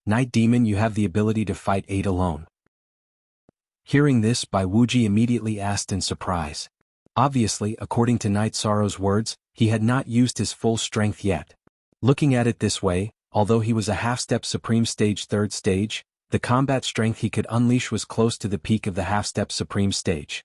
Night Demon, you have the ability to fight 8 alone." Hearing this, Bai Wuji immediately asked in surprise. Obviously, according to Night Sorrow's words, he had not used his full strength yet. Looking at it this way, although he was a half-step Supreme Stage 3rd stage, the combat strength he could unleash was close to the peak of the half-step Supreme Stage.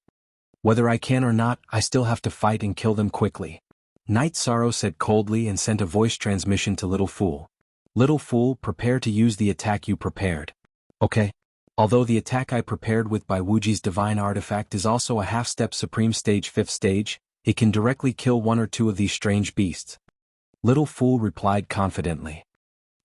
Whether I can or not, I still have to fight and kill them quickly. Night Sorrow said coldly and sent a voice transmission to Little Fool. Little Fool, prepare to use the attack you prepared. Okay. Although the attack I prepared with Bai Wuji's divine artifact is also a half-step supreme stage 5th stage, it can directly kill one or two of these strange beasts. Little Fool replied confidently.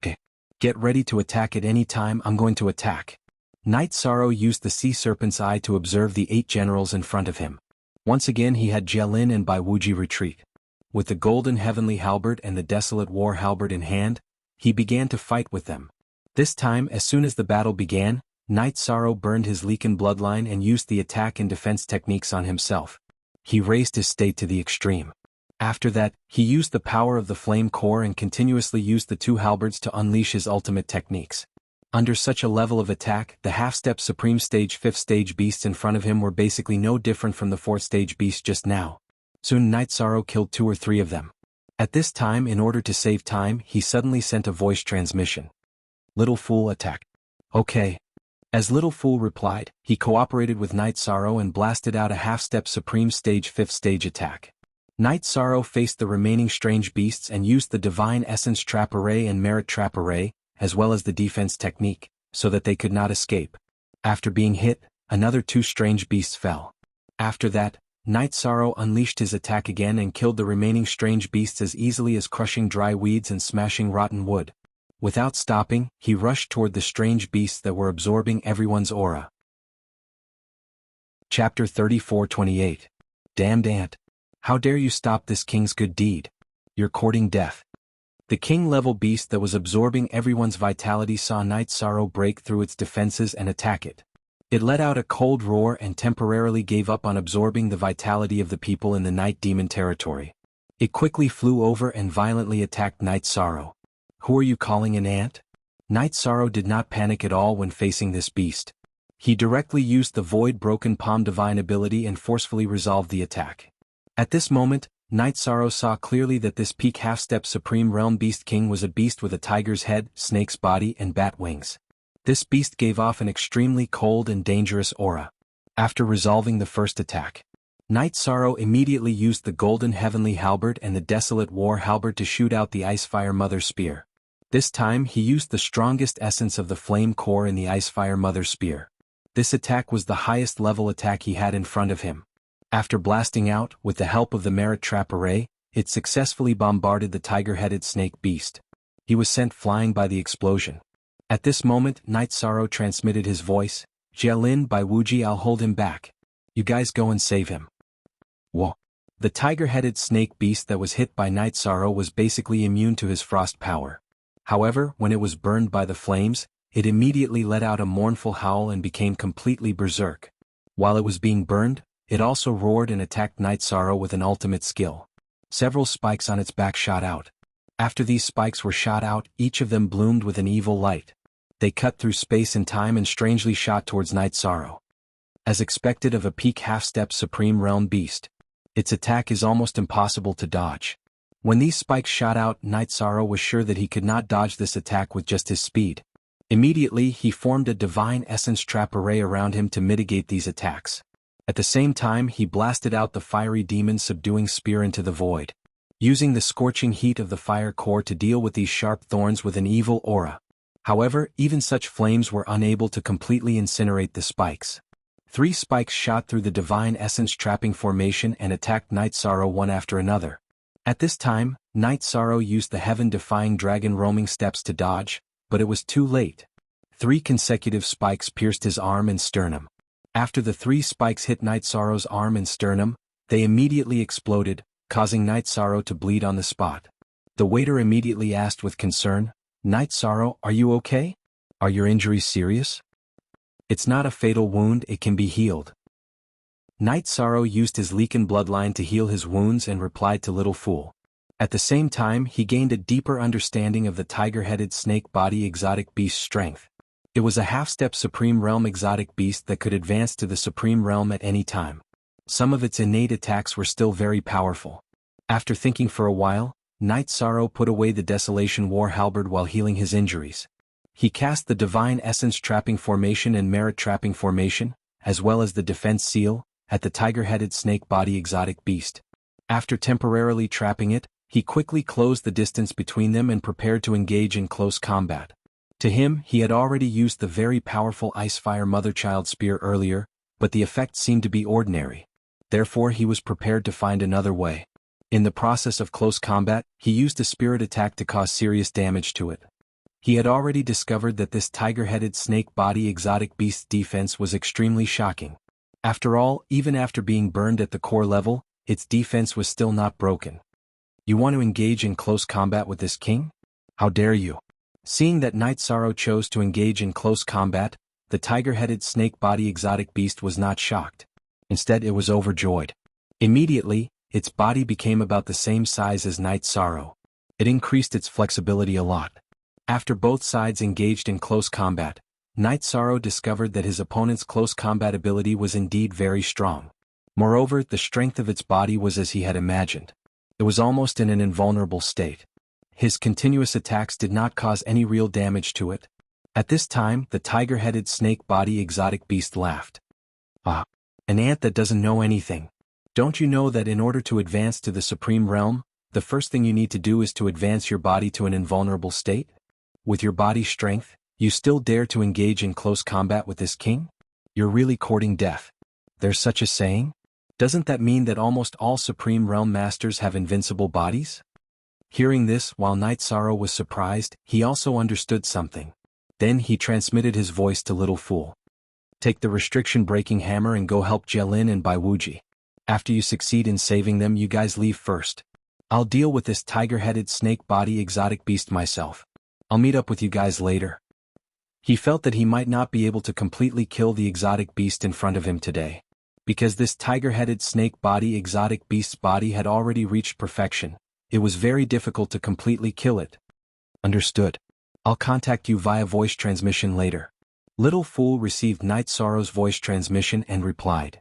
Okay. Get ready to attack at any time. I'm going to attack. Night Sorrow used the Sea Serpent's Eye to observe the 8 generals in front of him. Once again he had Jialin and Bai Wuji retreat. With the golden heavenly halberd and the desolate war halberd in hand, he began to fight with them. This time, as soon as the battle began, Night Sorrow burned his Leaken bloodline and used the attack and defense techniques on himself. He raised his state to the extreme. After that, he used the power of the flame core and continuously used the 2 halberds to unleash his ultimate techniques. Under such a level of attack, the half-step supreme stage 5th stage beasts in front of him were basically no different from the 4th stage beast just now. Soon Night Sorrow killed 2 or 3 of them. At this time, in order to save time, he suddenly sent a voice transmission. Little Fool, attack. Okay. As Little Fool replied, he cooperated with Night Sorrow and blasted out a half-step supreme stage 5th stage attack. Night Sorrow faced the remaining strange beasts and used the Divine Essence Trap Array and Merit Trap Array, as well as the defense technique, so that they could not escape. After being hit, another 2 strange beasts fell. After that, Night Sorrow unleashed his attack again and killed the remaining strange beasts as easily as crushing dry weeds and smashing rotten wood. Without stopping, he rushed toward the strange beasts that were absorbing everyone's aura. Chapter 34-28. Damned Ant. How dare you stop this king's good deed? You're courting death. The king-level beast that was absorbing everyone's vitality saw Night Sorrow break through its defenses and attack it. It let out a cold roar and temporarily gave up on absorbing the vitality of the people in the Night Demon territory. It quickly flew over and violently attacked Night Sorrow. Who are you calling an ant? Night Sorrow did not panic at all when facing this beast. He directly used the Void Broken Palm Divine ability and forcefully resolved the attack. At this moment, Night Sorrow saw clearly that this peak half-step Supreme Realm Beast King was a beast with a tiger's head, snake's body and bat wings. This beast gave off an extremely cold and dangerous aura. After resolving the first attack, Night Sorrow immediately used the Golden Heavenly Halberd and the Desolate War Halberd to shoot out the Icefire Mother Spear. This time he used the strongest essence of the Flame Core in the Icefire Mother Spear. This attack was the highest level attack he had in front of him. After blasting out, with the help of the Merit Trap Array, it successfully bombarded the tiger-headed snake beast. He was sent flying by the explosion. At this moment, Night Sorrow transmitted his voice, Jialin, Bai Wuji, I'll hold him back. You guys go and save him. Whoa. The tiger-headed snake beast that was hit by Night Sorrow was basically immune to his frost power. However, when it was burned by the flames, it immediately let out a mournful howl and became completely berserk. While it was being burned, it also roared and attacked Night Sorrow with an ultimate skill. Several spikes on its back shot out. After these spikes were shot out, each of them bloomed with an evil light. They cut through space and time and strangely shot towards Night Sorrow. As expected of a peak half-step Supreme Realm Beast, its attack is almost impossible to dodge. When these spikes shot out, Night Sorrow was sure that he could not dodge this attack with just his speed. Immediately, he formed a Divine Essence Trap Array around him to mitigate these attacks. At the same time, he blasted out the Fiery Demon Subduing Spear into the void, using the scorching heat of the Fire Core to deal with these sharp thorns with an evil aura. However, even such flames were unable to completely incinerate the spikes. 3 spikes shot through the Divine Essence Trapping Formation and attacked Night Sorrow one after another. At this time, Night Sorrow used the Heaven-Defying Dragon Roaming Steps to dodge, but it was too late. 3 consecutive spikes pierced his arm and sternum. After the 3 spikes hit Night Sorrow's arm and sternum, they immediately exploded, causing Night Sorrow to bleed on the spot. The waiter immediately asked with concern, Night Sorrow, are you okay? Are your injuries serious? It's not a fatal wound, it can be healed. Night Sorrow used his Leaken bloodline to heal his wounds and replied to Little Fool. At the same time, he gained a deeper understanding of the tiger-headed snake body exotic beast's strength. It was a half-step Supreme Realm exotic beast that could advance to the Supreme Realm at any time. Some of its innate attacks were still very powerful. After thinking for a while, Night Sorrow put away the Desolation War Halberd while healing his injuries. He cast the Divine Essence Trapping Formation and Merit Trapping Formation, as well as the Defense Seal, at the tiger-headed snake-body exotic beast. After temporarily trapping it, he quickly closed the distance between them and prepared to engage in close combat. To him, he had already used the very powerful Icefire Mother-Child Spear earlier, but the effect seemed to be ordinary. Therefore he was prepared to find another way. In the process of close combat, he used a spirit attack to cause serious damage to it. He had already discovered that this tiger-headed snake-body exotic beast's defense was extremely shocking. After all, even after being burned at the core level, its defense was still not broken. You want to engage in close combat with this king? How dare you? Seeing that Night Sorrow chose to engage in close combat, the tiger-headed snake-body exotic beast was not shocked. Instead, it was overjoyed. Immediately, its body became about the same size as Night Sorrow. It increased its flexibility a lot. After both sides engaged in close combat, Night Sorrow discovered that his opponent's close combat ability was indeed very strong. Moreover, the strength of its body was as he had imagined. It was almost in an invulnerable state. His continuous attacks did not cause any real damage to it. At this time, the tiger-headed snake-body exotic beast laughed. Ah, an ant that doesn't know anything. Don't you know that in order to advance to the supreme realm, the first thing you need to do is to advance your body to an invulnerable state? With your body's strength, you still dare to engage in close combat with this king? You're really courting death. There's such a saying? Doesn't that mean that almost all Supreme Realm Masters have invincible bodies? Hearing this, while Night Sorrow was surprised, he also understood something. Then he transmitted his voice to Little Fool. Take the restriction-breaking hammer and go help Jielin and Bai Wuji. After you succeed in saving them, you guys leave first. I'll deal with this tiger-headed snake-body exotic beast myself. I'll meet up with you guys later. He felt that he might not be able to completely kill the exotic beast in front of him today. Because this tiger-headed snake-body exotic beast's body had already reached perfection, it was very difficult to completely kill it. Understood. I'll contact you via voice transmission later. Little Fool received Night Sorrow's voice transmission and replied.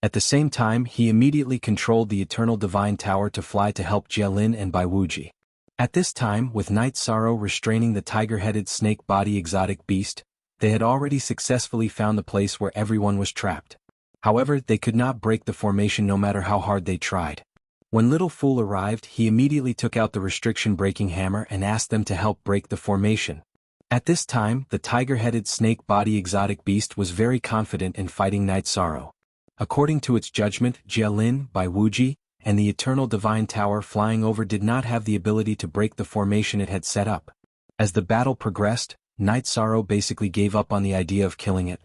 At the same time, he immediately controlled the Eternal Divine Tower to fly to help Jielin and Bai Wuji. At this time, with Night Sorrow restraining the tiger-headed snake-body exotic beast, they had already successfully found the place where everyone was trapped. However, they could not break the formation no matter how hard they tried. When Little Fool arrived, he immediately took out the restriction-breaking hammer and asked them to help break the formation. At this time, the tiger-headed snake-body exotic beast was very confident in fighting Night Sorrow. According to its judgment, Jielin, Bai Wuji, and the Eternal Divine Tower flying over did not have the ability to break the formation it had set up. As the battle progressed, Night Sorrow basically gave up on the idea of killing it.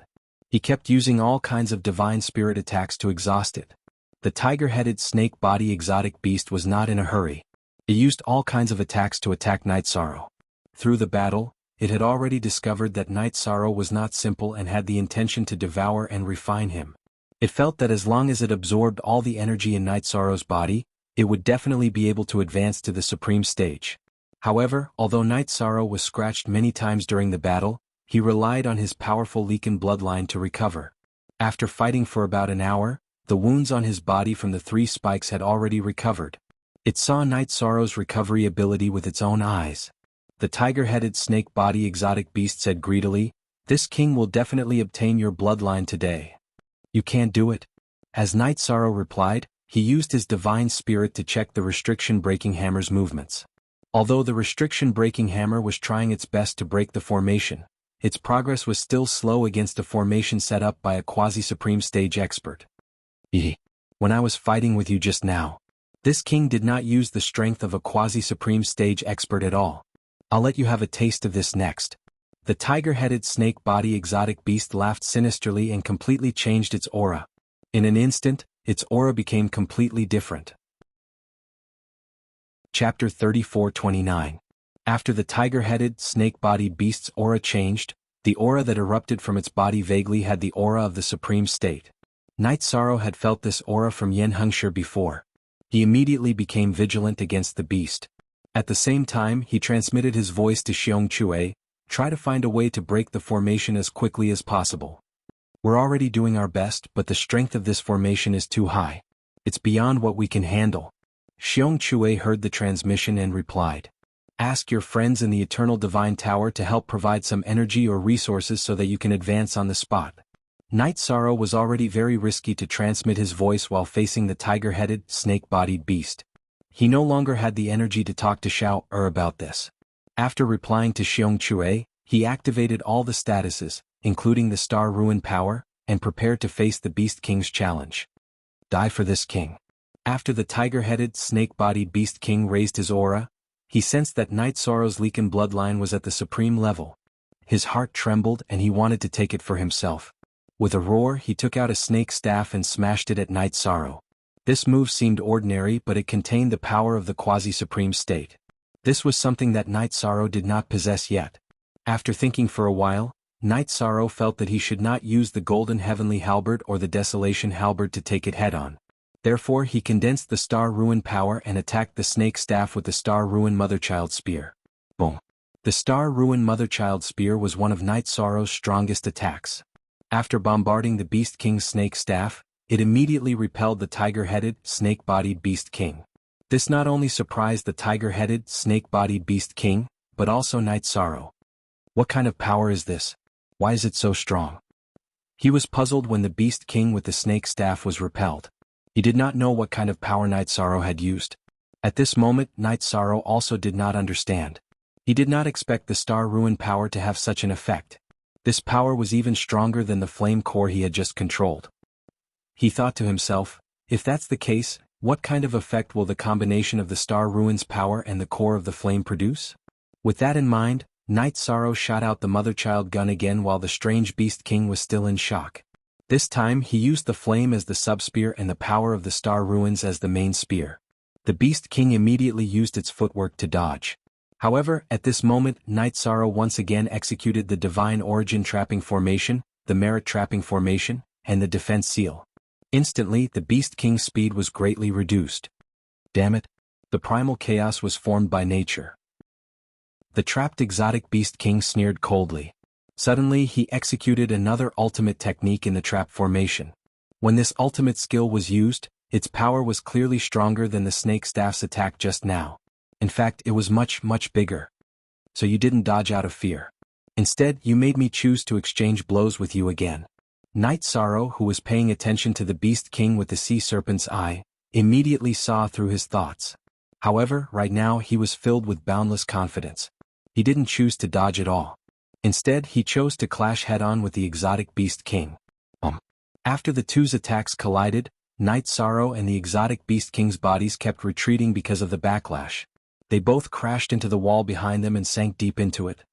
He kept using all kinds of divine spirit attacks to exhaust it. The tiger-headed snake-body exotic beast was not in a hurry. It used all kinds of attacks to attack Night Sorrow. Through the battle, it had already discovered that Night Sorrow was not simple and had the intention to devour and refine him. It felt that as long as it absorbed all the energy in Night Sorrow's body, it would definitely be able to advance to the supreme stage. However, although Night Sorrow was scratched many times during the battle, he relied on his powerful Leaken bloodline to recover. After fighting for about an hour, the wounds on his body from the 3 spikes had already recovered. It saw Night Sorrow's recovery ability with its own eyes. The tiger-headed snake-body exotic beast said greedily, "This king will definitely obtain your bloodline today." "You can't do it." As Night Sorrow replied, he used his divine spirit to check the restriction-breaking hammer's movements. Although the restriction-breaking hammer was trying its best to break the formation, its progress was still slow against a formation set up by a quasi-supreme stage expert. When I was fighting with you just now, this king did not use the strength of a quasi-supreme stage expert at all. I'll let you have a taste of this next. The tiger-headed snake-body exotic beast laughed sinisterly and completely changed its aura. In an instant, its aura became completely different. Chapter 34-29. After the tiger-headed, snake-bodied beast's aura changed, the aura that erupted from its body vaguely had the aura of the supreme state. Night Sorrow had felt this aura from Yen Hengshi before. He immediately became vigilant against the beast. At the same time, he transmitted his voice to Xiong Chue, "Try to find a way to break the formation as quickly as possible. We're already doing our best, but the strength of this formation is too high. It's beyond what we can handle." Xiong Chue heard the transmission and replied, "Ask your friends in the Eternal Divine Tower to help provide some energy or resources so that you can advance on the spot." Night Sorrow was already very risky to transmit his voice while facing the tiger-headed, snake-bodied beast. He no longer had the energy to talk to Xiao about this. After replying to Xiong Chue, he activated all the statuses, including the Star Ruin power, and prepared to face the Beast King's challenge. Die for this king. After the tiger-headed, snake-bodied Beast King raised his aura, he sensed that Night Sorrow's Leaken bloodline was at the supreme level. His heart trembled and he wanted to take it for himself. With a roar, he took out a snake staff and smashed it at Night Sorrow. This move seemed ordinary, but it contained the power of the quasi-supreme state. This was something that Night Sorrow did not possess yet. After thinking for a while, Night Sorrow felt that he should not use the Golden Heavenly Halberd or the Desolation Halberd to take it head-on. Therefore he condensed the Star Ruin power and attacked the snake staff with the Star Ruin Motherchild Spear. Boom! The Star Ruin Motherchild Spear was one of Night Sorrow's strongest attacks. After bombarding the Beast King's snake staff, it immediately repelled the tiger-headed, snake-bodied Beast King. This not only surprised the tiger-headed, snake-bodied Beast King, but also Night Sorrow. What kind of power is this? Why is it so strong? He was puzzled when the Beast King with the snake staff was repelled. He did not know what kind of power Night Sorrow had used. At this moment, Night Sorrow also did not understand. He did not expect the Star Ruin power to have such an effect. This power was even stronger than the flame core he had just controlled. He thought to himself, if that's the case, what kind of effect will the combination of the Star Ruin's power and the core of the flame produce? With that in mind, Night Sorrow shot out the Motherchild gun again while the strange Beast King was still in shock. This time he used the flame as the sub-spear and the power of the Star Ruins as the main spear. The Beast King immediately used its footwork to dodge. However, at this moment, Night Sorrow once again executed the Divine Origin Trapping Formation, the Merit Trapping Formation, and the Defense Seal. Instantly, the Beast King's speed was greatly reduced. Damn it! The primal chaos was formed by nature. The trapped exotic Beast King sneered coldly. Suddenly he executed another ultimate technique in the trap formation. When this ultimate skill was used, its power was clearly stronger than the snake staff's attack just now. In fact, it was much, much bigger. So you didn't dodge out of fear. Instead, you made me choose to exchange blows with you again. Night Sorrow, who was paying attention to the Beast King with the sea serpent's eye, immediately saw through his thoughts. However, right now he was filled with boundless confidence. He didn't choose to dodge at all. Instead, he chose to clash head-on with the exotic Beast King. After the two's attacks collided, Night Sorrow and the exotic Beast King's bodies kept retreating because of the backlash. They both crashed into the wall behind them and sank deep into it.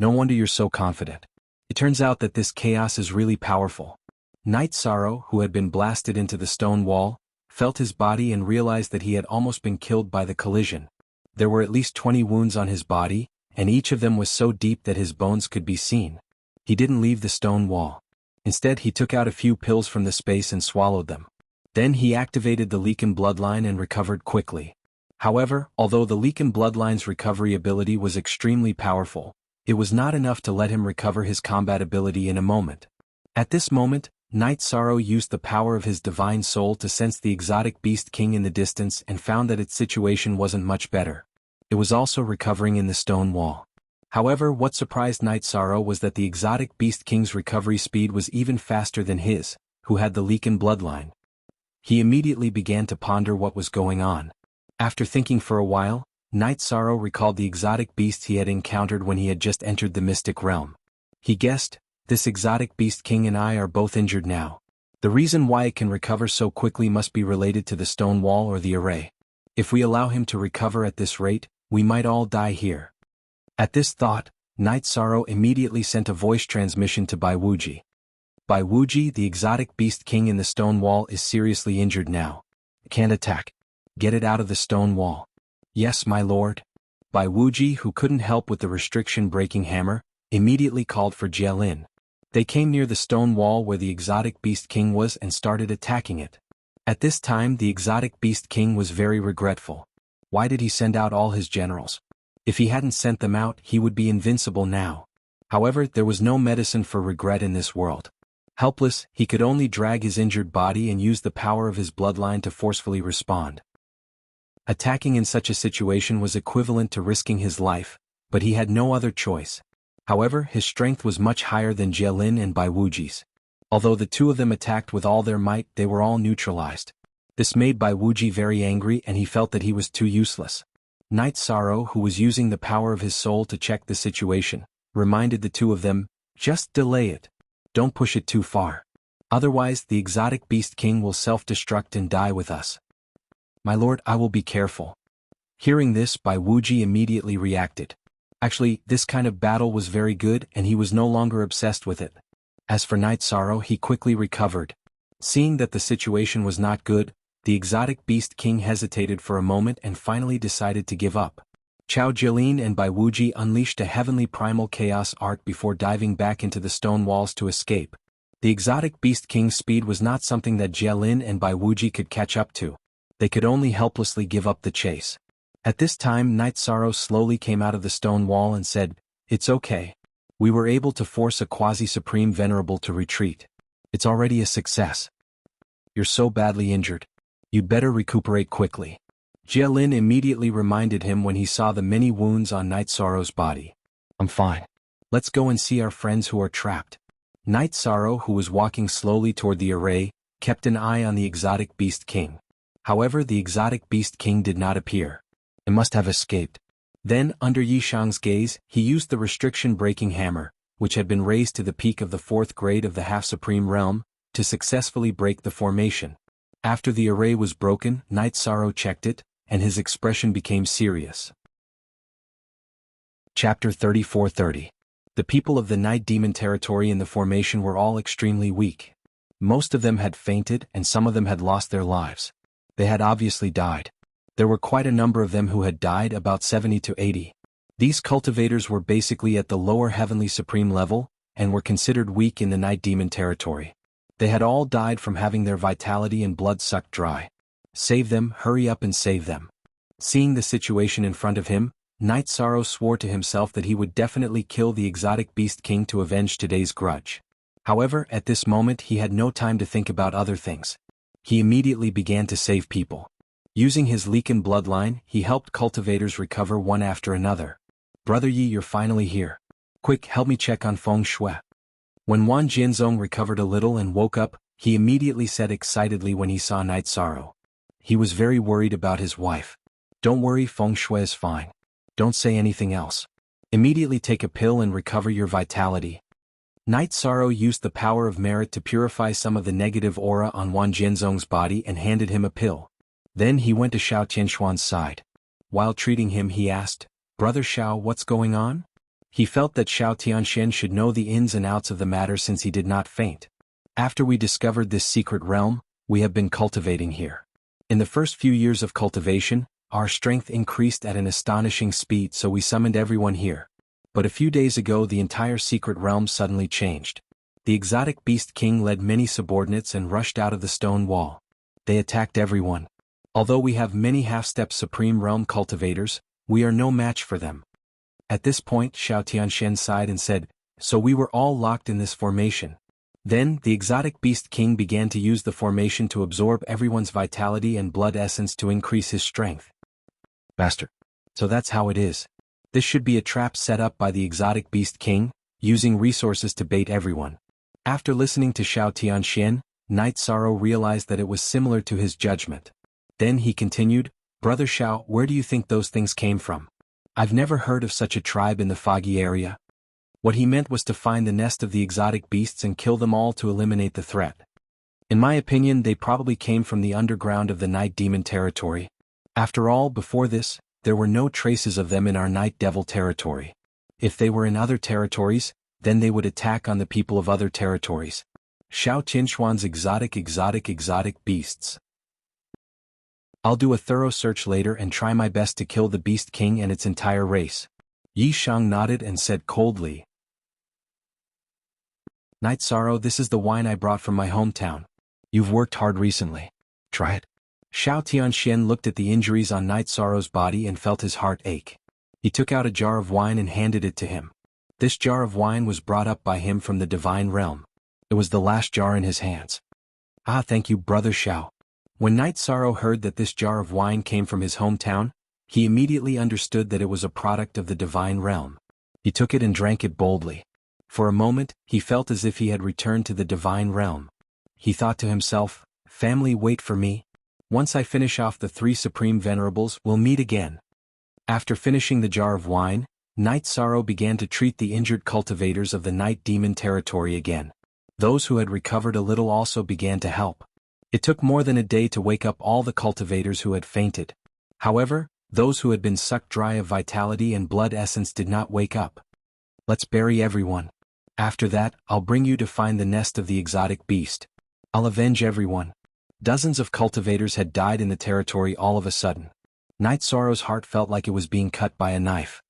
No wonder you're so confident. It turns out that this chaos is really powerful. Night Sorrow, who had been blasted into the stone wall, felt his body and realized that he had almost been killed by the collision. There were at least 20 wounds on his body, and each of them was so deep that his bones could be seen. He didn't leave the stone wall. Instead, he took out a few pills from the space and swallowed them. Then he activated the Leaken bloodline and recovered quickly. However, although the Leaken bloodline's recovery ability was extremely powerful, it was not enough to let him recover his combat ability in a moment. At this moment, Night Sorrow used the power of his divine soul to sense the exotic Beast King in the distance and found that its situation wasn't much better. It was also recovering in the stone wall. However, what surprised Night Sorrow was that the exotic Beast King's recovery speed was even faster than his, who had the Leaken bloodline. He immediately began to ponder what was going on. After thinking for a while, Night Sorrow recalled the exotic beast he had encountered when he had just entered the mystic realm. He guessed, this exotic Beast King and I are both injured now. The reason why it can recover so quickly must be related to the stone wall or the array. If we allow him to recover at this rate, we might all die here. At this thought, Night Sorrow immediately sent a voice transmission to Bai Wuji. Bai Wuji, the exotic Beast King in the stone wall, is seriously injured now. Can't attack. Get it out of the stone wall. Yes, my lord. Bai Wuji, who couldn't help with the restriction-breaking hammer, immediately called for Jielin. They came near the stone wall where the exotic Beast King was and started attacking it. At this time, the exotic Beast King was very regretful. Why did he send out all his generals? If he hadn't sent them out, he would be invincible now. However, there was no medicine for regret in this world. Helpless, he could only drag his injured body and use the power of his bloodline to forcefully respond. Attacking in such a situation was equivalent to risking his life, but he had no other choice. However, his strength was much higher than Jielin and Bai Wuji's. Although the two of them attacked with all their might, they were all neutralized. This made Bai Wuji very angry, and he felt that he was too useless. Night Sorrow, who was using the power of his soul to check the situation, reminded the two of them, "Just delay it. Don't push it too far. Otherwise, the exotic beast king will self-destruct and die with us." "My lord, I will be careful." Hearing this, Bai Wuji immediately reacted. Actually, this kind of battle was very good, and he was no longer obsessed with it. As for Night Sorrow, he quickly recovered. Seeing that the situation was not good, the exotic beast king hesitated for a moment and finally decided to give up. Chao Jilin and Bai Wuji unleashed a heavenly primal chaos art before diving back into the stone walls to escape. The exotic beast king's speed was not something that Jilin and Bai Wuji could catch up to. They could only helplessly give up the chase. At this time, Night Sorrow slowly came out of the stone wall and said, "It's okay. We were able to force a quasi-supreme venerable to retreat. It's already a success. You're so badly injured. You'd better recuperate quickly." Jialin immediately reminded him when he saw the many wounds on Night Sorrow's body. "I'm fine. Let's go and see our friends who are trapped." Night Sorrow, who was walking slowly toward the array, kept an eye on the exotic beast king. However, the exotic beast king did not appear. It must have escaped. Then, under Yishang's gaze, he used the restriction-breaking hammer, which had been raised to the peak of the 4th grade of the half-supreme realm, to successfully break the formation. After the array was broken, Night Sorrow checked it, and his expression became serious. Chapter 34:30. The people of the Night Demon territory in the formation were all extremely weak. Most of them had fainted, and some of them had lost their lives. They had obviously died. There were quite a number of them who had died, about 70 to 80. These cultivators were basically at the lower heavenly supreme level, and were considered weak in the Night Demon territory. They had all died from having their vitality and blood sucked dry. "Save them, hurry up and save them." Seeing the situation in front of him, Night Sorrow swore to himself that he would definitely kill the exotic beast king to avenge today's grudge. However, at this moment he had no time to think about other things. He immediately began to save people. Using his Leaken bloodline, he helped cultivators recover one after another. "Brother Yi, you're finally here. Quick, help me check on Feng Shui." When Wan Jianzong recovered a little and woke up, he immediately said excitedly when he saw Night Sorrow. He was very worried about his wife. "Don't worry, Feng Shui is fine. Don't say anything else. Immediately take a pill and recover your vitality." Night Sorrow used the power of merit to purify some of the negative aura on Wan Jianzong's body and handed him a pill. Then he went to Xiao Tianxuan's side. While treating him, he asked, "Brother Xiao, what's going on?" He felt that Xiao Tianxian should know the ins and outs of the matter since he did not faint. "After we discovered this secret realm, we have been cultivating here. In the first few years of cultivation, our strength increased at an astonishing speed, so we summoned everyone here. But a few days ago the entire secret realm suddenly changed. The exotic beast king led many subordinates and rushed out of the stone wall. They attacked everyone. Although we have many half-step supreme realm cultivators, we are no match for them." At this point, Xiao Tianxian sighed and said, "So we were all locked in this formation." Then, the exotic beast king began to use the formation to absorb everyone's vitality and blood essence to increase his strength. "Bastard. So that's how it is. This should be a trap set up by the exotic beast king, using resources to bait everyone." After listening to Xiao Tianxian, Night Sorrow realized that it was similar to his judgment. Then he continued, "Brother Xiao, where do you think those things came from? I've never heard of such a tribe in the foggy area." What he meant was to find the nest of the exotic beasts and kill them all to eliminate the threat. "In my opinion, they probably came from the underground of the Night Demon territory. After all, before this, there were no traces of them in our Night Devil territory. If they were in other territories, then they would attack on the people of other territories." Xiao Tianxuan's exotic beasts. "I'll do a thorough search later and try my best to kill the Beast King and its entire race." Yi Shang nodded and said coldly, "Night Sorrow, this is the wine I brought from my hometown. You've worked hard recently. Try it." Xiao Tianxian looked at the injuries on Night Sorrow's body and felt his heart ache. He took out a jar of wine and handed it to him. This jar of wine was brought up by him from the divine realm. It was the last jar in his hands. "Ah, thank you, Brother Xiao." When Night Sorrow heard that this jar of wine came from his hometown, he immediately understood that it was a product of the divine realm. He took it and drank it boldly. For a moment, he felt as if he had returned to the divine realm. He thought to himself, "Family, wait for me. Once I finish off the 3 supreme venerables, we'll meet again." After finishing the jar of wine, Night Sorrow began to treat the injured cultivators of the Night Demon territory again. Those who had recovered a little also began to help. It took more than a day to wake up all the cultivators who had fainted. However, those who had been sucked dry of vitality and blood essence did not wake up. "Let's bury everyone. After that, I'll bring you to find the nest of the exotic beast. I'll avenge everyone." Dozens of cultivators had died in the territory all of a sudden. Night Sorrow's heart felt like it was being cut by a knife.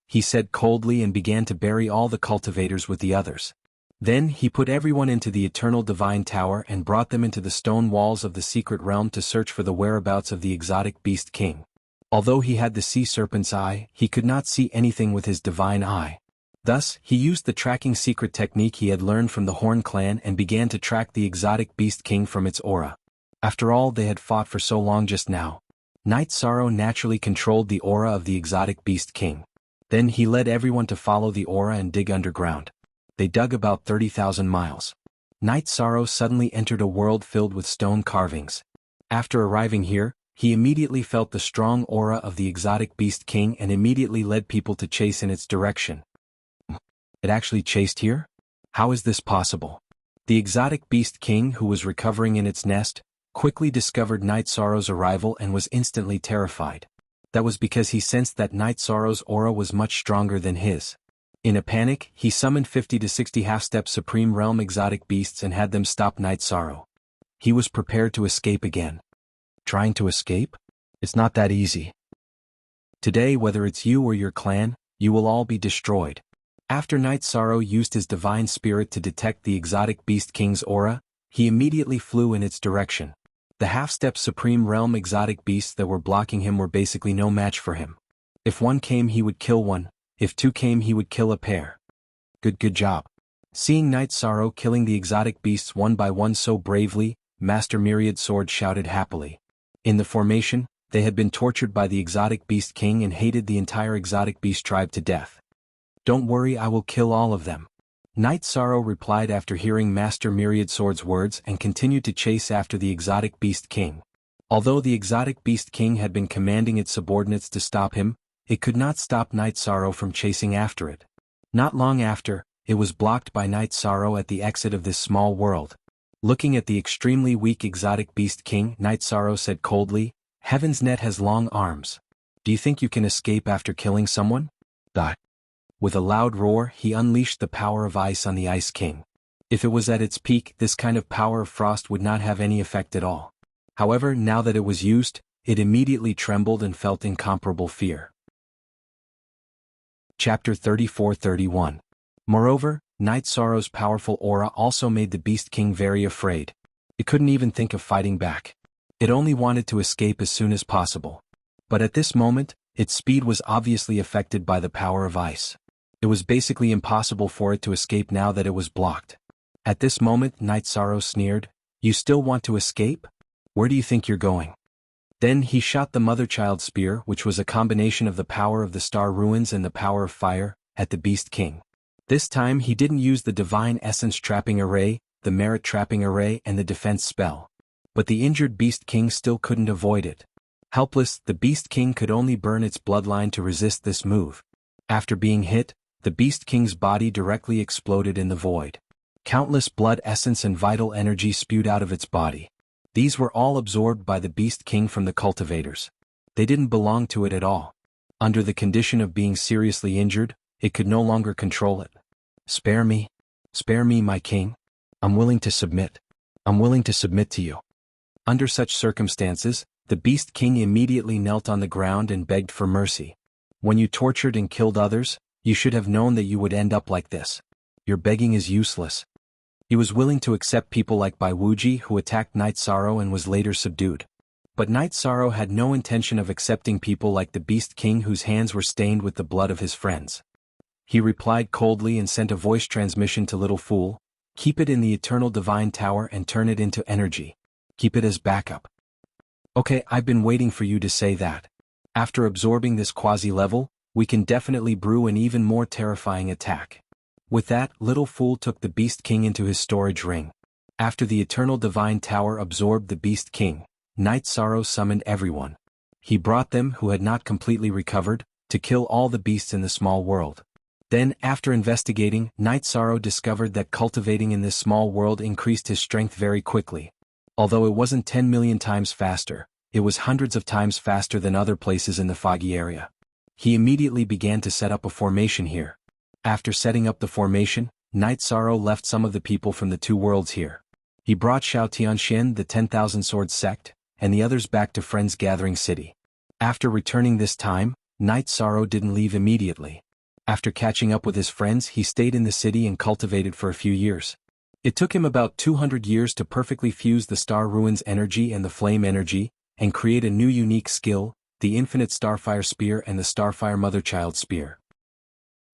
He said coldly and began to bury all the cultivators with the others. Then he put everyone into the eternal divine tower and brought them into the stone walls of the secret realm to search for the whereabouts of the exotic beast king. Although he had the sea serpent's eye, he could not see anything with his divine eye. Thus, he used the tracking secret technique he had learned from the Horn clan and began to track the exotic beast king from its aura. After all they had fought for so long just now, Night Sorrow naturally controlled the aura of the exotic beast king. Then he led everyone to follow the aura and dig underground. They dug about 30,000 miles. Night Sorrow suddenly entered a world filled with stone carvings. After arriving here, he immediately felt the strong aura of the exotic beast king and immediately led people to chase in its direction. It actually chased here? How is this possible? The exotic beast king, who was recovering in its nest, quickly discovered Night Sorrow's arrival and was instantly terrified. That was because he sensed that Night Sorrow's aura was much stronger than his. In a panic, he summoned 50 to 60 half-step Supreme Realm exotic beasts and had them stop Night Sorrow. He was prepared to escape again. Trying to escape? It's not that easy. Today, whether it's you or your clan, you will all be destroyed. After Night Sorrow used his divine spirit to detect the exotic beast king's aura, he immediately flew in its direction. The half-step Supreme Realm exotic beasts that were blocking him were basically no match for him. If one came he would kill one, if two came he would kill a pair. Good job. Seeing Night Sorrow killing the exotic beasts one by one so bravely, Master Myriad Sword shouted happily. In the formation, they had been tortured by the exotic beast king and hated the entire exotic beast tribe to death. "Don't worry, I will kill all of them." Night Sorrow replied after hearing Master Myriad Sword's words and continued to chase after the exotic beast king. Although the exotic beast king had been commanding its subordinates to stop him, it could not stop Night Sorrow from chasing after it. Not long after, it was blocked by Night Sorrow at the exit of this small world. Looking at the extremely weak exotic beast king, Night Sorrow said coldly, "Heaven's Net has long arms. Do you think you can escape after killing someone?" With a loud roar, he unleashed the power of ice on the Ice King. If it was at its peak, this kind of power of frost would not have any effect at all. However, now that it was used, it immediately trembled and felt incomparable fear. Chapter 34-31. Moreover, Night Sorrow's powerful aura also made the Beast King very afraid. It couldn't even think of fighting back. It only wanted to escape as soon as possible. But at this moment, its speed was obviously affected by the power of ice. It was basically impossible for it to escape now that it was blocked. At this moment, Night Sorrow sneered, "You still want to escape? Where do you think you're going?" Then he shot the Mother-Child Spear, which was a combination of the power of the Star Ruins and the power of fire, at the Beast King. This time he didn't use the Divine Essence Trapping Array, the Merit Trapping Array and the Defense Spell. But the injured Beast King still couldn't avoid it. Helpless, the Beast King could only burn its bloodline to resist this move. After being hit, the Beast King's body directly exploded in the void. Countless blood essence and vital energy spewed out of its body. These were all absorbed by the Beast King from the cultivators. They didn't belong to it at all. Under the condition of being seriously injured, it could no longer control it. Spare me, my king. I'm willing to submit. I'm willing to submit to you." Under such circumstances, the Beast King immediately knelt on the ground and begged for mercy. "When you tortured and killed others, you should have known that you would end up like this. Your begging is useless." He was willing to accept people like Bai Wuji, who attacked Night Sorrow and was later subdued. But Night Sorrow had no intention of accepting people like the Beast King whose hands were stained with the blood of his friends. He replied coldly and sent a voice transmission to Little Fool, "Keep it in the Eternal Divine Tower and turn it into energy. Keep it as backup." "Okay, I've been waiting for you to say that. After absorbing this quasi-level, we can definitely brew an even more terrifying attack. With that, Little Fool took the Beast King into his storage ring. After the Eternal Divine Tower absorbed the Beast King, Night Sorrow summoned everyone. He brought them who had not completely recovered, to kill all the beasts in the small world. Then, after investigating, Night Sorrow discovered that cultivating in this small world increased his strength very quickly. Although it wasn't 10 million times faster, it was hundreds of times faster than other places in the foggy area. He immediately began to set up a formation here. After setting up the formation, Night Sorrow left some of the people from the two worlds here. He brought Xiao Tianxian, the 10,000 Swords sect, and the others back to Friends Gathering City. After returning this time, Night Sorrow didn't leave immediately. After catching up with his friends, he stayed in the city and cultivated for a few years. It took him about 200 years to perfectly fuse the Star Ruins energy and the Flame energy, and create a new unique skill, the Infinite Starfire Spear and the Starfire Motherchild Spear.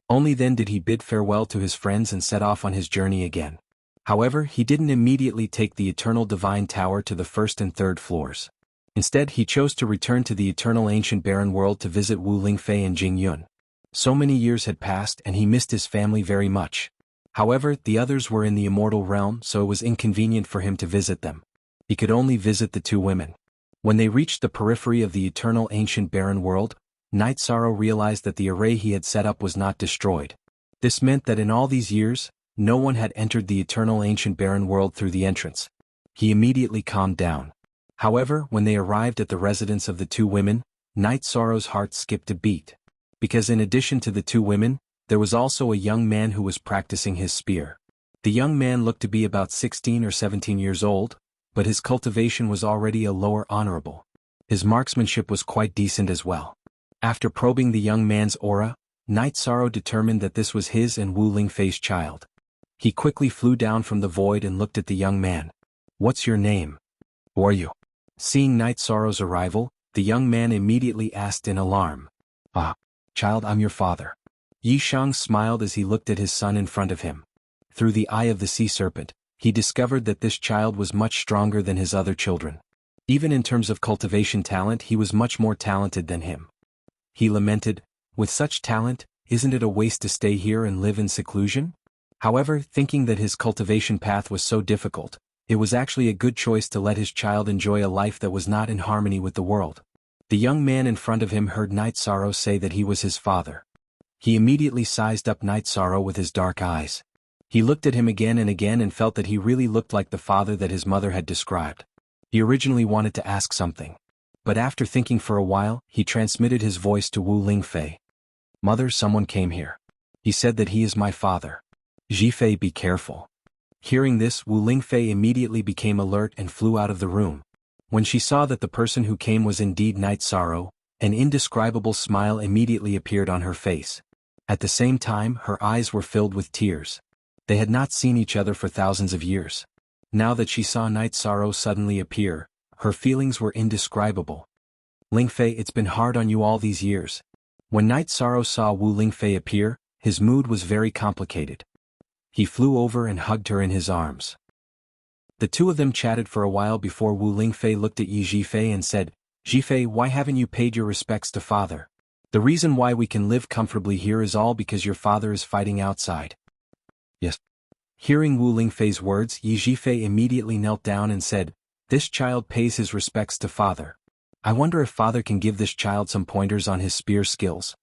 Only then did he bid farewell to his friends and set off on his journey again. However, he didn't immediately take the Eternal Divine Tower to the first and third floors. Instead, he chose to return to the Eternal Ancient Barren World to visit Wu Lingfei and Jing Yun. So many years had passed and he missed his family very much. However, the others were in the immortal realm, so it was inconvenient for him to visit them. He could only visit the two women. When they reached the periphery of the Eternal Ancient Barren World, Night Sorrow realized that the array he had set up was not destroyed. This meant that in all these years, no one had entered the Eternal Ancient Barren World through the entrance. He immediately calmed down. However, when they arrived at the residence of the two women, Night Sorrow's heart skipped a beat. Because in addition to the two women, there was also a young man who was practicing his spear. The young man looked to be about 16 or 17 years old, but his cultivation was already a lower honorable. His marksmanship was quite decent as well. After probing the young man's aura, Night Sorrow determined that this was his and Wu Lingfei's child. He quickly flew down from the void and looked at the young man. "What's your name? Who are you?" Seeing Night Sorrow's arrival, the young man immediately asked in alarm. "Ah, child, I'm your father." Yi Shang smiled as he looked at his son in front of him. Through the eye of the sea serpent, he discovered that this child was much stronger than his other children. Even in terms of cultivation talent, he was much more talented than him. He lamented, "With such talent, isn't it a waste to stay here and live in seclusion?" However, thinking that his cultivation path was so difficult, it was actually a good choice to let his child enjoy a life that was not in harmony with the world. The young man in front of him heard Night Sorrow say that he was his father. He immediately sized up Night Sorrow with his dark eyes. He looked at him again and felt that he really looked like the father that his mother had described. He originally wanted to ask something. But after thinking for a while, he transmitted his voice to Wu Lingfei. "Mother, someone came here. He said that he is my father. Zhifei, be careful." Hearing this, Wu Lingfei immediately became alert and flew out of the room. When she saw that the person who came was indeed Night Sorrow, an indescribable smile immediately appeared on her face. At the same time, her eyes were filled with tears. They had not seen each other for thousands of years. Now that she saw Night Sorrow suddenly appear, her feelings were indescribable. "Lingfei, it's been hard on you all these years." When Night Sorrow saw Wu Lingfei appear, his mood was very complicated. He flew over and hugged her in his arms. The two of them chatted for a while before Wu Lingfei looked at Yi Zhifei and said, "Zhifei, why haven't you paid your respects to father? The reason why we can live comfortably here is all because your father is fighting outside." "Yes." Hearing Wu Lingfei's words, Yi Zhifei immediately knelt down and said, "This child pays his respects to father. I wonder if father can give this child some pointers on his spear skills."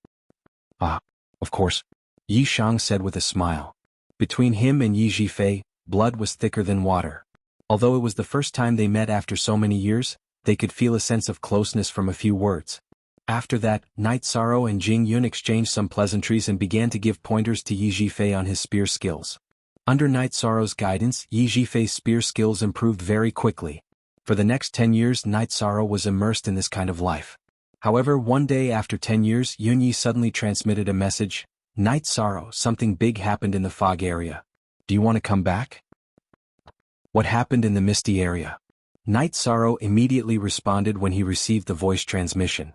"Ah, of course," Yi Shang said with a smile. Between him and Yi Zhifei, blood was thicker than water. Although it was the first time they met after so many years, they could feel a sense of closeness from a few words. After that, Night Sorrow and Jing Yun exchanged some pleasantries and began to give pointers to Yi Zhifei on his spear skills. Under Night Sorrow's guidance, Yi Zhifei's spear skills improved very quickly. For the next 10 years, Night Sorrow was immersed in this kind of life. However, one day after 10 years, Yun Yi suddenly transmitted a message. "Night Sorrow, something big happened in the fog area. Do you want to come back?" "What happened in the misty area?" Night Sorrow immediately responded when he received the voice transmission.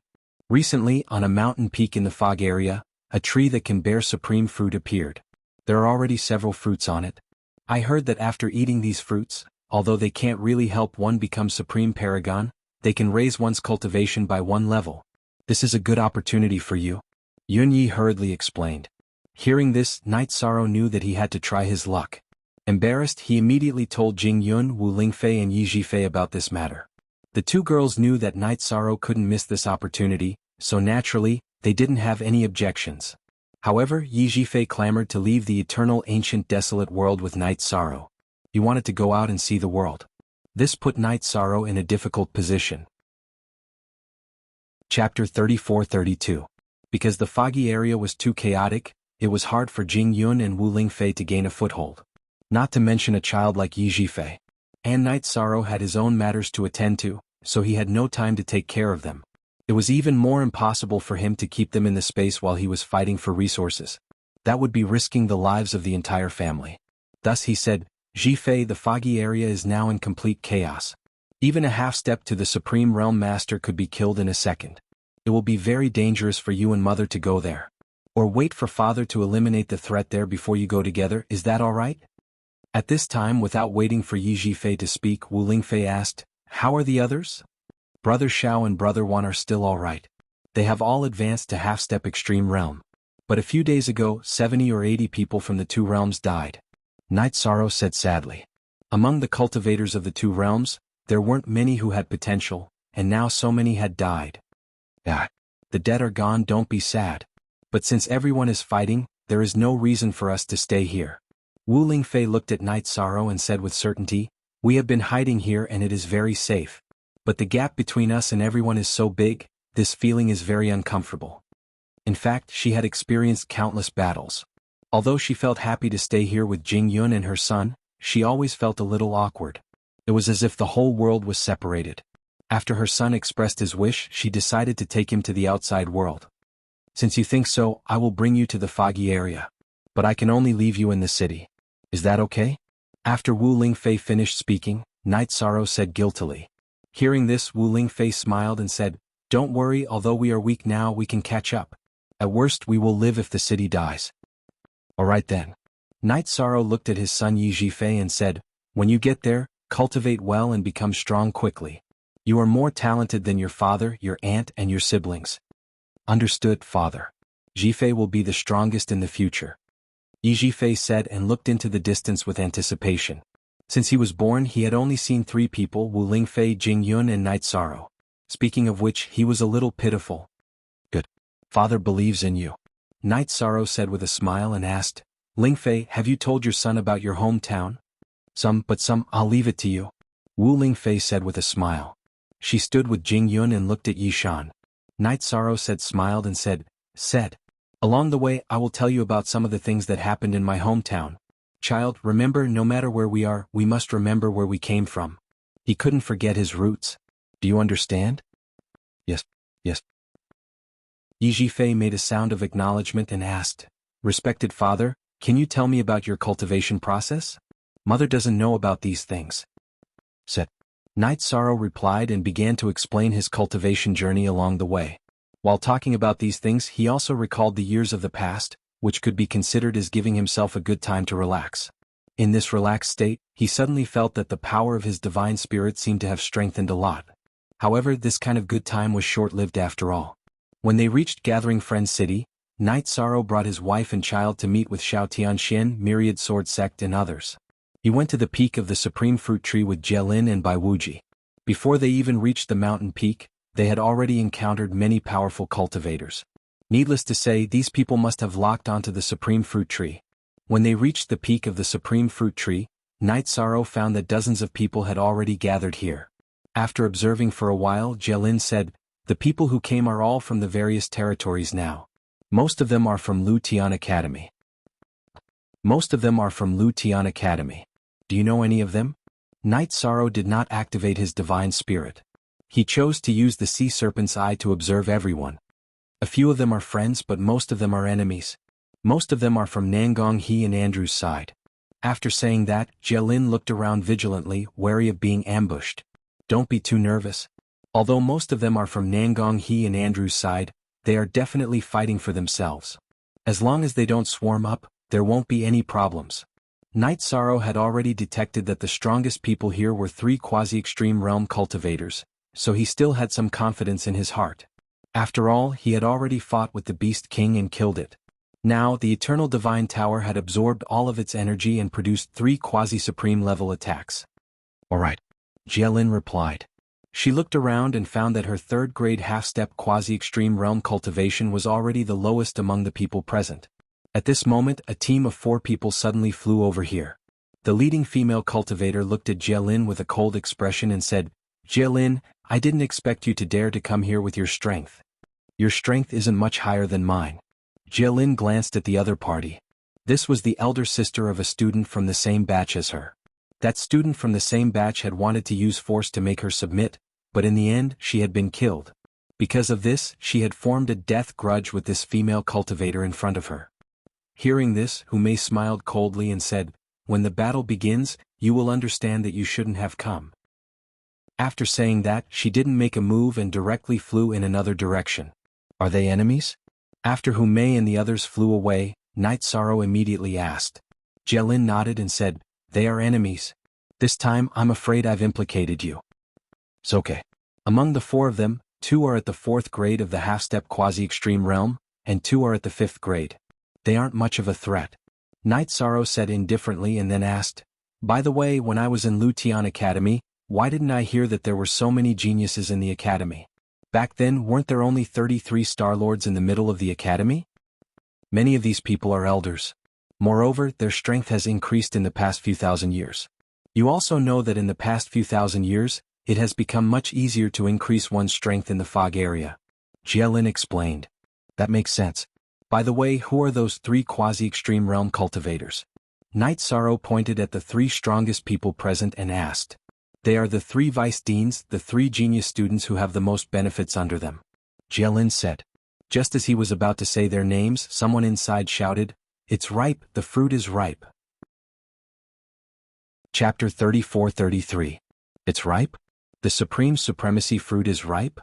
"Recently, on a mountain peak in the fog area, a tree that can bear supreme fruit appeared. There are already several fruits on it. I heard that after eating these fruits, although they can't really help one become supreme paragon, they can raise one's cultivation by one level. This is a good opportunity for you," Yun Yi hurriedly explained. Hearing this, Night Sorrow knew that he had to try his luck. Embarrassed, he immediately told Jing Yun, Wu Lingfei and Yi Zhifei about this matter. The two girls knew that Night Sorrow couldn't miss this opportunity, so naturally, they didn't have any objections. However, Yi Zhifei clamored to leave the eternal ancient desolate world with Night Sorrow. He wanted to go out and see the world. This put Night Sorrow in a difficult position. Chapter 34-32. Because the foggy area was too chaotic, it was hard for Jing Yun and Wu Lingfei to gain a foothold. Not to mention a child like Yi Zhifei. And Night Sorrow had his own matters to attend to, so he had no time to take care of them. It was even more impossible for him to keep them in the space while he was fighting for resources. That would be risking the lives of the entire family. Thus he said, Zhifei, the foggy area is now in complete chaos. Even a half-step to the Supreme Realm Master could be killed in a second. It will be very dangerous for you and Mother to go there. Or wait for Father to eliminate the threat there before you go together, is that alright? At this time, without waiting for Yi Zhifei to speak, Wu Lingfei asked, how are the others? Brother Xiao and Brother Wan are still alright. They have all advanced to half-step extreme realm. But a few days ago, 70 or 80 people from the two realms died. Night Sorrow said sadly. Among the cultivators of the two realms, there weren't many who had potential, and now so many had died. Ah, the dead are gone, don't be sad. But since everyone is fighting, there is no reason for us to stay here. Wu Lingfei looked at Night Sorrow and said with certainty, we have been hiding here and it is very safe. But the gap between us and everyone is so big, this feeling is very uncomfortable. In fact, she had experienced countless battles. Although she felt happy to stay here with Jing Yun and her son, she always felt a little awkward. It was as if the whole world was separated. After her son expressed his wish, she decided to take him to the outside world. Since you think so, I will bring you to the foggy area. But I can only leave you in the city. Is that okay? After Wu Lingfei finished speaking, Night Sorrow said guiltily. Hearing this, Wu Lingfei smiled and said, don't worry, although we are weak now, we can catch up. At worst, we will live if the city dies. Alright then. Night Sorrow looked at his son Yi Zhifei and said, when you get there, cultivate well and become strong quickly. You are more talented than your father, your aunt, and your siblings. Understood, father. Zhifei will be the strongest in the future. Yi Zhifei said and looked into the distance with anticipation. Since he was born, he had only seen 3 people, Wu Lingfei, Jing Yun and Night Sorrow. Speaking of which, he was a little pitiful. Good. Father believes in you. Night Sorrow said with a smile and asked, Lingfei, have you told your son about your hometown? Some, I'll leave it to you. Wu Lingfei said with a smile. She stood with Jing Yun and looked at Yi Shan. Night Sorrow smiled and said, along the way, I will tell you about some of the things that happened in my hometown. Child, remember, no matter where we are, we must remember where we came from. He couldn't forget his roots. Do you understand? Yes. Yi Zhifei made a sound of acknowledgement and asked, respected father, can you tell me about your cultivation process? Mother doesn't know about these things. Night Sorrow replied and began to explain his cultivation journey along the way. While talking about these things, he also recalled the years of the past, which could be considered as giving himself a good time to relax. In this relaxed state, he suddenly felt that the power of his divine spirit seemed to have strengthened a lot. However, this kind of good time was short-lived after all. When they reached Gathering Friend City, Night Sorrow brought his wife and child to meet with Xiao Tianxian, Myriad Sword Sect and others. He went to the peak of the Supreme Fruit Tree with Jielin and Bai Wuji. Before they even reached the mountain peak, they had already encountered many powerful cultivators. Needless to say, these people must have locked onto the Supreme Fruit Tree. When they reached the peak of the Supreme Fruit Tree, Night Sorrow found that dozens of people had already gathered here. After observing for a while, Jielin said, the people who came are all from the various territories now. Most of them are from Lu Tian Academy. Do you know any of them? Night Sorrow did not activate his divine spirit. He chose to use the sea serpent's eye to observe everyone. A few of them are friends, but most of them are enemies. Most of them are from Nangong He and Andrew's side. After saying that, Jielin looked around vigilantly, wary of being ambushed. Don't be too nervous. Although most of them are from Nangong He and Andrew's side, they are definitely fighting for themselves. As long as they don't swarm up, there won't be any problems. Night Sorrow had already detected that the strongest people here were 3 quasi-extreme realm cultivators, so he still had some confidence in his heart. After all, he had already fought with the Beast King and killed it. Now, the Eternal Divine Tower had absorbed all of its energy and produced 3 quasi-supreme level attacks. Alright, Jielin replied. She looked around and found that her 3rd grade half-step quasi-extreme realm cultivation was already the lowest among the people present. At this moment, a team of 4 people suddenly flew over here. The leading female cultivator looked at Jielin with a cold expression and said, "Jielin, I didn't expect you to dare to come here with your strength. Your strength isn't much higher than mine." Jielin glanced at the other party. This was the elder sister of a student from the same batch as her. That student from the same batch had wanted to use force to make her submit, but in the end she had been killed. Because of this, she had formed a death grudge with this female cultivator in front of her. Hearing this, Hume smiled coldly and said, "When the battle begins, you will understand that you shouldn't have come." After saying that, she didn't make a move and directly flew in another direction. Are they enemies? After Hume and the others flew away, Night Sorrow immediately asked. Jielin nodded and said, "They are enemies. This time I'm afraid I've implicated you." "It's okay. Among the 4 of them, 2 are at the 4th grade of the half-step quasi-extreme realm, and 2 are at the 5th grade. They aren't much of a threat." Night Sorrow said indifferently and then asked, "By the way, when I was in Lutian Academy, why didn't I hear that there were so many geniuses in the academy? Back then, weren't there only 33 Star-Lords in the middle of the academy? Many of these people are elders. Moreover, their strength has increased in the past few thousand years. You also know that in the past few thousand years, it has become much easier to increase one's strength in the fog area." Jielin explained. "That makes sense. By the way, who are those 3 quasi-extreme realm cultivators?" Night Sorrow pointed at the 3 strongest people present and asked. "They are the 3 vice deans, the 3 genius students who have the most benefits under them," Jielin said. Just as he was about to say their names, someone inside shouted, "It's ripe, the fruit is ripe." Chapter 34-33. It's ripe? The Supreme Supremacy fruit is ripe?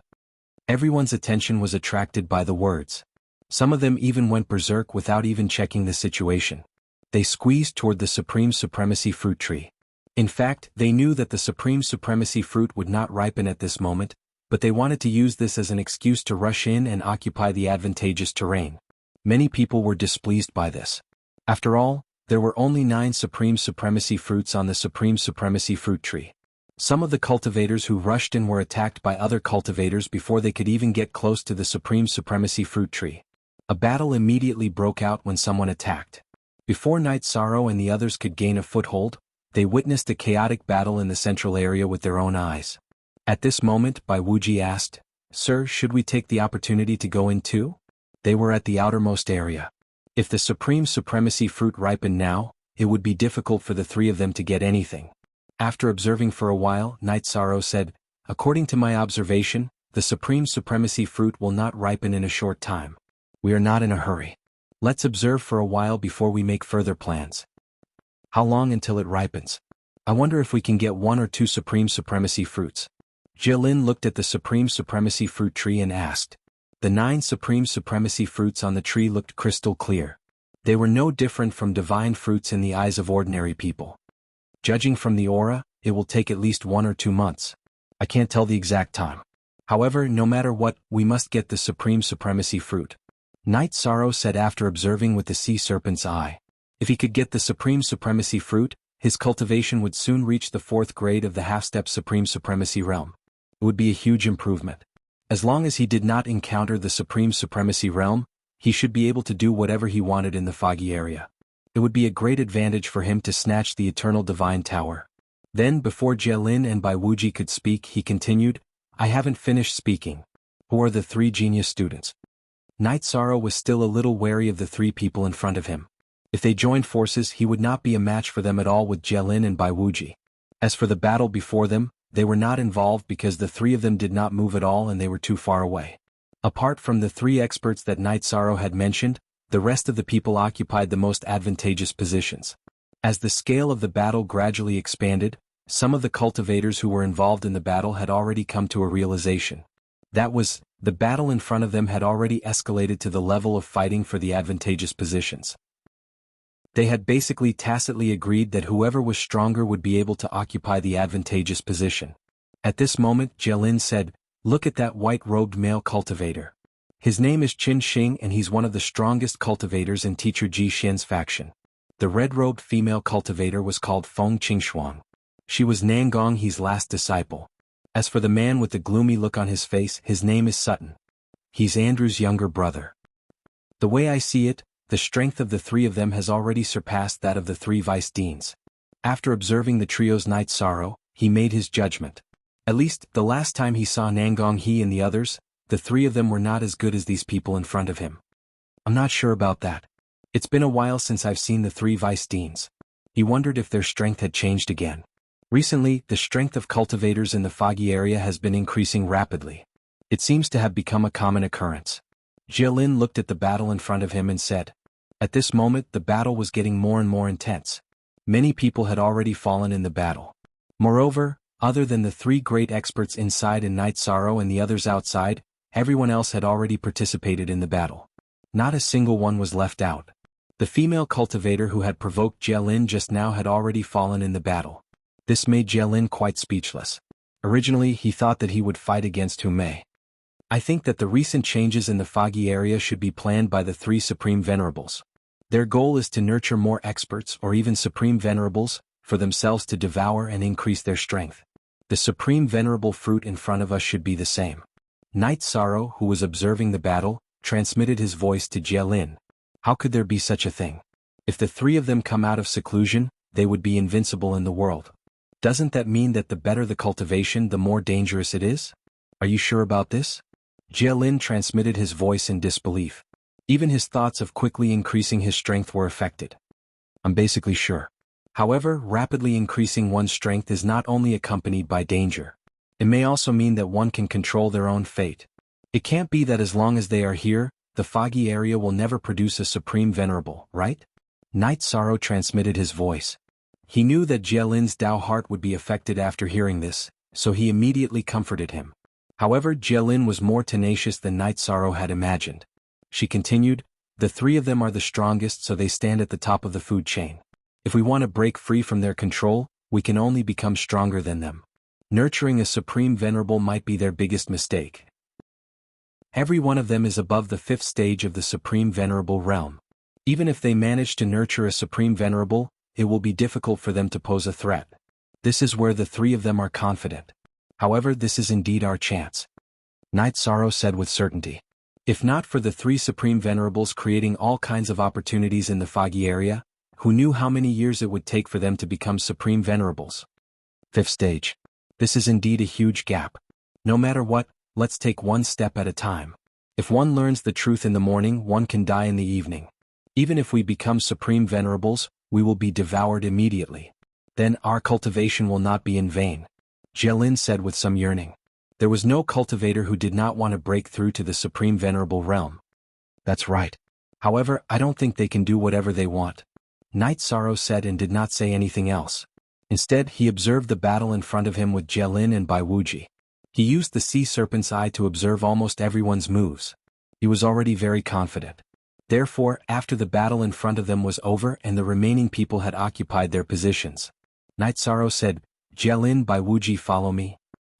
Everyone's attention was attracted by the words. Some of them even went berserk without even checking the situation. They squeezed toward the Supreme Supremacy fruit tree. In fact, they knew that the Supreme Supremacy fruit would not ripen at this moment, but they wanted to use this as an excuse to rush in and occupy the advantageous terrain. Many people were displeased by this. After all, there were only 9 Supreme Supremacy fruits on the Supreme Supremacy fruit tree. Some of the cultivators who rushed in were attacked by other cultivators before they could even get close to the Supreme Supremacy fruit tree. A battle immediately broke out when someone attacked. Before Night Sorrow and the others could gain a foothold, they witnessed a chaotic battle in the central area with their own eyes. At this moment, Bai Wuji asked, "Sir, should we take the opportunity to go in too?" They were at the outermost area. If the Supreme Supremacy fruit ripened now, it would be difficult for the 3 of them to get anything. After observing for a while, Night Sorrow said, "According to my observation, the Supreme Supremacy fruit will not ripen in a short time. We are not in a hurry. Let's observe for a while before we make further plans." "How long until it ripens? I wonder if we can get 1 or 2 Supreme Supremacy fruits." Jielin looked at the Supreme Supremacy fruit tree and asked. The 9 Supreme Supremacy fruits on the tree looked crystal clear. They were no different from divine fruits in the eyes of ordinary people. Judging from the aura, it will take at least 1 or 2 months. I can't tell the exact time. However, no matter what, we must get the Supreme Supremacy fruit. Night Sorrow said after observing with the sea serpent's eye. If he could get the Supreme Supremacy fruit, his cultivation would soon reach the 4th grade of the half-step Supreme Supremacy realm. It would be a huge improvement. As long as he did not encounter the Supreme Supremacy realm, he should be able to do whatever he wanted in the foggy area. It would be a great advantage for him to snatch the Eternal Divine Tower. Then, before Jielin and Bai Wuji could speak, he continued, "I haven't finished speaking. Who are the 3 genius students?" Night Sorrow was still a little wary of the 3 people in front of him. If they joined forces, he would not be a match for them at all with Jielin and Bai Wuji. As for the battle before them, they were not involved because the 3 of them did not move at all and they were too far away. Apart from the 3 experts that Night Sorrow had mentioned, the rest of the people occupied the most advantageous positions. As the scale of the battle gradually expanded, some of the cultivators who were involved in the battle had already come to a realization. That was, the battle in front of them had already escalated to the level of fighting for the advantageous positions. They had basically tacitly agreed that whoever was stronger would be able to occupy the advantageous position. At this moment, Jielin said, "Look at that white-robed male cultivator. His name is Qin Xing and he's one of the strongest cultivators in Teacher Ji Xian's faction. The red-robed female cultivator was called Feng Qingshuang. She was Nangong He's last disciple. As for the man with the gloomy look on his face, his name is Sutton. He's Andrew's younger brother. The way I see it, the strength of the three of them has already surpassed that of the three vice-deans. After observing the trio's night sorrow, he made his judgment. At least, the last time he saw Nangong He and the others, the three of them were not as good as these people in front of him. I'm not sure about that. It's been a while since I've seen the three vice-deans. He wondered if their strength had changed again. Recently, the strength of cultivators in the foggy area has been increasing rapidly. It seems to have become a common occurrence. Jialin looked at the battle in front of him and said, at this moment the battle was getting more and more intense. Many people had already fallen in the battle. Moreover, other than the three great experts inside in Night Sorrow and the others outside, everyone else had already participated in the battle. Not a single one was left out. The female cultivator who had provoked Jialin just now had already fallen in the battle. This made Jialin quite speechless. Originally he thought that he would fight against Hu Mei. I think that the recent changes in the foggy area should be planned by the three Supreme Venerables. Their goal is to nurture more experts or even Supreme Venerables, for themselves to devour and increase their strength. The Supreme Venerable fruit in front of us should be the same. Night Sorrow, who was observing the battle, transmitted his voice to Jialin. How could there be such a thing? If the three of them come out of seclusion, they would be invincible in the world. Doesn't that mean that the better the cultivation, the more dangerous it is? Are you sure about this? Jialin transmitted his voice in disbelief. Even his thoughts of quickly increasing his strength were affected. I'm basically sure. However, rapidly increasing one's strength is not only accompanied by danger. It may also mean that one can control their own fate. It can't be that as long as they are here, the foggy area will never produce a Supreme Venerable, right? Night Sorrow transmitted his voice. He knew that Jialin's Dao heart would be affected after hearing this, so he immediately comforted him. However, Jialin was more tenacious than Night Sorrow had imagined. She continued, the three of them are the strongest, so they stand at the top of the food chain. If we want to break free from their control, we can only become stronger than them. Nurturing a Supreme Venerable might be their biggest mistake. Every one of them is above the fifth stage of the Supreme Venerable realm. Even if they manage to nurture a Supreme Venerable, it will be difficult for them to pose a threat. This is where the three of them are confident. However, this is indeed our chance. Night Sorrow said with certainty. If not for the three Supreme Venerables creating all kinds of opportunities in the foggy area, who knew how many years it would take for them to become Supreme Venerables? Fifth stage. This is indeed a huge gap. No matter what, let's take one step at a time. If one learns the truth in the morning, one can die in the evening. Even if we become Supreme Venerables, we will be devoured immediately. Then our cultivation will not be in vain. Jialin said with some yearning. There was no cultivator who did not want to break through to the Supreme Venerable realm. That's right. However, I don't think they can do whatever they want. Night Sorrow said and did not say anything else. Instead, he observed the battle in front of him with Jialin and Bai Wuji. He used the Sea Serpent's eye to observe almost everyone's moves. He was already very confident. Therefore, after the battle in front of them was over and the remaining people had occupied their positions, Night Sorrow said, Jialin, Bai Wuji, follow me.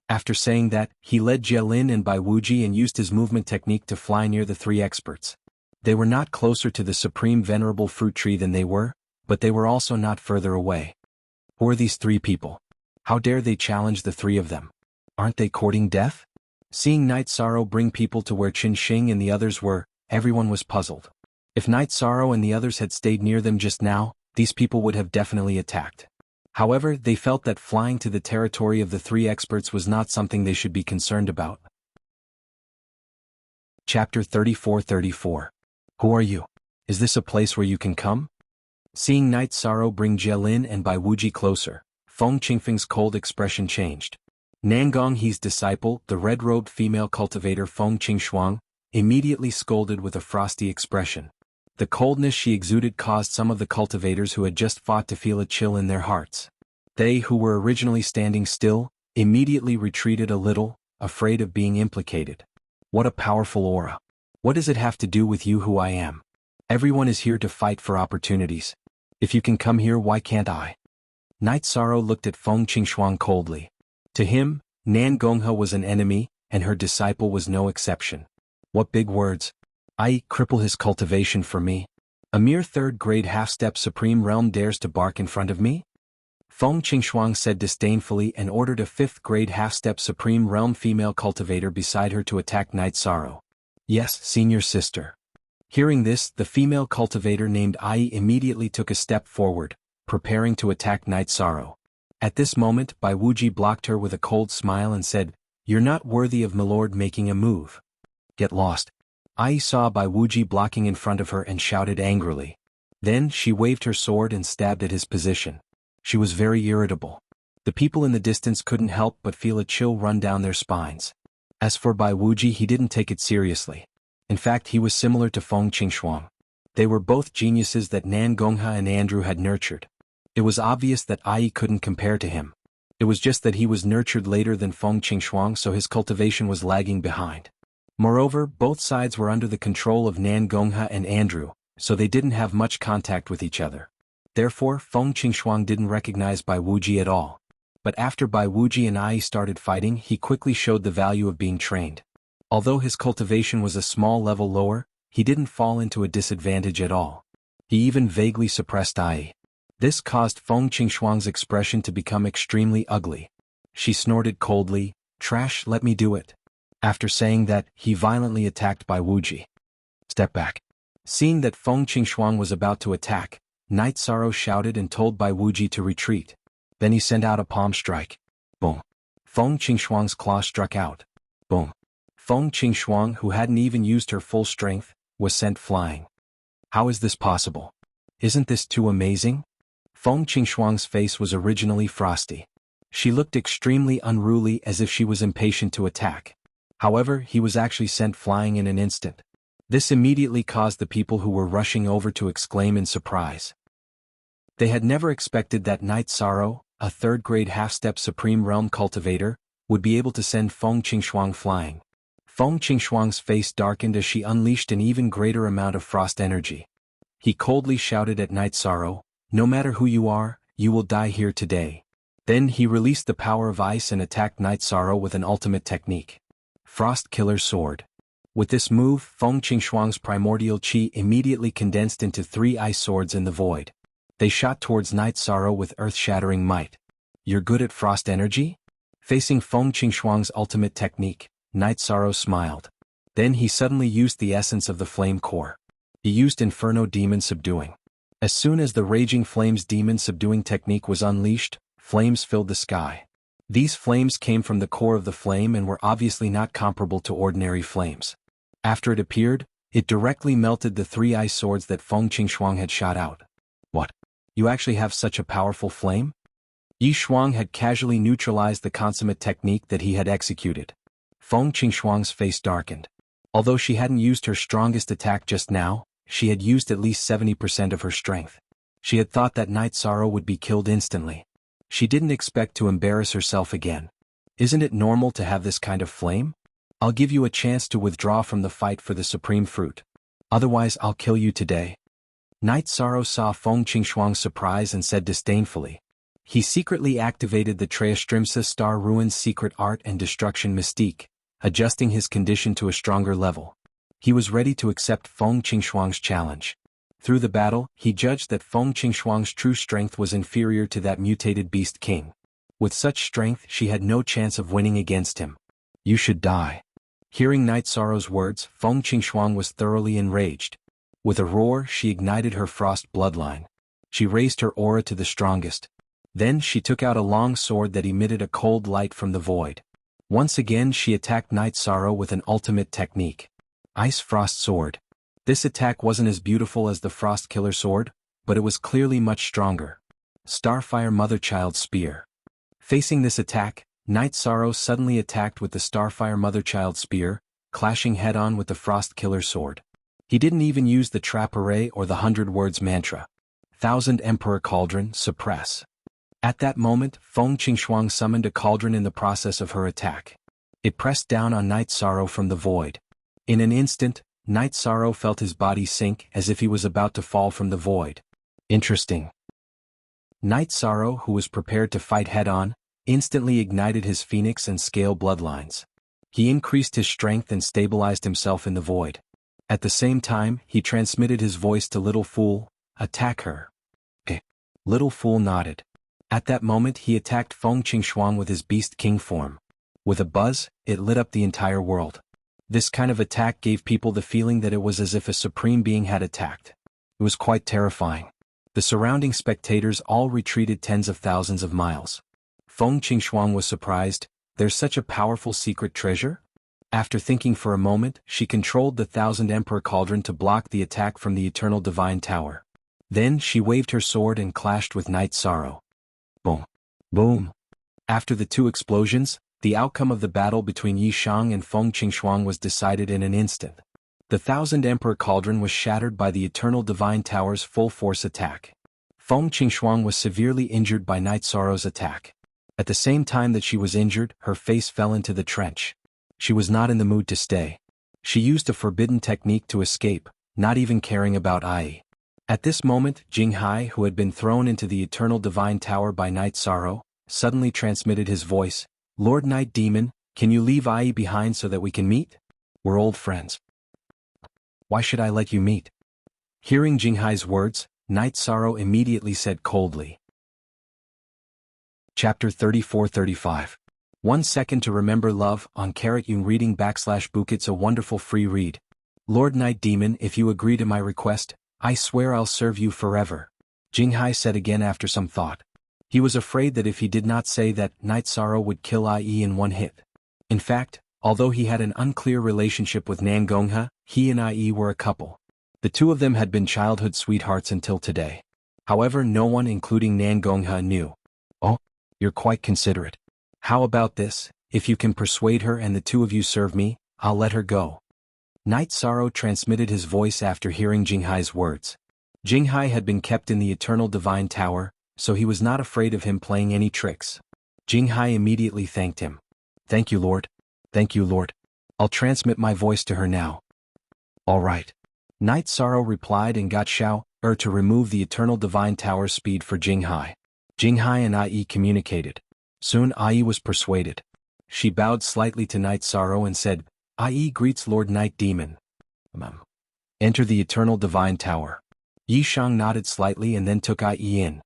After saying that, he led Jialin and Bai Wuji and used his movement technique to fly near the three experts. They were not closer to the Supreme Venerable fruit tree than they were, but they were also not further away. Who are these three people? How dare they challenge the three of them? Aren't they courting death? Seeing Night Sorrow bring people to where Qin Xing and the others were, everyone was puzzled. If Night Sorrow and the others had stayed near them just now, these people would have definitely attacked. However, they felt that flying to the territory of the three experts was not something they should be concerned about. Chapter 34-34. Who are you? Is this a place where you can come? Seeing Night Sorrow bring Jialin and Bai Wuji closer, Feng Qingfeng's cold expression changed. Nangong He's disciple, the red-robed female cultivator Feng Qingshuang, immediately scolded with a frosty expression. The coldness she exuded caused some of the cultivators who had just fought to feel a chill in their hearts. They who were originally standing still, immediately retreated a little, afraid of being implicated. What a powerful aura. What does it have to do with you who I am? Everyone is here to fight for opportunities. If you can come here, why can't I? Night Sorrow looked at Feng Qingshuang coldly. To him, Nan Gonghe was an enemy, and her disciple was no exception. What big words. I cripple his cultivation for me. A mere third-grade half-step Supreme Realm dares to bark in front of me? Feng Qingshuang said disdainfully and ordered a fifth-grade half-step Supreme Realm female cultivator beside her to attack Night Sorrow. Yes, senior sister. Hearing this, the female cultivator named Ai immediately took a step forward, preparing to attack Night Sorrow. At this moment, Bai Wuji blocked her with a cold smile and said, "You're not worthy of Milord making a move. Get lost." Ai saw Bai Wuji blocking in front of her and shouted angrily. Then she waved her sword and stabbed at his position. She was very irritable. The people in the distance couldn't help but feel a chill run down their spines. As for Bai Wuji, he didn't take it seriously. In fact, he was similar to Feng Qingshuang. They were both geniuses that Nan Gongha and Andrew had nurtured. It was obvious that Ai couldn't compare to him. It was just that he was nurtured later than Feng Qingshuang, so his cultivation was lagging behind. Moreover, both sides were under the control of Nan Gongha and Andrew, so they didn't have much contact with each other. Therefore, Feng Qingshuang didn't recognize Bai Wuji at all. But after Bai Wuji and Ai started fighting, he quickly showed the value of being trained. Although his cultivation was a small level lower, he didn't fall into a disadvantage at all. He even vaguely suppressed Ai. This caused Feng Qingshuang's expression to become extremely ugly. She snorted coldly, "Trash, let me do it." After saying that, he violently attacked Bai Wuji. Step back. Seeing that Feng Qingshuang was about to attack, Night Sorrow shouted and told Bai Wuji to retreat. Then he sent out a palm strike. Boom. Feng Qingshuang's claw struck out. Boom. Feng Qingshuang, who hadn't even used her full strength, was sent flying. How is this possible? Isn't this too amazing? Feng Qingshuang's face was originally frosty. She looked extremely unruly, as if she was impatient to attack. However, he was actually sent flying in an instant. This immediately caused the people who were rushing over to exclaim in surprise. They had never expected that Night Sorrow, a third-grade half-step Supreme Realm cultivator, would be able to send Feng Qingshuang flying. Feng Qingshuang's face darkened as she unleashed an even greater amount of frost energy. He coldly shouted at Night Sorrow, "No matter who you are, you will die here today." Then he released the power of ice and attacked Night Sorrow with an ultimate technique. Frost Killer Sword. With this move, Feng Qingshuang's primordial qi immediately condensed into 3 ice swords in the void. They shot towards Night Sorrow with earth-shattering might. "You're good at frost energy?" Facing Feng Qingshuang's ultimate technique, Night Sorrow smiled. Then he suddenly used the essence of the flame core. He used Inferno Demon Subduing. As soon as the Raging Flames Demon Subduing technique was unleashed, flames filled the sky. These flames came from the core of the flame and were obviously not comparable to ordinary flames. After it appeared, it directly melted the 3 ice swords that Feng Qingshuang had shot out. "What? You actually have such a powerful flame?" Yi Shuang had casually neutralized the consummate technique that he had executed. Feng Qingshuang's face darkened. Although she hadn't used her strongest attack just now, she had used at least 70% of her strength. She had thought that Night Sorrow would be killed instantly. She didn't expect to embarrass herself again. Isn't it normal to have this kind of flame? I'll give you a chance to withdraw from the fight for the supreme fruit. Otherwise I'll kill you today. Night Sorrow saw Feng Qingshuang's surprise and said disdainfully. He secretly activated the Treastrimsa Star Ruin's secret art and destruction mystique, adjusting his condition to a stronger level. He was ready to accept Feng Qingshuang's challenge. Through the battle, he judged that Feng Qingshuang's true strength was inferior to that mutated beast king. With such strength, she had no chance of winning against him. "You should die." Hearing Night Sorrow's words, Feng Qingshuang was thoroughly enraged. With a roar, she ignited her frost bloodline. She raised her aura to the strongest. Then she took out a long sword that emitted a cold light from the void. Once again she attacked Night Sorrow with an ultimate technique. Ice Frost Sword. This attack wasn't as beautiful as the Frost Killer Sword, but it was clearly much stronger. Starfire Motherchild Spear. Facing this attack, Night Sorrow suddenly attacked with the Starfire Motherchild Spear, clashing head-on with the Frost Killer Sword. He didn't even use the Trap Array or the 100 Words mantra. Thousand Emperor Cauldron, suppress. At that moment, Feng Qingshuang summoned a cauldron in the process of her attack. It pressed down on Night Sorrow from the void. In an instant, Night Sorrow felt his body sink as if he was about to fall from the void. Interesting. Night Sorrow, who was prepared to fight head-on, instantly ignited his Phoenix and Scale bloodlines. He increased his strength and stabilized himself in the void. At the same time, he transmitted his voice to Little Fool, "Attack her." Little Fool nodded. At that moment he attacked Feng Qingshuang with his Beast King form. With a buzz, it lit up the entire world. This kind of attack gave people the feeling that it was as if a supreme being had attacked. It was quite terrifying. The surrounding spectators all retreated tens of thousands of miles. Feng Qingshuang was surprised. There's such a powerful secret treasure? After thinking for a moment, she controlled the Thousand Emperor Cauldron to block the attack from the Eternal Divine Tower. Then she waved her sword and clashed with Night Sorrow. Boom. Boom. After the two explosions, the outcome of the battle between Yi Shang and Feng Qingshuang was decided in an instant. The Thousand Emperor Cauldron was shattered by the Eternal Divine Tower's full-force attack. Feng Qingshuang was severely injured by Night Sorrow's attack. At the same time that she was injured, her face fell into the trench. She was not in the mood to stay. She used a forbidden technique to escape, not even caring about Ai. At this moment, Jianghu, who had been thrown into the Eternal Divine Tower by Night Sorrow, suddenly transmitted his voice, "Lord Night Demon, can you leave Ai behind so that we can meet? We're old friends." "Why should I let you meet?" Hearing Jinghui's words, Night Sorrow immediately said coldly. Chapter 34-35. 1 second to remember love, on /Yun reading /book. It's a wonderful free read. "Lord Night Demon, if you agree to my request, I swear I'll serve you forever," Jinghu said again after some thought. He was afraid that if he did not say that, Night Sorrow would kill Ai in one hit. In fact, although he had an unclear relationship with Nan Gonghe, he and Ai were a couple. The two of them had been childhood sweethearts until today. However, no one including Nan Gonghe knew. "Oh, you're quite considerate. How about this, if you can persuade her and the two of you serve me, I'll let her go." Night Sorrow transmitted his voice after hearing Jinghui's words. Jinghu had been kept in the Eternal Divine Tower, so he was not afraid of him playing any tricks. Jinghu immediately thanked him. "Thank you, Lord. Thank you, Lord. I'll transmit my voice to her now." "All right." Night Sorrow replied and got to remove the Eternal Divine Tower's speed for Jinghu. Jinghu and Ai communicated. Soon Ai was persuaded. She bowed slightly to Night Sorrow and said, "Ai greets Lord Night Demon. Enter the Eternal Divine Tower." Yi Shang nodded slightly and then took Ai in.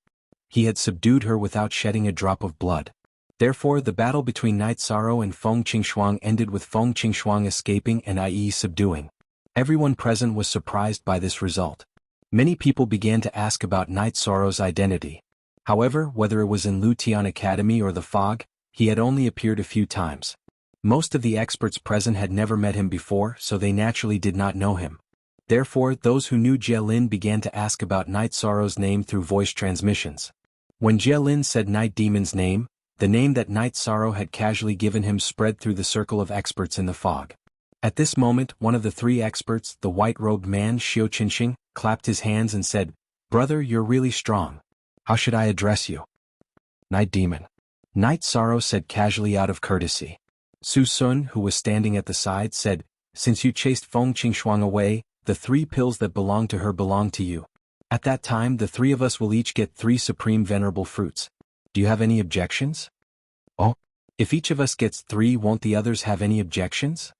He had subdued her without shedding a drop of blood. Therefore the battle between Night Sorrow and Feng Qingshuang ended with Feng Qingshuang escaping and Ai subduing. Everyone present was surprised by this result. Many people began to ask about Night Sorrow's identity. However, whether it was in Lutian Academy or the Fog, he had only appeared a few times. Most of the experts present had never met him before, so they naturally did not know him. Therefore, those who knew Jielin began to ask about Night Sorrow's name through voice transmissions. When Jielin said Night Demon's name, the name that Night Sorrow had casually given him spread through the circle of experts in the Fog. At this moment, one of the three experts, the white-robed man Xiao Qinxing, clapped his hands and said, "Brother, you're really strong. How should I address you?" "Night Demon." Night Sorrow said casually out of courtesy. Su Sun, who was standing at the side, said, "Since you chased Feng Qingshuang away, the 3 pills that belong to her belong to you. At that time the 3 of us will each get 3 supreme venerable fruits. Do you have any objections?" "Oh, if each of us gets 3, won't the others have any objections?"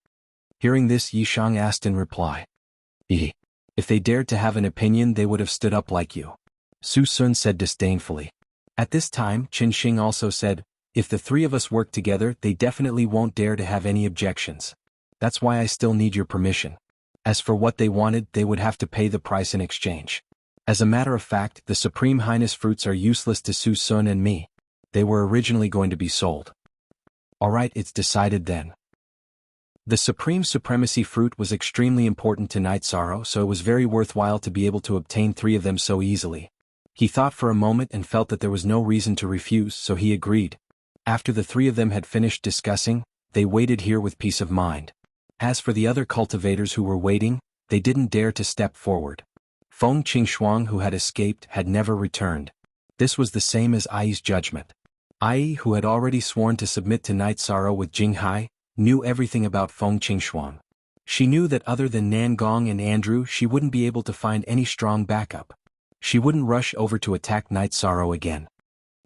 Hearing this, Yi Shang asked in reply. If they dared to have an opinion they would have stood up like you," Su Sun said disdainfully. At this time, Qin Xing also said, "If the 3 of us work together they definitely won't dare to have any objections. That's why I still need your permission." As for what they wanted, they would have to pay the price in exchange. As a matter of fact, the Supreme Highness fruits are useless to Su Sun and me. They were originally going to be sold. "Alright, it's decided then." The Supreme Supremacy fruit was extremely important to Night Sorrow, so it was very worthwhile to be able to obtain 3 of them so easily. He thought for a moment and felt that there was no reason to refuse, so he agreed. After the 3 of them had finished discussing, they waited here with peace of mind. As for the other cultivators who were waiting, they didn't dare to step forward. Feng Qingshuang, who had escaped, had never returned. This was the same as Ai's judgment. Ai, who had already sworn to submit to Night Sorrow with Jinghu, knew everything about Feng Qingshuang. She knew that other than Nan Gong and Andrew she wouldn't be able to find any strong backup. She wouldn't rush over to attack Night Sorrow again.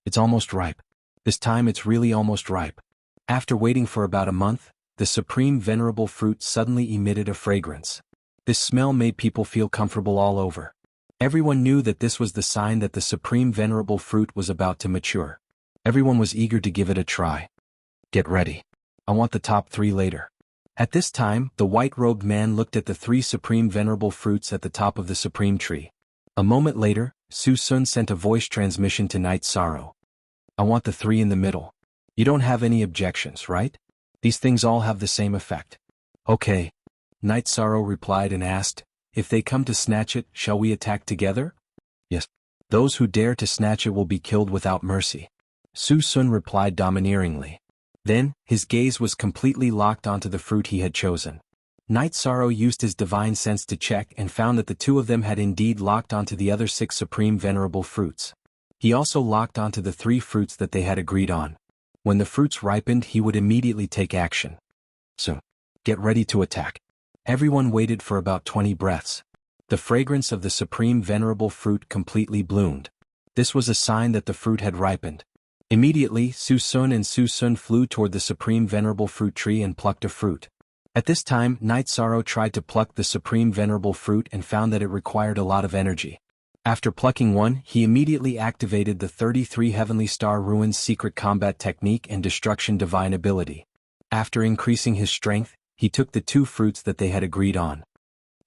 It's almost ripe. This time it's really almost ripe. After waiting for about a month, the supreme venerable fruit suddenly emitted a fragrance. This smell made people feel comfortable all over. Everyone knew that this was the sign that the supreme venerable fruit was about to mature. Everyone was eager to give it a try. Get ready. I want the top 3 later. At this time, the white-robed man looked at the 3 supreme venerable fruits at the top of the supreme tree. A moment later, Su Sun sent a voice transmission to Night Sorrow. I want the 3 in the middle. You don't have any objections, right? These things all have the same effect. Okay. Night Sorrow replied and asked, if they come to snatch it, shall we attack together? Yes. Those who dare to snatch it will be killed without mercy. Su Sun replied domineeringly. Then, his gaze was completely locked onto the fruit he had chosen. Night Sorrow used his divine sense to check and found that the 2 of them had indeed locked onto the other 6 supreme venerable fruits. He also locked onto the 3 fruits that they had agreed on. When the fruits ripened, he would immediately take action. So, get ready to attack. Everyone waited for about 20 breaths. The fragrance of the supreme venerable fruit completely bloomed. This was a sign that the fruit had ripened. Immediately, Su Sun flew toward the supreme venerable fruit tree and plucked a fruit. At this time, Night Sorrow tried to pluck the supreme venerable fruit and found that it required a lot of energy. After plucking one, he immediately activated the 33 Heavenly Star Ruins secret combat technique and destruction divine ability. After increasing his strength, he took the 2 fruits that they had agreed on.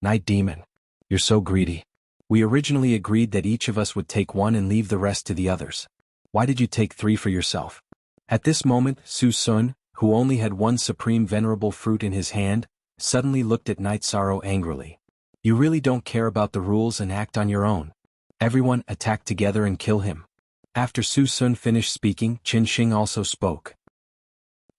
Night Demon. You're so greedy. We originally agreed that each of us would take 1 and leave the rest to the others. Why did you take 3 for yourself? At this moment, Su Sun, who only had 1 supreme venerable fruit in his hand, suddenly looked at Night Sorrow angrily. You really don't care about the rules and act on your own. Everyone attack together and kill him. After Su Sun finished speaking, Qin Shing also spoke.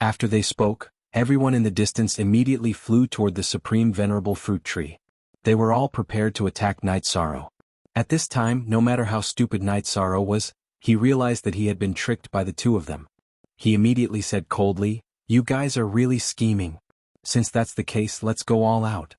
After they spoke, everyone in the distance immediately flew toward the supreme venerable fruit tree. They were all prepared to attack Night Sorrow. At this time, no matter how stupid Night Sorrow was, he realized that he had been tricked by the 2 of them. He immediately said coldly, you guys are really scheming. Since that's the case, let's go all out.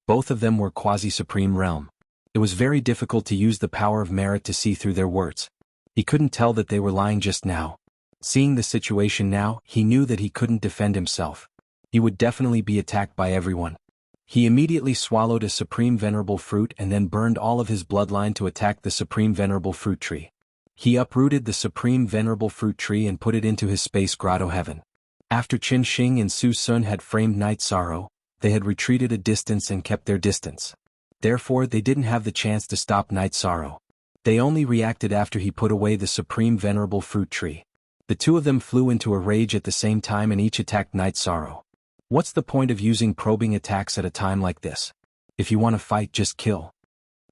Both of them were quasi-supreme realm. It was very difficult to use the power of merit to see through their words. He couldn't tell that they were lying just now. Seeing the situation now, he knew that he couldn't defend himself. He would definitely be attacked by everyone. He immediately swallowed a supreme venerable fruit and then burned all of his bloodline to attack the supreme venerable fruit tree. He uprooted the supreme venerable fruit tree and put it into his space grotto heaven. After Qin Shing and Su Sun had framed Night Sorrow, they had retreated a distance and kept their distance. Therefore, they didn't have the chance to stop Night Sorrow. They only reacted after he put away the supreme venerable fruit tree. The 2 of them flew into a rage at the same time and each attacked Night Sorrow. What's the point of using probing attacks at a time like this? If you want to fight, just kill.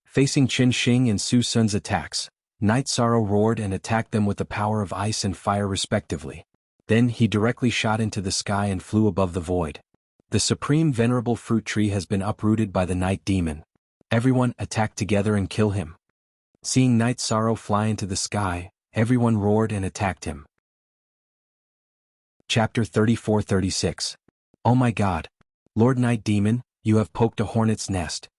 Facing Qin Shing and Su Sun's attacks, Night Sorrow roared and attacked them with the power of ice and fire respectively. Then he directly shot into the sky and flew above the void. The supreme venerable fruit tree has been uprooted by the Night Demon. Everyone attack together and kill him. Seeing Night Sorrow fly into the sky, everyone roared and attacked him. Chapter 34-36. Oh my God! Lord Night Demon, you have poked a hornet's nest.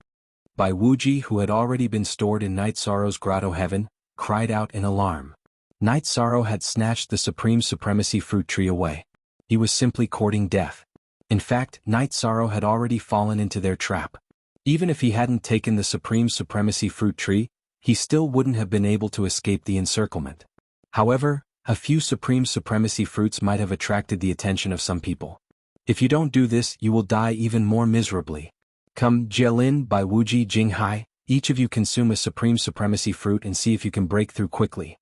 By Wuxia, who had already been stored in Night Sorrow's grotto heaven, cried out in alarm. Night Sorrow had snatched the supreme supremacy fruit tree away. He was simply courting death. In fact, Night Sorrow had already fallen into their trap. Even if he hadn't taken the supreme supremacy fruit tree, he still wouldn't have been able to escape the encirclement. However, a few supreme supremacy fruits might have attracted the attention of some people. If you don't do this, you will die even more miserably. Come, Jialin by Wuxia Jinghai, each of you consume a supreme supremacy fruit and see if you can break through quickly.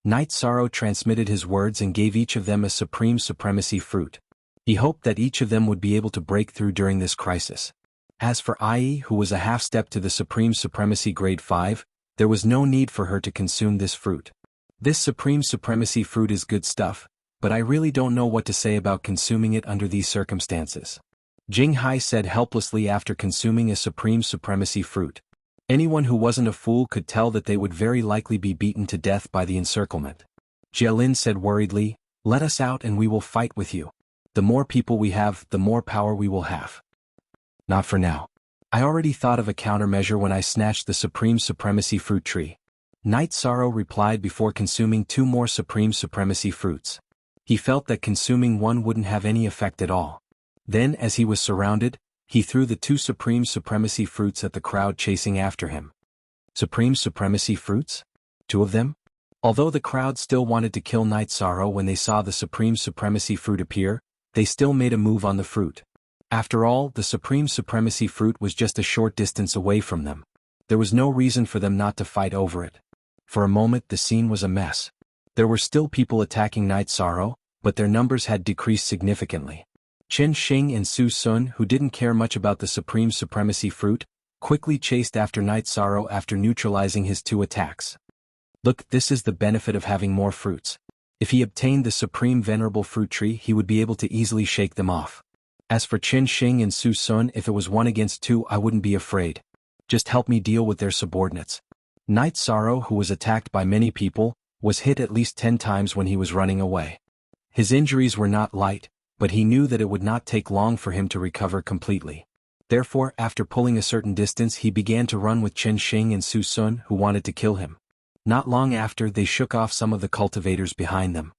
Night Sorrow transmitted his words and gave each of them a supreme supremacy fruit. He hoped that each of them would be able to break through during this crisis. As for Ai, who was a half step to the supreme supremacy grade 5, there was no need for her to consume this fruit. This supreme supremacy fruit is good stuff, but I really don't know what to say about consuming it under these circumstances. Jinghai said helplessly after consuming a supreme supremacy fruit. Anyone who wasn't a fool could tell that they would very likely be beaten to death by the encirclement. Jialin said worriedly, let us out and we will fight with you. The more people we have, the more power we will have. Not for now. I already thought of a countermeasure when I snatched the supreme supremacy fruit tree. Night Sorrow replied before consuming 2 more supreme supremacy fruits. He felt that consuming one wouldn't have any effect at all. Then, as he was surrounded, he threw the 2 Supreme Supremacy fruits at the crowd chasing after him. Supreme Supremacy fruits? 2 of them? Although the crowd still wanted to kill Night Sorrow when they saw the Supreme Supremacy fruit appear, they still made a move on the fruit. After all, the Supreme Supremacy fruit was just a short distance away from them. There was no reason for them not to fight over it. For a moment the scene was a mess. There were still people attacking Night Sorrow, but their numbers had decreased significantly. Chen Xing and Su Sun, who didn't care much about the Supreme Supremacy fruit, quickly chased after Night Sorrow after neutralizing his 2 attacks. Look, this is the benefit of having more fruits. If he obtained the Supreme Venerable Fruit Tree, he would be able to easily shake them off. As for Chen Xing and Su Sun, if it was 1 against 2, I wouldn't be afraid. Just help me deal with their subordinates. Night Sorrow, who was attacked by many people, was hit at least 10 times when he was running away. His injuries were not light, but he knew that it would not take long for him to recover completely. Therefore, after pulling a certain distance, he began to run with Chen Xing and Su Sun, who wanted to kill him. Not long after, they shook off some of the cultivators behind them.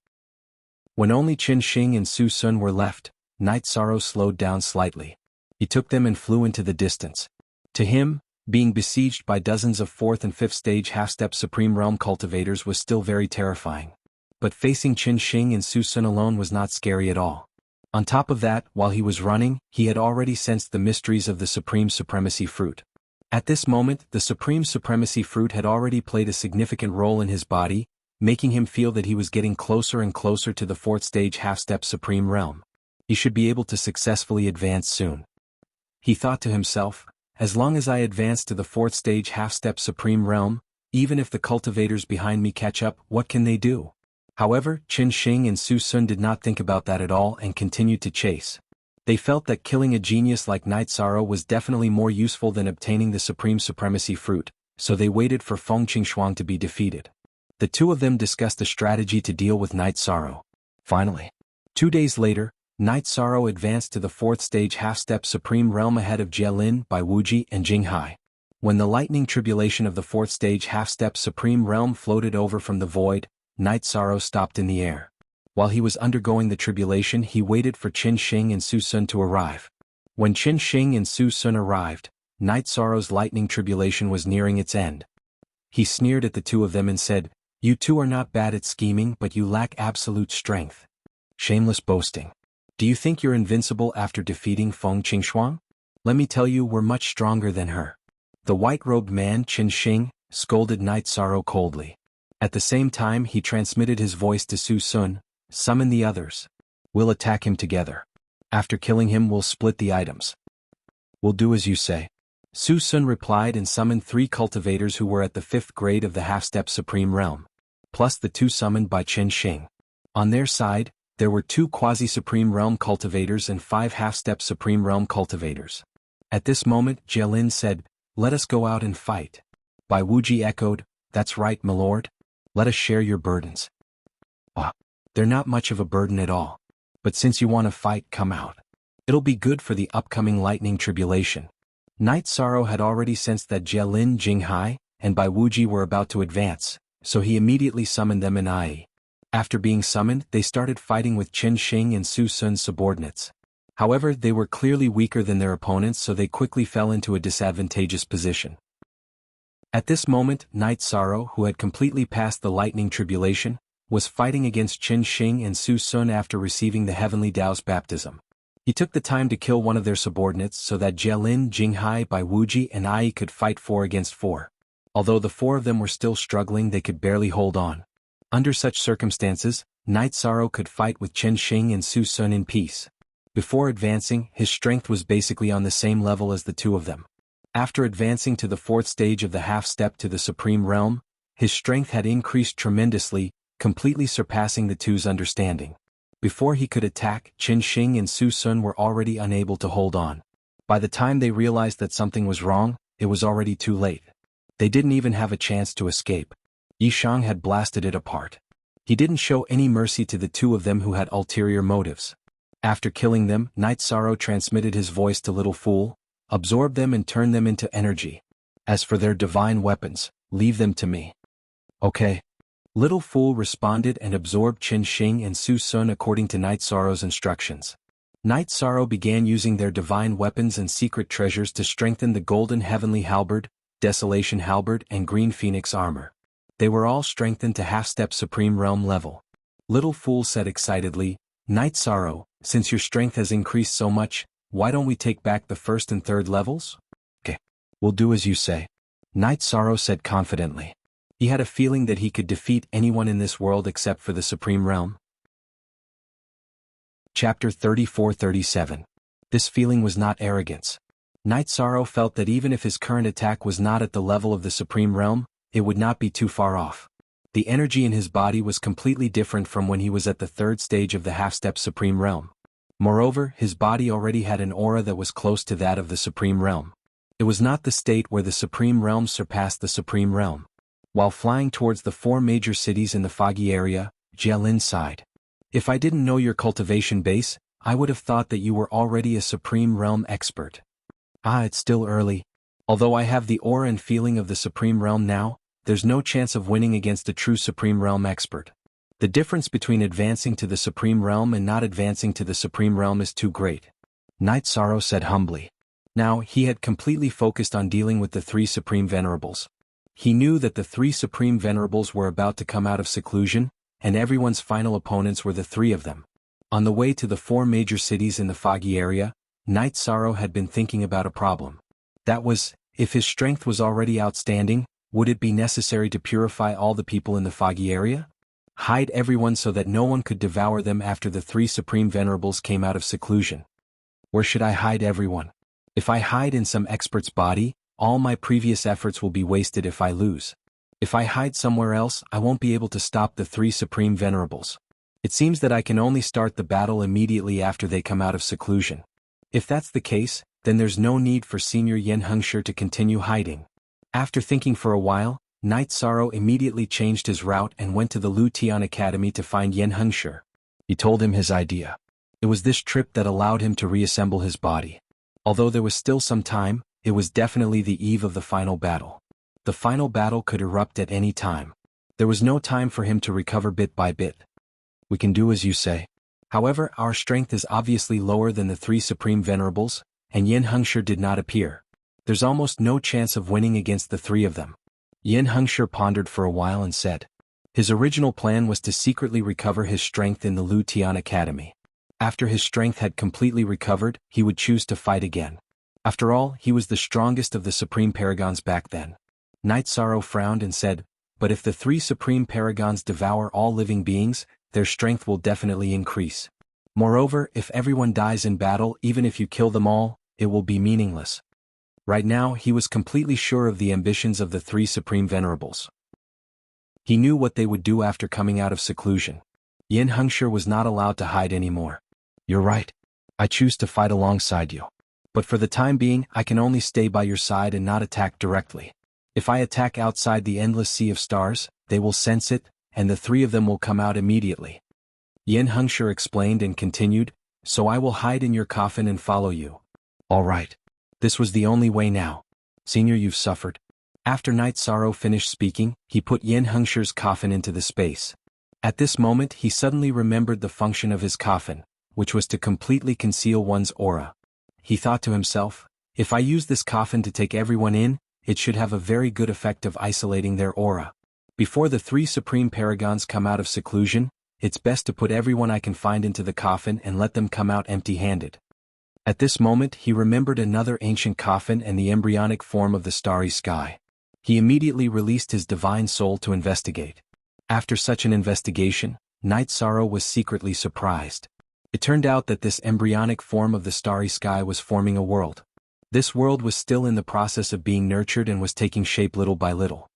When only Chen Xing and Su Sun were left, Night Sorrow slowed down slightly. He took them and flew into the distance. To him, being besieged by dozens of 4th and 5th stage half-step Supreme Realm cultivators was still very terrifying. But facing Chen Xing and Su Sun alone was not scary at all. On top of that, while he was running, he had already sensed the mysteries of the Supreme Supremacy fruit. At this moment, the Supreme Supremacy fruit had already played a significant role in his body, making him feel that he was getting closer and closer to the 4th stage half-step Supreme Realm. He should be able to successfully advance soon. He thought to himself, as long as I advance to the 4th stage half-step Supreme Realm, even if the cultivators behind me catch up, what can they do? However, Chen Xing and Su Sun did not think about that at all and continued to chase. They felt that killing a genius like Night Sorrow was definitely more useful than obtaining the Supreme Supremacy fruit, so they waited for Feng Qingshuang to be defeated. The 2 of them discussed a strategy to deal with Night Sorrow. Finally, 2 days later, Night Sorrow advanced to the 4th stage half-step Supreme Realm ahead of Jielin by Wuxia and Jianghu. When the lightning tribulation of the 4th stage half-step Supreme Realm floated over from the void, Night Sorrow stopped in the air. While he was undergoing the tribulation, he waited for Chen Xing and Su Sun to arrive. When Chen Xing and Su Sun arrived, Night Sorrow's lightning tribulation was nearing its end. He sneered at the 2 of them and said, "You 2 are not bad at scheming, but you lack absolute strength. Shameless boasting. Do you think you're invincible after defeating Feng Qingshuang? Let me tell you, we're much stronger than her." The white-robed man, Chen Xing, scolded Night Sorrow coldly. At the same time, he transmitted his voice to Su Sun, "Summon the others. We'll attack him together. After killing him, we'll split the items." "We'll do as you say." Su Sun replied and summoned 3 cultivators who were at the 5th grade of the half-step Supreme Realm, plus the 2 summoned by Chen Xing. On their side, there were 2 quasi-Supreme Realm cultivators and 5 half-step Supreme Realm cultivators. At this moment, Jielin said, "Let us go out and fight." Bai Wuji echoed, "That's right, my lord. Let us share your burdens." They're not much of a burden at all. But since you want to fight, come out. It'll be good for the upcoming lightning tribulation. Night Sorrow had already sensed that Jielin, Jinghai, and Bai Wuji were about to advance, so he immediately summoned them in Ai. After being summoned, they started fighting with Chen Xing and Su Sun's subordinates. However, they were clearly weaker than their opponents, so they quickly fell into a disadvantageous position. At this moment, Night Sorrow, who had completely passed the lightning tribulation, was fighting against Chen Xing and Su Sun after receiving the Heavenly Tao's baptism. He took the time to kill one of their subordinates so that Jielin, Jinghai, Bai Wuji and Ai could fight 4 against 4. Although the 4 of them were still struggling, they could barely hold on. Under such circumstances, Night Sorrow could fight with Chen Xing and Su Sun in peace. Before advancing, his strength was basically on the same level as the 2 of them. After advancing to the 4th stage of the half-step to the Supreme Realm, his strength had increased tremendously, completely surpassing the 2's understanding. Before he could attack, Chen Xing and Su Sun were already unable to hold on. By the time they realized that something was wrong, it was already too late. They didn't even have a chance to escape. Yishang had blasted it apart. He didn't show any mercy to the 2 of them who had ulterior motives. After killing them, Night Sorrow transmitted his voice to Little Fool, absorbed them and turned them into energy. As for their divine weapons, leave them to me. Okay. Little Fool responded and absorbed Chen Xing and Su Sun according to Night Sorrow's instructions. Night Sorrow began using their divine weapons and secret treasures to strengthen the Golden Heavenly Halberd, Desolation Halberd and Green Phoenix armor. They were all strengthened to half-step Supreme Realm level. Little Fool said excitedly, Night Sorrow, since your strength has increased so much, why don't we take back the first and third levels? Okay. We'll do as you say. Night Sorrow said confidently. He had a feeling that he could defeat anyone in this world except for the Supreme Realm. Chapter 34-37. This feeling was not arrogance. Night Sorrow felt that even if his current attack was not at the level of the Supreme Realm, it would not be too far off. The energy in his body was completely different from when he was at the third stage of the half-step Supreme Realm. Moreover, his body already had an aura that was close to that of the Supreme Realm. It was not the state where the Supreme Realm surpassed the Supreme Realm. While flying towards the 4 major cities in the foggy area, Jialin sighed. If I didn't know your cultivation base, I would have thought that you were already a Supreme Realm expert. It's still early. Although I have the aura and feeling of the Supreme Realm now, there's no chance of winning against a true Supreme Realm expert. The difference between advancing to the Supreme Realm and not advancing to the Supreme Realm is too great. Night Sorrow said humbly. Now, he had completely focused on dealing with the 3 Supreme Venerables. He knew that the 3 Supreme Venerables were about to come out of seclusion, and everyone's final opponents were the 3 of them. On the way to the 4 major cities in the foggy area, Night Sorrow had been thinking about a problem. That was, if his strength was already outstanding, would it be necessary to purify all the people in the foggy area? Hide everyone so that no one could devour them after the 3 Supreme Venerables came out of seclusion. Where should I hide everyone? If I hide in some expert's body, all my previous efforts will be wasted if I lose. If I hide somewhere else, I won't be able to stop the 3 Supreme Venerables. It seems that I can only start the battle immediately after they come out of seclusion. If that's the case, then there's no need for Senior Yen Hengshi to continue hiding. After thinking for a while, Night Sorrow immediately changed his route and went to the Lu Tian Academy to find Yen Hengshi. He told him his idea. It was this trip that allowed him to reassemble his body. Although there was still some time, it was definitely the eve of the final battle. The final battle could erupt at any time. There was no time for him to recover bit by bit. We can do as you say. However, our strength is obviously lower than the 3 Supreme Venerables, and Yen Hengshi did not appear. There's almost no chance of winning against the 3 of them. Yen Hengshi pondered for a while and said. His original plan was to secretly recover his strength in the Lu Tian Academy. After his strength had completely recovered, he would choose to fight again. After all, he was the strongest of the Supreme Paragons back then. Night Sorrow frowned and said, but if the 3 Supreme Paragons devour all living beings, their strength will definitely increase. Moreover, if everyone dies in battle, even if you kill them all, it will be meaningless. Right now, he was completely sure of the ambitions of the 3 Supreme Venerables. He knew what they would do after coming out of seclusion. Yen Hengshi was not allowed to hide anymore. You're right. I choose to fight alongside you. But for the time being, I can only stay by your side and not attack directly. If I attack outside the endless sea of stars, they will sense it, and the 3 of them will come out immediately. Yen Hengshi explained and continued, so I will hide in your coffin and follow you. All right. This was the only way now. Senior, you've suffered. After Night Sorrow finished speaking, he put Yen Hengshi's coffin into the space. At this moment he suddenly remembered the function of his coffin, which was to completely conceal one's aura. He thought to himself, if I use this coffin to take everyone in, it should have a very good effect of isolating their aura. Before the 3 Supreme Paragons come out of seclusion, it's best to put everyone I can find into the coffin and let them come out empty-handed. At this moment he remembered another ancient coffin and the embryonic form of the starry sky. He immediately released his divine soul to investigate. After such an investigation, Night Sorrow was secretly surprised. It turned out that this embryonic form of the starry sky was forming a world. This world was still in the process of being nurtured and was taking shape little by little.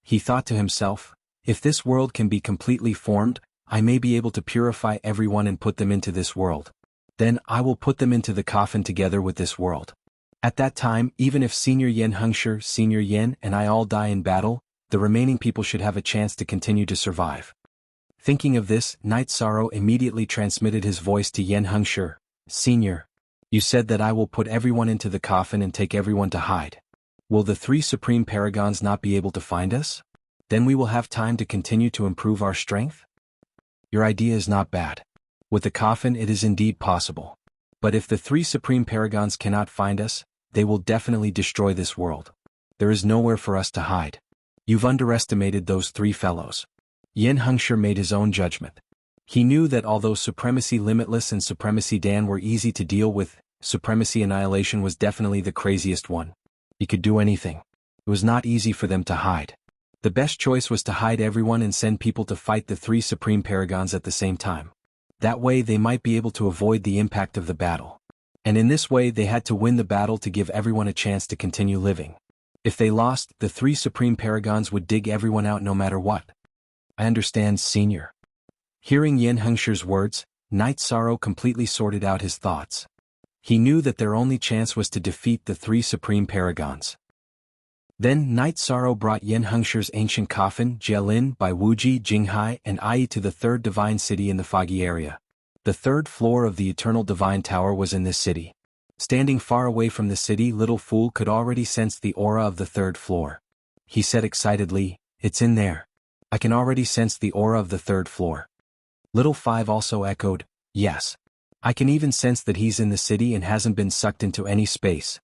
He thought to himself, if this world can be completely formed, I may be able to purify everyone and put them into this world. Then I will put them into the coffin together with this world. At that time, even if Senior Yen Hengshi, Senior Yen, and I all die in battle, the remaining people should have a chance to continue to survive. Thinking of this, Night Sorrow immediately transmitted his voice to Yen Hengshi. Senior, you said that I will put everyone into the coffin and take everyone to hide. Will the 3 Supreme Paragons not be able to find us? Then we will have time to continue to improve our strength? Your idea is not bad. With the coffin it is indeed possible. But if the three supreme paragons cannot find us, they will definitely destroy this world. There is nowhere for us to hide. You've underestimated those three fellows. Yin Hengshi made his own judgment. He knew that although Supremacy Limitless and Supremacy Dan were easy to deal with, Supremacy Annihilation was definitely the craziest one. He could do anything. It was not easy for them to hide. The best choice was to hide everyone and send people to fight the three supreme paragons at the same time. That way they might be able to avoid the impact of the battle. And in this way they had to win the battle to give everyone a chance to continue living. If they lost, the three supreme paragons would dig everyone out no matter what. I understand, Senior. Hearing Yin Hengshi's words, Night Sorrow completely sorted out his thoughts. He knew that their only chance was to defeat the three supreme paragons. Then Night Sorrow brought Yin Hengshi's ancient coffin, Jialin, by Wuji, Jinghai, and Ai to the third divine city in the foggy area. The third floor of the eternal divine tower was in this city. Standing far away from the city, Little Fool could already sense the aura of the third floor. He said excitedly, "It's in there. I can already sense the aura of the third floor." Little Five also echoed, "Yes. I can even sense that he's in the city and hasn't been sucked into any space."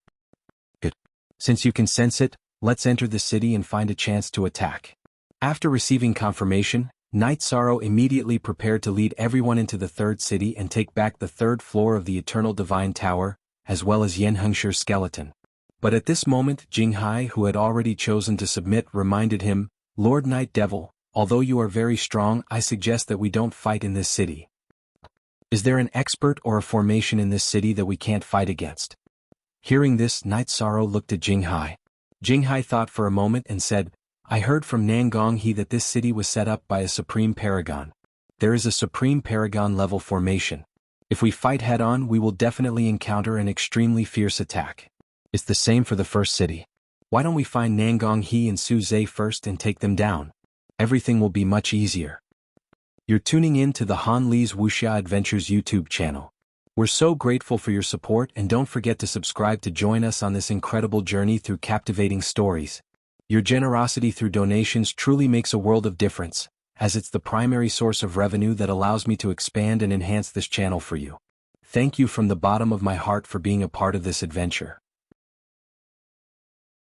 "Good. Since you can sense it, let's enter the city and find a chance to attack." After receiving confirmation, Night Sorrow immediately prepared to lead everyone into the third city and take back the third floor of the Eternal Divine Tower, as well as Yin Hengshi's skeleton. But at this moment Jinghai, who had already chosen to submit, reminded him, "Lord Night Devil, although you are very strong, I suggest that we don't fight in this city. Is there an expert or a formation in this city that we can't fight against?" Hearing this, Night Sorrow looked at Jinghai. Jinghai thought for a moment and said, "I heard from Nangong He that this city was set up by a supreme paragon. There is a supreme paragon level formation. If we fight head-on, we will definitely encounter an extremely fierce attack. It's the same for the first city. Why don't we find Nangong He and Su Zhe first and take them down? Everything will be much easier." You're tuning in to the Han Li's Wuxia Adventures YouTube channel. We're so grateful for your support, and don't forget to subscribe to join us on this incredible journey through captivating stories. Your generosity through donations truly makes a world of difference, as it's the primary source of revenue that allows me to expand and enhance this channel for you. Thank you from the bottom of my heart for being a part of this adventure.